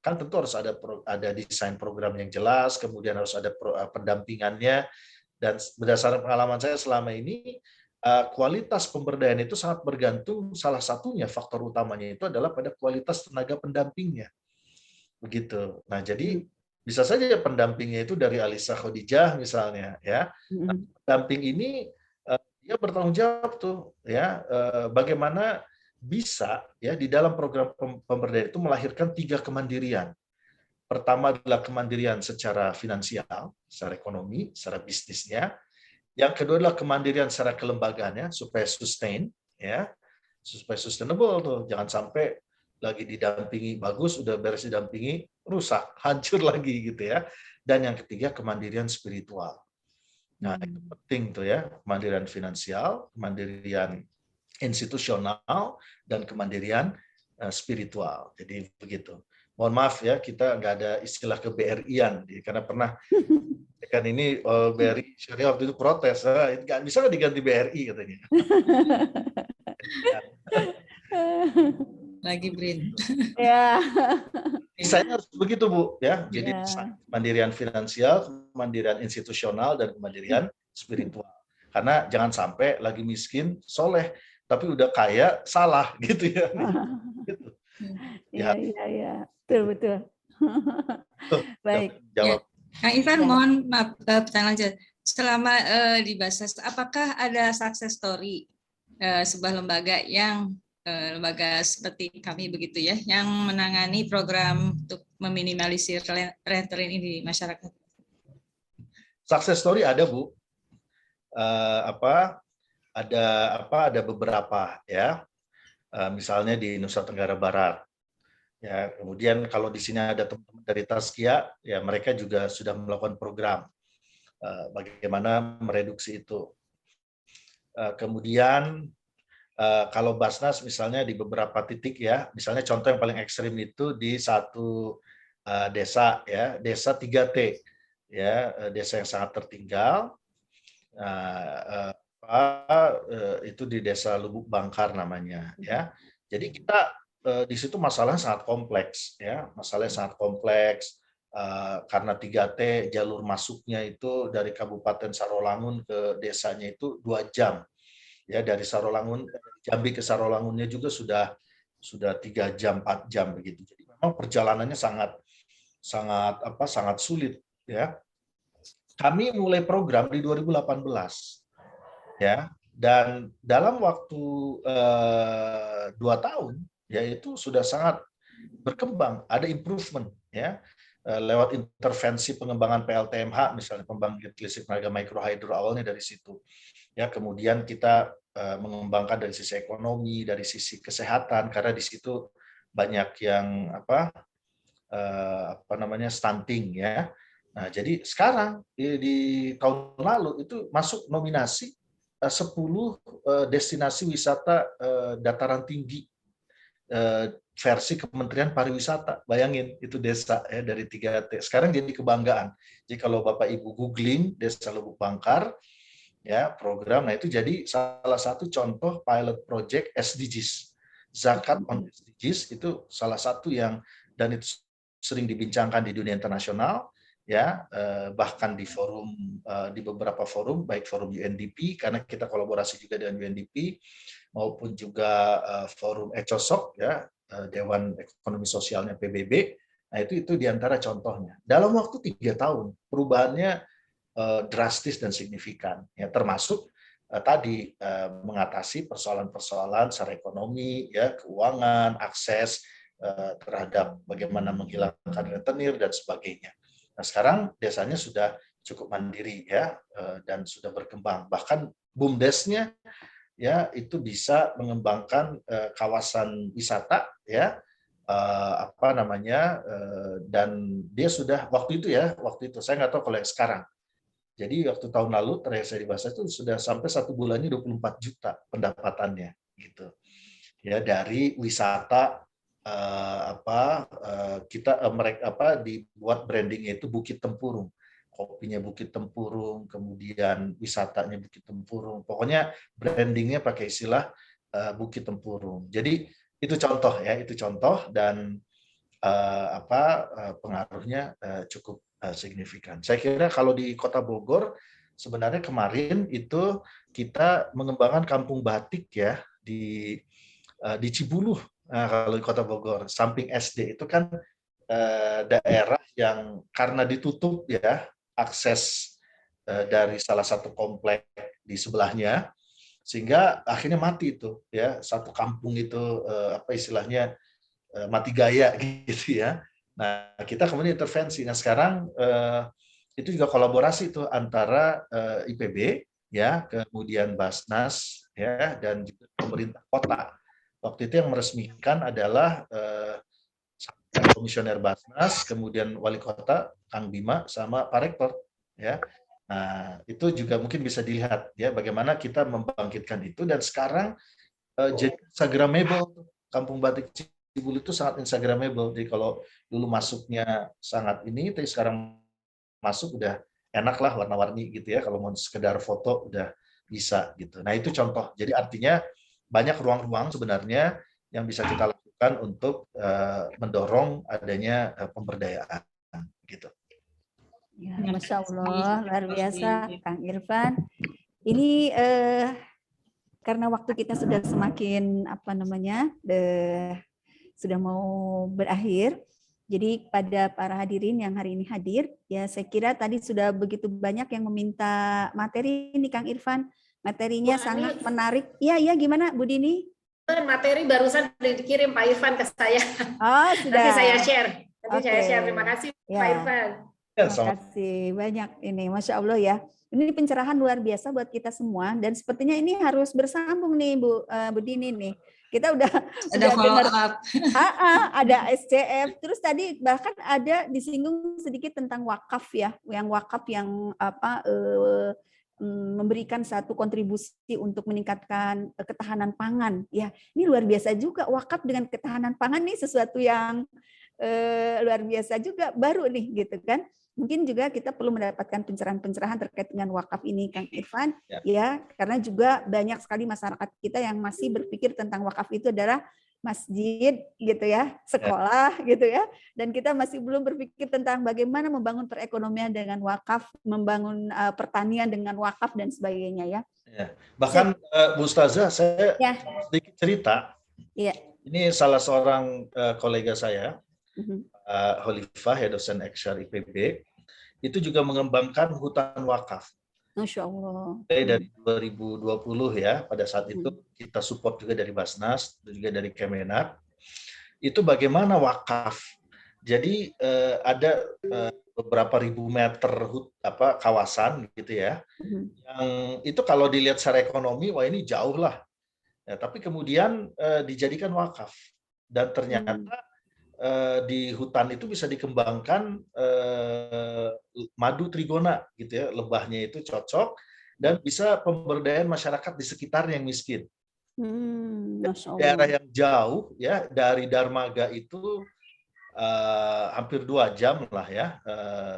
kan tentu harus ada desain program yang jelas, kemudian harus ada pendampingannya, dan berdasarkan pengalaman saya selama ini, kualitas pemberdayaan itu sangat bergantung, salah satunya faktor utamanya itu adalah pada kualitas tenaga pendampingnya. Begitu. Nah, jadi bisa saja pendampingnya itu dari Alisa Khadijah misalnya ya. Nah, pendamping ini dia bertanggung jawab tuh ya, bagaimana bisa ya di dalam program pemberdayaan itu melahirkan 3 kemandirian. Pertama adalah kemandirian secara finansial, secara ekonomi, secara bisnisnya. Yang kedua adalah kemandirian secara kelembagaannya supaya sustain ya, supaya sustainable tuh, jangan sampai lagi didampingi bagus, udah beres didampingi, rusak, hancur lagi gitu ya. Dan yang ketiga, kemandirian spiritual. Nah, itu penting tuh ya, kemandirian finansial, kemandirian institusional, dan kemandirian spiritual. Jadi begitu. Mohon maaf ya, kita nggak ada istilah ke-BRI-an, karena pernah kan ini BRI Syariah waktu itu protes, nggak bisa nggak diganti BRI katanya. Lagi Brin. Ya. Saya harus begitu Bu ya. Jadi kemandirian finansial, kemandirian institusional, dan kemandirian spiritual. Karena jangan sampai lagi miskin soleh tapi udah kaya salah gitu ya. Gitu. Iya, iya, iya. Betul. Baik. Jawab. Kang Irfan, mohon maaf pertanyaan lanjut. Selama di Basnas, apakah ada success story sebuah lembaga yang lembaga seperti kami begitu ya, yang menangani program untuk meminimalisir rentenir ini di masyarakat? Success story ada, Bu. Ada beberapa ya. Misalnya di Nusa Tenggara Barat. Ya, kemudian kalau di sini ada teman-teman dari Taskia, ya mereka juga sudah melakukan program bagaimana mereduksi itu. Kemudian kalau Basnas misalnya di beberapa titik ya, misalnya contoh yang paling ekstrim itu di satu desa ya, desa 3T ya, desa yang sangat tertinggal. Itu di Desa Lubuk Bangkar namanya ya. Jadi kita di situ masalahnya sangat kompleks ya, masalahnya sangat kompleks karena 3T jalur masuknya itu dari Kabupaten Sarolangun ke desanya itu 2 jam. Ya, dari Sarolangun Jambi ke Sarolangunnya juga sudah 3 jam 4 jam begitu. Jadi memang perjalanannya sangat sulit ya. Kami mulai program di 2018 ya, dan dalam waktu 2 tahun ya itu sudah sangat berkembang, ada improvement ya, lewat intervensi pengembangan PLTMH misalnya pembangkit listrik tenaga mikrohidro, awalnya dari situ ya. Kemudian kita mengembangkan dari sisi ekonomi, dari sisi kesehatan, karena di situ banyak yang stunting ya. Nah, jadi sekarang di tahun lalu itu masuk nominasi 10 destinasi wisata dataran tinggi versi Kementerian Pariwisata. Bayangin, itu desa ya dari 3T. Sekarang jadi kebanggaan. Jadi kalau Bapak Ibu googling Desa Lubuk Bangkar ya, program, nah itu jadi salah satu contoh pilot project SDGs. Zakat on SDGs itu salah satu yang, dan itu sering dibincangkan di dunia internasional ya, bahkan di forum, di beberapa forum, baik forum UNDP karena kita kolaborasi juga dengan UNDP, maupun juga forum ECOSOC ya, Dewan Ekonomi Sosialnya PBB. Nah itu diantara contohnya. Dalam waktu 3 tahun perubahannya drastis dan signifikan ya, termasuk tadi mengatasi persoalan-persoalan secara ekonomi ya, keuangan, akses terhadap bagaimana menghilangkan rentenir dan sebagainya. Nah, sekarang desanya sudah cukup mandiri ya, dan sudah berkembang. Bahkan BUMDes-nya ya itu bisa mengembangkan kawasan wisata ya, dan dia sudah waktu itu saya nggak tahu kalau yang sekarang. Jadi waktu tahun lalu terakhir saya di Basnas itu sudah sampai 1 bulannya 24 juta pendapatannya gitu ya, dari wisata. Mereka dibuat brandingnya itu Bukit Tempurung, kopinya Bukit Tempurung, kemudian wisatanya Bukit Tempurung, pokoknya brandingnya pakai istilah Bukit Tempurung. Jadi itu contoh ya, itu contoh, dan pengaruhnya cukup signifikan. Saya kira kalau di Kota Bogor sebenarnya kemarin itu kita mengembangkan kampung batik ya di Cibuluh. Nah, kalau di Kota Bogor, samping SD itu kan daerah yang karena ditutup ya akses dari salah satu komplek di sebelahnya, sehingga akhirnya mati itu ya, satu kampung itu istilahnya mati gaya gitu ya. Nah, kita kemudian intervensi. Nah, sekarang itu juga kolaborasi itu antara IPB ya, kemudian Basnas ya, dan juga pemerintah kota. Waktu itu yang meresmikan adalah komisioner Basnas, kemudian wali kota Kang Bima sama Pak Rektor ya. Nah, itu juga mungkin bisa dilihat ya bagaimana kita membangkitkan itu, dan sekarang jadi instagramable. Kampung Batik Cibulu itu sangat instagramable. Jadi kalau dulu masuknya sangat ini, tapi sekarang masuk udah enak lah, warna-warni gitu ya. Kalau mau sekedar foto udah bisa gitu. Nah, itu contoh. Jadi artinya banyak ruang-ruang sebenarnya yang bisa kita lakukan untuk mendorong adanya pemberdayaan gitu. Ya, Masya Allah, luar biasa Kang Irfan. Ini karena waktu kita sudah semakin sudah mau berakhir. Jadi pada para hadirin yang hari ini hadir, ya saya kira tadi sudah begitu banyak yang meminta materi ini Kang Irfan. Materinya sangat menarik. Iya, gimana Bu Dini? Materi barusan dikirim Pak Irfan ke saya. Oh, sudah. Nanti saya share. Saya share. Terima kasih Pak Irfan. Terima kasih banyak ini, Masya Allah ya. Ini pencerahan luar biasa buat kita semua dan sepertinya ini harus bersambung nih Bu Dini nih. Kita udah dengar ada SCF, terus tadi bahkan ada disinggung sedikit tentang wakaf ya, yang wakaf yang memberikan satu kontribusi untuk meningkatkan ketahanan pangan. Ya, ini luar biasa juga wakaf dengan ketahanan pangan nih sesuatu yang luar biasa juga baru nih gitu kan. Mungkin juga kita perlu mendapatkan pencerahan-pencerahan terkait dengan wakaf ini Kang Irfan ya, karena juga banyak sekali masyarakat kita yang masih berpikir tentang wakaf itu adalah masjid gitu ya, sekolah gitu ya, dan kita masih belum berpikir tentang bagaimana membangun perekonomian dengan wakaf, membangun pertanian dengan wakaf dan sebagainya ya. Bahkan Bu Ustazah, saya sedikit cerita. Ini salah seorang kolega saya, Khalifah, ya dosen Eksyar IPB, itu juga mengembangkan hutan wakaf. Masya Allah. Dari 2020 ya, pada saat itu kita support juga dari Basnas, juga dari Kemenak. Itu bagaimana wakaf. Jadi ada beberapa ribu meter kawasan gitu ya, yang itu kalau dilihat secara ekonomi, wah ini jauh lah. Ya, tapi kemudian dijadikan wakaf dan ternyata di hutan itu bisa dikembangkan madu trigona gitu ya, lebahnya itu cocok dan bisa pemberdayaan masyarakat di sekitar yang miskin. Daerah yang jauh ya, dari Darmaga itu hampir 2 jam lah ya,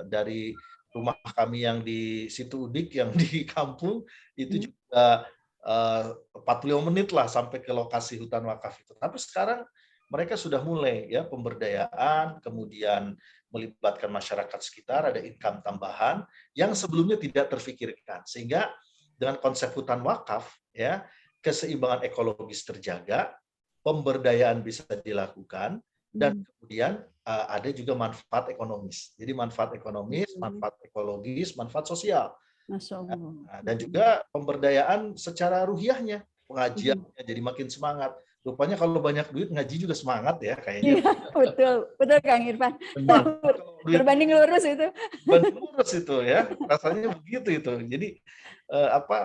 dari rumah kami yang di Situ Udik yang di kampung itu juga 45 menit lah sampai ke lokasi hutan wakaf itu. Tapi sekarang mereka sudah mulai ya pemberdayaan, kemudian melibatkan masyarakat sekitar, ada income tambahan yang sebelumnya tidak terfikirkan. Sehingga dengan konsep hutan wakaf ya, keseimbangan ekologis terjaga, pemberdayaan bisa dilakukan, dan kemudian ada juga manfaat ekonomis. Jadi manfaat ekonomis, manfaat ekologis, manfaat sosial. Dan juga pemberdayaan secara ruhiyahnya, pengajiannya jadi makin semangat. Rupanya kalau banyak duit ngaji juga semangat ya kayaknya. Ya, betul Kang Irfan. Berbanding lurus itu. Berbanding lurus itu ya, rasanya begitu itu. Jadi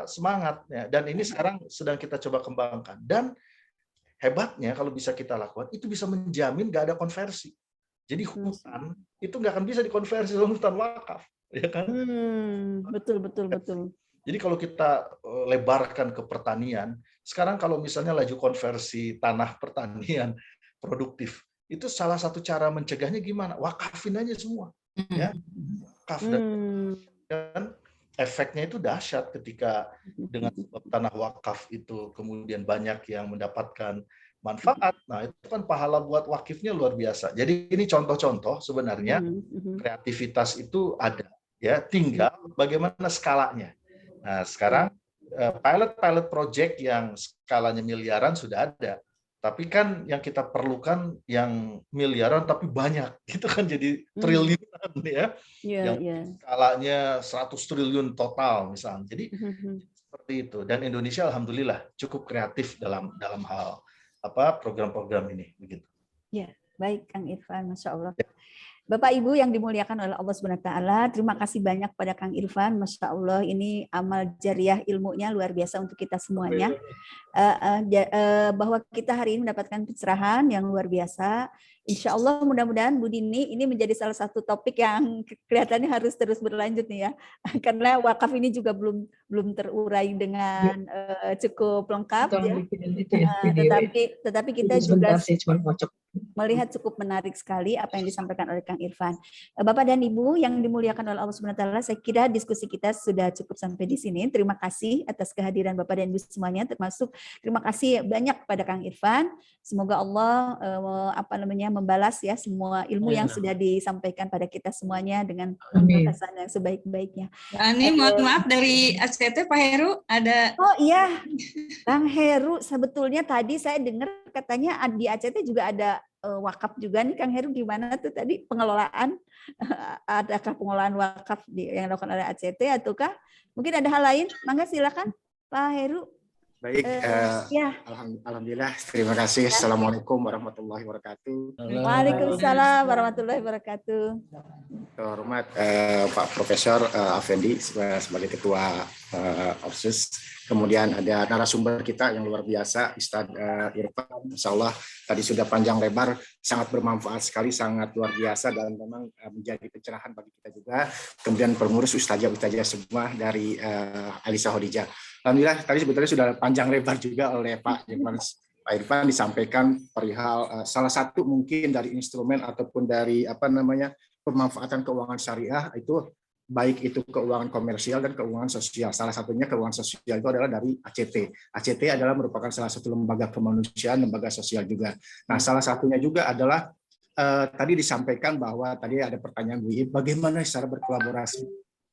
semangatnya. Dan ini sekarang sedang kita coba kembangkan. Dan hebatnya kalau bisa kita lakukan, itu bisa menjamin nggak ada konversi. Jadi hutan itu nggak akan bisa dikonversi dalam hutan wakaf, ya kan? Betul. Jadi kalau kita lebarkan ke pertanian, sekarang kalau misalnya laju konversi tanah pertanian produktif, itu salah satu cara mencegahnya gimana? Wakafin aja semua, ya. Wakaf dan efeknya itu dahsyat ketika dengan sebab tanah wakaf itu kemudian banyak yang mendapatkan manfaat. Nah, itu kan pahala buat wakifnya luar biasa. Jadi ini contoh-contoh sebenarnya kreativitas itu ada, ya. Tinggal bagaimana skalanya. Nah, sekarang pilot project yang skalanya miliaran sudah ada. Tapi kan yang kita perlukan yang miliaran tapi banyak. Itu kan jadi triliunan ya. Yang skalanya 100 triliun total misalnya. Jadi seperti itu. Dan Indonesia alhamdulillah cukup kreatif dalam hal program-program ini begitu. Ya, baik Kang Irfan, Masya Allah. Bapak Ibu yang dimuliakan oleh Allah Subhanahu wa taala, terima kasih banyak pada Kang Irfan. Masya Allah, ini amal jariah ilmunya luar biasa untuk kita semuanya. Bahwa kita hari ini mendapatkan pencerahan yang luar biasa. Insya Allah mudah-mudahan Bu Dini ini menjadi salah satu topik yang kelihatannya harus terus berlanjut nih ya, karena wakaf ini juga belum terurai dengan cukup lengkap ya. Tetapi kita juga melihat cukup menarik sekali apa yang disampaikan oleh Kang Irfan. Bapak dan Ibu yang dimuliakan oleh Allah Subhanahu wa taala, saya kira diskusi kita sudah cukup sampai di sini. Terima kasih atas kehadiran Bapak dan Ibu semuanya, termasuk terima kasih banyak kepada Kang Irfan. Semoga Allah membalas ya semua ilmu yang sudah disampaikan pada kita semuanya dengan kesan yang sebaik-baiknya. Ani, mohon maaf dari ACT Pak Heru ada. Oh iya, Kang Heru, sebetulnya tadi saya dengar katanya di ACT juga ada wakaf juga nih Kang Heru, gimana tuh tadi pengelolaan? Adakah pengelolaan wakaf yang dilakukan oleh ACT ataukah mungkin ada hal lain? Mangga silakan Pak Heru. Baik, ya. Alhamdulillah, terima kasih. Assalamualaikum warahmatullahi wabarakatuh. Waalaikumsalam warahmatullahi wabarakatuh. Terhormat Pak Profesor Afendi sebagai Ketua OPSUS. Kemudian ada narasumber kita yang luar biasa, Ustadz Irfan. Insya Allah tadi sudah panjang lebar, sangat bermanfaat sekali, sangat luar biasa dan memang menjadi pencerahan bagi kita juga. Kemudian pengurus ustazah semua dari Alisa Khadijah. Alhamdulillah tadi sebetulnya sudah panjang lebar juga oleh Pak Irfan disampaikan perihal salah satu mungkin dari instrumen ataupun dari pemanfaatan keuangan syariah itu baik itu keuangan komersial dan keuangan sosial. Salah satunya keuangan sosial itu adalah dari ACT. ACT adalah merupakan salah satu lembaga kemanusiaan, lembaga sosial juga. Nah, salah satunya juga adalah tadi disampaikan bahwa tadi ada pertanyaan Bu Iip, bagaimana cara berkolaborasi.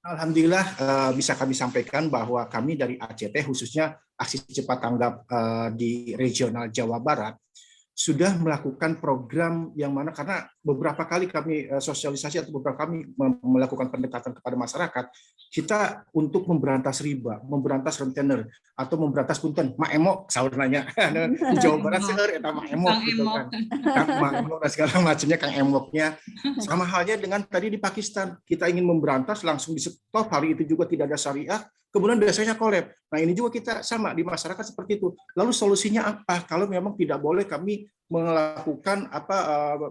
Alhamdulillah bisa kami sampaikan bahwa kami dari ACT khususnya Aksi Cepat Tanggap di regional Jawa Barat sudah melakukan program yang mana karena beberapa kali kami sosialisasi atau beberapa kami melakukan pendekatan kepada masyarakat kita untuk memberantas riba, memberantas rentenir atau memberantas punten maemok sahur nanya di Jawa Barat seueur eta maemok gitu kan. Kang maemok dan segala macamnya Kang emoknya. Sama halnya dengan tadi di Pakistan, kita ingin memberantas langsung di stop, hari itu juga tidak ada syariah. Kemudian biasanya kolab. Nah ini juga kita sama di masyarakat seperti itu. Lalu solusinya apa? Kalau memang tidak boleh kami melakukan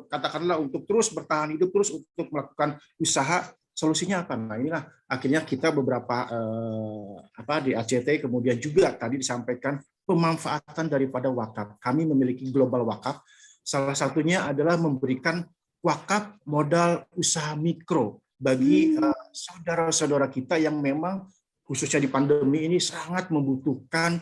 katakanlah untuk terus bertahan hidup, terus untuk melakukan usaha, solusinya apa? Nah inilah akhirnya kita beberapa di ACT kemudian juga tadi disampaikan pemanfaatan daripada wakaf. Kami memiliki global wakaf. Salah satunya adalah memberikan wakaf modal usaha mikro bagi saudara-saudara kita yang memang khususnya di pandemi ini sangat membutuhkan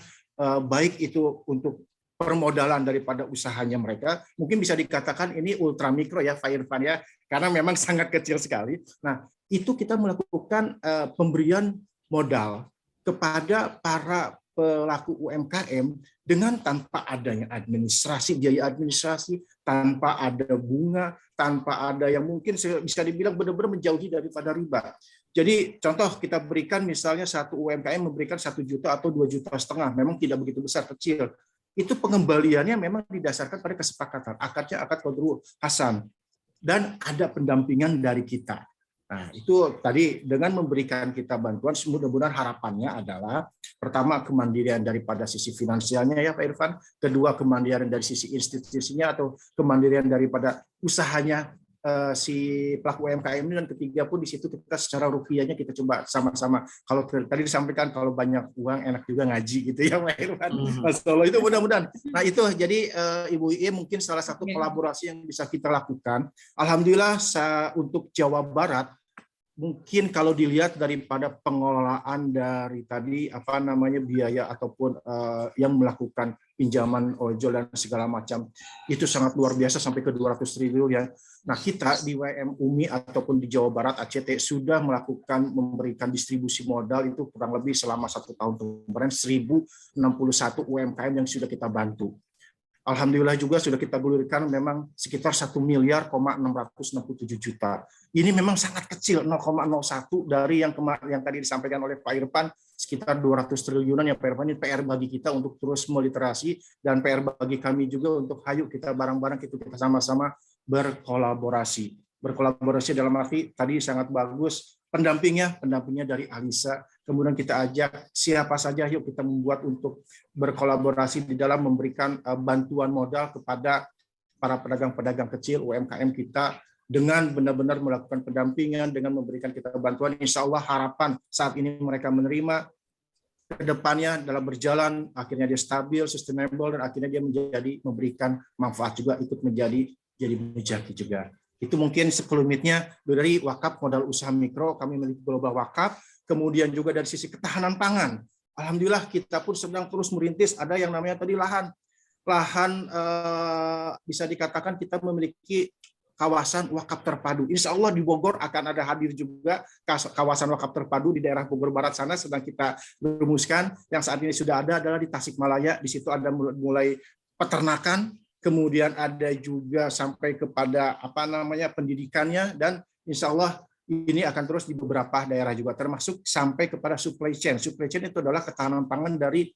baik itu untuk permodalan daripada usahanya mereka, mungkin bisa dikatakan ini ultra mikro ya Pak Irfan ya, karena memang sangat kecil sekali. Nah, itu kita melakukan pemberian modal kepada para pelaku UMKM dengan tanpa adanya administrasi, biaya administrasi, tanpa ada bunga, tanpa ada yang mungkin bisa dibilang benar-benar menjauhi daripada riba. Jadi contoh kita berikan misalnya satu UMKM memberikan 1 juta atau 2,5 juta, memang tidak begitu besar, kecil. Itu pengembaliannya memang didasarkan pada kesepakatan, akadnya akad qadru hasan, dan ada pendampingan dari kita. Nah itu tadi dengan memberikan kita bantuan, mudah-mudahan harapannya adalah pertama kemandirian daripada sisi finansialnya ya Pak Irfan, kedua kemandirian dari sisi institusinya atau kemandirian daripada usahanya si pelaku UMKM ini, dan ketiga pun di situ kita secara rupiahnya kita coba sama-sama. Kalau tadi disampaikan kalau banyak uang enak juga ngaji gitu ya Pak Irfan. Masya Allah, itu mudah-mudahan. Nah itu jadi Ibu Iie mungkin salah satu kolaborasi yang bisa kita lakukan. Alhamdulillah untuk Jawa Barat mungkin kalau dilihat daripada pengelolaan dari tadi biaya ataupun yang melakukan pinjaman ojol dan segala macam itu sangat luar biasa sampai ke 200 triliun ya. Nah kita di WM UMI ataupun di Jawa Barat ACT sudah memberikan distribusi modal itu kurang lebih selama 1 tahun kemarin 1061 UMKM yang sudah kita bantu. Alhamdulillah juga sudah kita gulirkan memang sekitar 1.667 juta. Ini memang sangat kecil, 0,01 dari yang tadi disampaikan oleh Pak Irfan sekitar 200 triliunan ya Pak Irfan. Ini PR bagi kita untuk terus meliterasi dan PR bagi kami juga untuk hayu kita bareng-bareng kita sama-sama berkolaborasi. Berkolaborasi dalam arti tadi sangat bagus pendampingnya dari Alisa. Kemudian kita ajak siapa saja yuk kita membuat untuk berkolaborasi di dalam memberikan bantuan modal kepada para pedagang-pedagang kecil UMKM kita dengan benar-benar melakukan pendampingan dengan memberikan kita bantuan. Insya Allah harapan saat ini mereka menerima, ke depannya dalam berjalan akhirnya dia stabil, sustainable, dan akhirnya dia memberikan manfaat juga, ikut jadi mujaki juga. Itu mungkin sekelumitnya dari wakaf modal usaha mikro, kami memiliki global wakaf. Kemudian juga dari sisi ketahanan pangan, alhamdulillah kita pun sedang terus merintis. Ada yang namanya tadi lahan bisa dikatakan kita memiliki kawasan wakaf terpadu. Insya Allah di Bogor akan ada hadir juga kawasan wakaf terpadu di daerah Bogor Barat sana, sedang kita rumuskan. Yang saat ini sudah ada adalah di Tasikmalaya. Di situ ada mulai peternakan, kemudian ada juga sampai kepada pendidikannya, dan insya Allah ini akan terus di beberapa daerah juga, termasuk sampai kepada supply chain. Supply chain itu adalah ketahanan pangan dari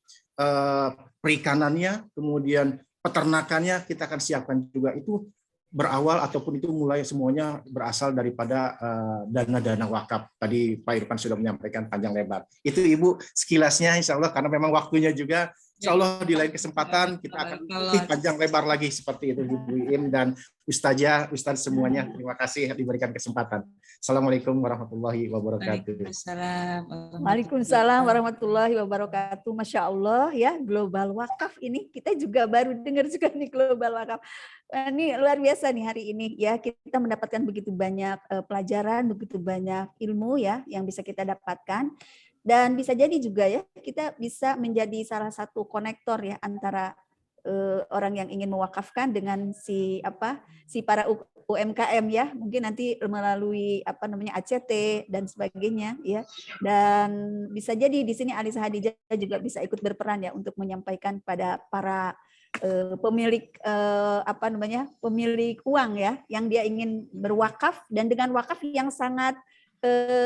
perikanannya, kemudian peternakannya kita akan siapkan juga. Itu berawal ataupun itu mulai semuanya berasal daripada dana-dana wakaf. Tadi Pak Irfan sudah menyampaikan panjang lebar. Itu Ibu sekilasnya, insya Allah, karena memang waktunya juga. Insya Allah di lain kesempatan kita akan panjang lebar lagi seperti itu, Ibu Iim dan Ustaz semuanya. Terima kasih diberikan kesempatan. Assalamualaikum warahmatullahi wabarakatuh. Waalaikumsalam warahmatullahi wabarakatuh. Masya Allah ya, global wakaf ini kita juga baru dengar juga nih global wakaf. Ini luar biasa nih hari ini ya, kita mendapatkan begitu banyak pelajaran, begitu banyak ilmu ya yang bisa kita dapatkan. Dan bisa jadi juga ya kita bisa menjadi salah satu konektor ya antara orang yang ingin mewakafkan dengan si para UMKM ya, mungkin nanti melalui ACT dan sebagainya ya. Dan bisa jadi di sini Alisa Khadijah juga bisa ikut berperan ya untuk menyampaikan pada para pemilik pemilik uang ya yang dia ingin berwakaf, dan dengan wakaf yang sangat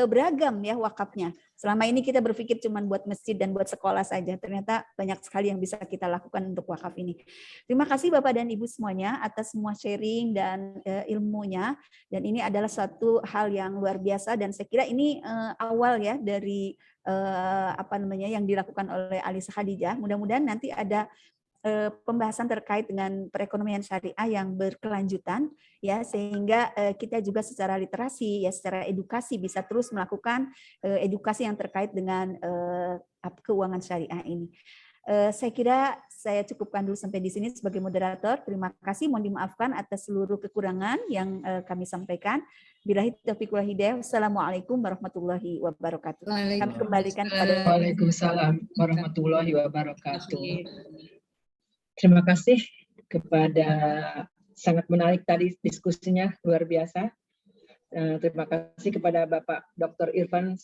beragam ya wakafnya. Selama ini kita berpikir cuma buat masjid dan buat sekolah saja. Ternyata banyak sekali yang bisa kita lakukan untuk wakaf ini. Terima kasih Bapak dan Ibu semuanya atas semua sharing dan ilmunya. Dan ini adalah suatu hal yang luar biasa, dan saya kira ini awal ya dari yang dilakukan oleh Alisa Khadijah. Mudah-mudahan nanti ada pembahasan terkait dengan perekonomian syariah yang berkelanjutan ya, sehingga kita juga secara literasi ya, secara edukasi bisa terus melakukan edukasi yang terkait dengan keuangan syariah ini. Saya kira saya cukupkan dulu sampai di sini sebagai moderator. Terima kasih, mohon dimaafkan atas seluruh kekurangan yang kami sampaikan. Billahi taufiq wal hidayah. Wassalamualaikum warahmatullahi wabarakatuh. Kami kembalikan kepada Waalaikumsalam warahmatullahi wabarakatuh. Terima kasih kepada, sangat menarik tadi diskusinya, luar biasa. Terima kasih kepada Bapak Dr. Irfan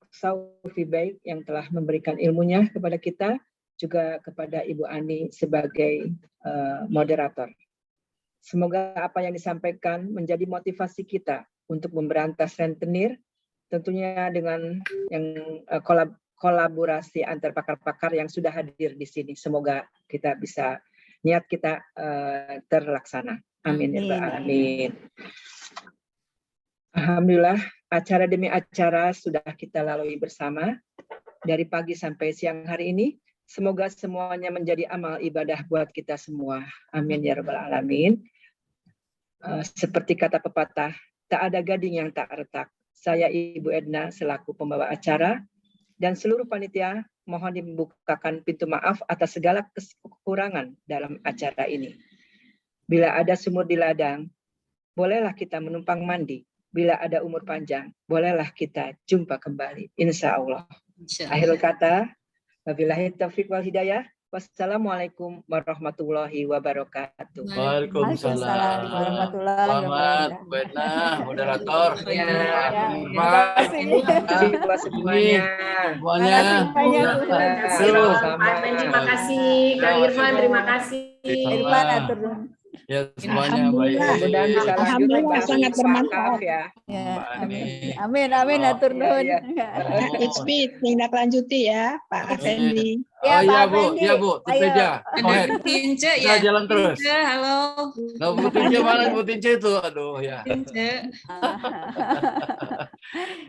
Saufi Bey yang telah memberikan ilmunya kepada kita, juga kepada Ibu Ani sebagai moderator. Semoga apa yang disampaikan menjadi motivasi kita untuk memberantas rentenir, tentunya dengan yang kolaborasi antar pakar-pakar yang sudah hadir di sini. Semoga kita bisa, niat kita terlaksana. Amin ya Rabbal Alamin. Alhamdulillah, acara demi acara sudah kita lalui bersama dari pagi sampai siang hari ini. Semoga semuanya menjadi amal ibadah buat kita semua. Amin ya Rabbal Alamin. Seperti kata pepatah, tak ada gading yang tak retak. Saya Ibu Edna selaku pembawa acara dan seluruh panitia mohon dibukakan pintu maaf atas segala kekurangan dalam acara ini. Bila ada sumur di ladang, bolehlah kita menumpang mandi. Bila ada umur panjang, bolehlah kita jumpa kembali. Insya Allah. Akhirul kata, wabillahi taufiq wal hidayah. Wassalamualaikum warahmatullahi wabarakatuh. Waalaikumsalam warahmatullahi wabarakatuh. Bu Edna, moderator. Terima kasih buat semuanya. Terima kasih Kang Irfan, terima kasih. Irfan atur nuhun. Ya, semuanya baik. Mudah-mudahan bisa Alhamdulillah sangat bermanfaat ya. Amin atur nuhun. Speed tindak lanjuti ya Pak Effendi. Ya, Bu. Tinja. Tinja ya. Jalan terus. Halo. Bu Tinja mana Bu Tinja itu? Aduh ya. Terima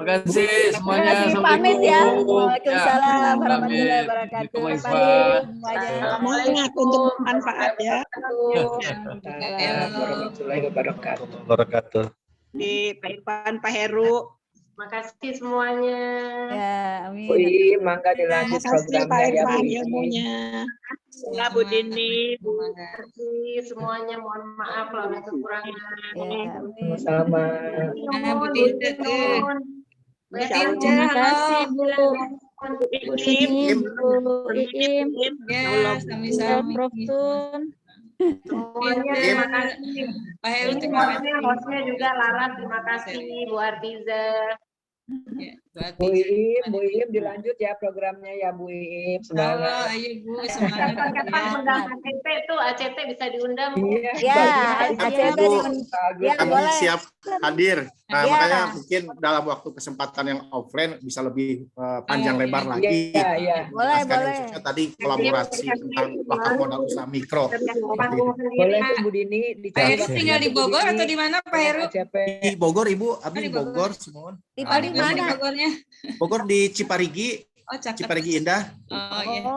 kasih semuanya. Pamit ya. Waalaikumsalam warahmatullahi wabarakatuh. Semangat untuk manfaat ya. Warahmatullahi wabarakatuh. Di Pak Irfan, Pak Heru. Terima kasih semuanya. Ya, amin. Bu Ii, mangga dilanjut programnya Pak Irfan ilmunya. Ya, Bu Dini, terima kasih semuanya. Mohon maaf kalau ada kekurangan. Sama. Bu Tinja. Terima kasih Bu Iim. Ya, sami-sami. Prof Tun. Semuanya terima kasih. Pak Heru terima kasih. Hostnya juga Lara, terima kasih Bu Artiza. Bu Iim dilanjut ya programnya ya Bu Iim. Semangat. Ayo Bu, semangat. Kapan undang ACT tuh, ACT bisa diundang. Ya, ACT ya, kami boleh. Siap hadir. Nah, ya. Makanya mungkin dalam waktu kesempatan yang offline bisa lebih panjang lebar lagi. Iya. Boleh. Tadi kolaborasi tentang wakaf modal usaha mikro. Boleh tuh Bu Dini dicatat. Tinggal di Bogor atau di mana Pak Heru? Di Bogor Ibu, Abi di Bogor semua. Di mana Bogornya? Bogor di Ciparigi. Oh, Ciparigi Indah. Oh iya.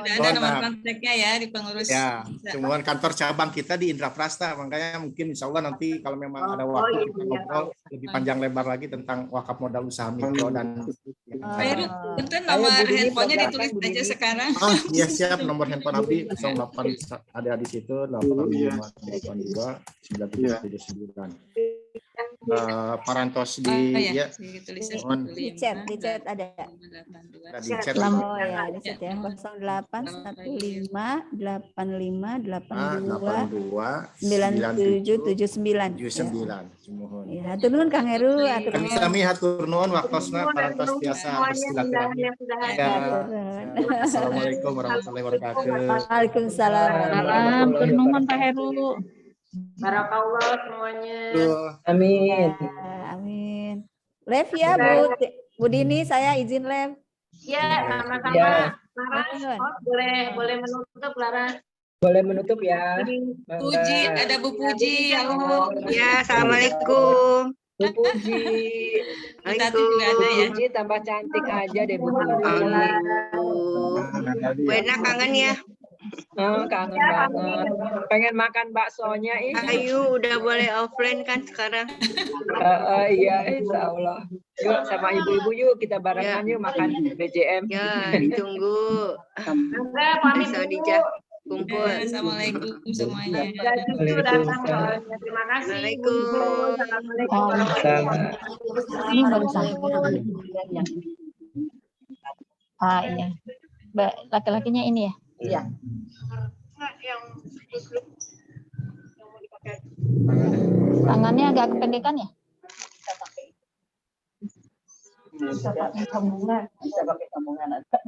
Sudah ada nomor kontaknya ya di pengurus. Ya, cuman kantor cabang kita di Indraprasta, makanya mungkin insya Allah nanti kalau memang ada waktu kita ngobrol lebih panjang lebar lagi tentang wakaf modal usaha mikro dan. Pak Heru, punten nomor handphonenya ditulis aja sekarang. Oh iya siap, nomor handphone Abi 08 ada di situ 8582 9379. Parantos di ya di chat ada. Di chat. Oh ya, di chat ya. 081585829779. Ya, hatur nuhun Kang Heru, Kami hatur nuhun waktosna parantos biasa bersilaturahmi. Assalamualaikum warahmatullahi wabarakatuh. Waalaikumsalam. Hatur nuhun Pak Heru. Barakallah semuanya. Amin. Amin. Live ya Bu Dini, saya izin live. Ya, sama-sama. Boleh menutup Lara. Boleh menutup ya. Puji, ada Bu Puji. Halo. Ya, assalamualaikum. Bu Puji. Waalaikumsalam. Puji tambah cantik aja deh Bu Puji. Bu Ena kangen ya? Kangen banget. Pengen makan baksonya ih. Ayo, udah boleh offline kan sekarang? Iya, insya Allah. Yuk sama ibu-ibu yuk kita barengan yuk makan BJM. Ya, ditunggu. Bisa dijak kumpul. Assalamualaikum semuanya. Terima kasih. Ini baru sampai. Iya. Laki-lakinya ini ya? Iya. Tangannya agak kependekan ya? Bisa pakai sambungan.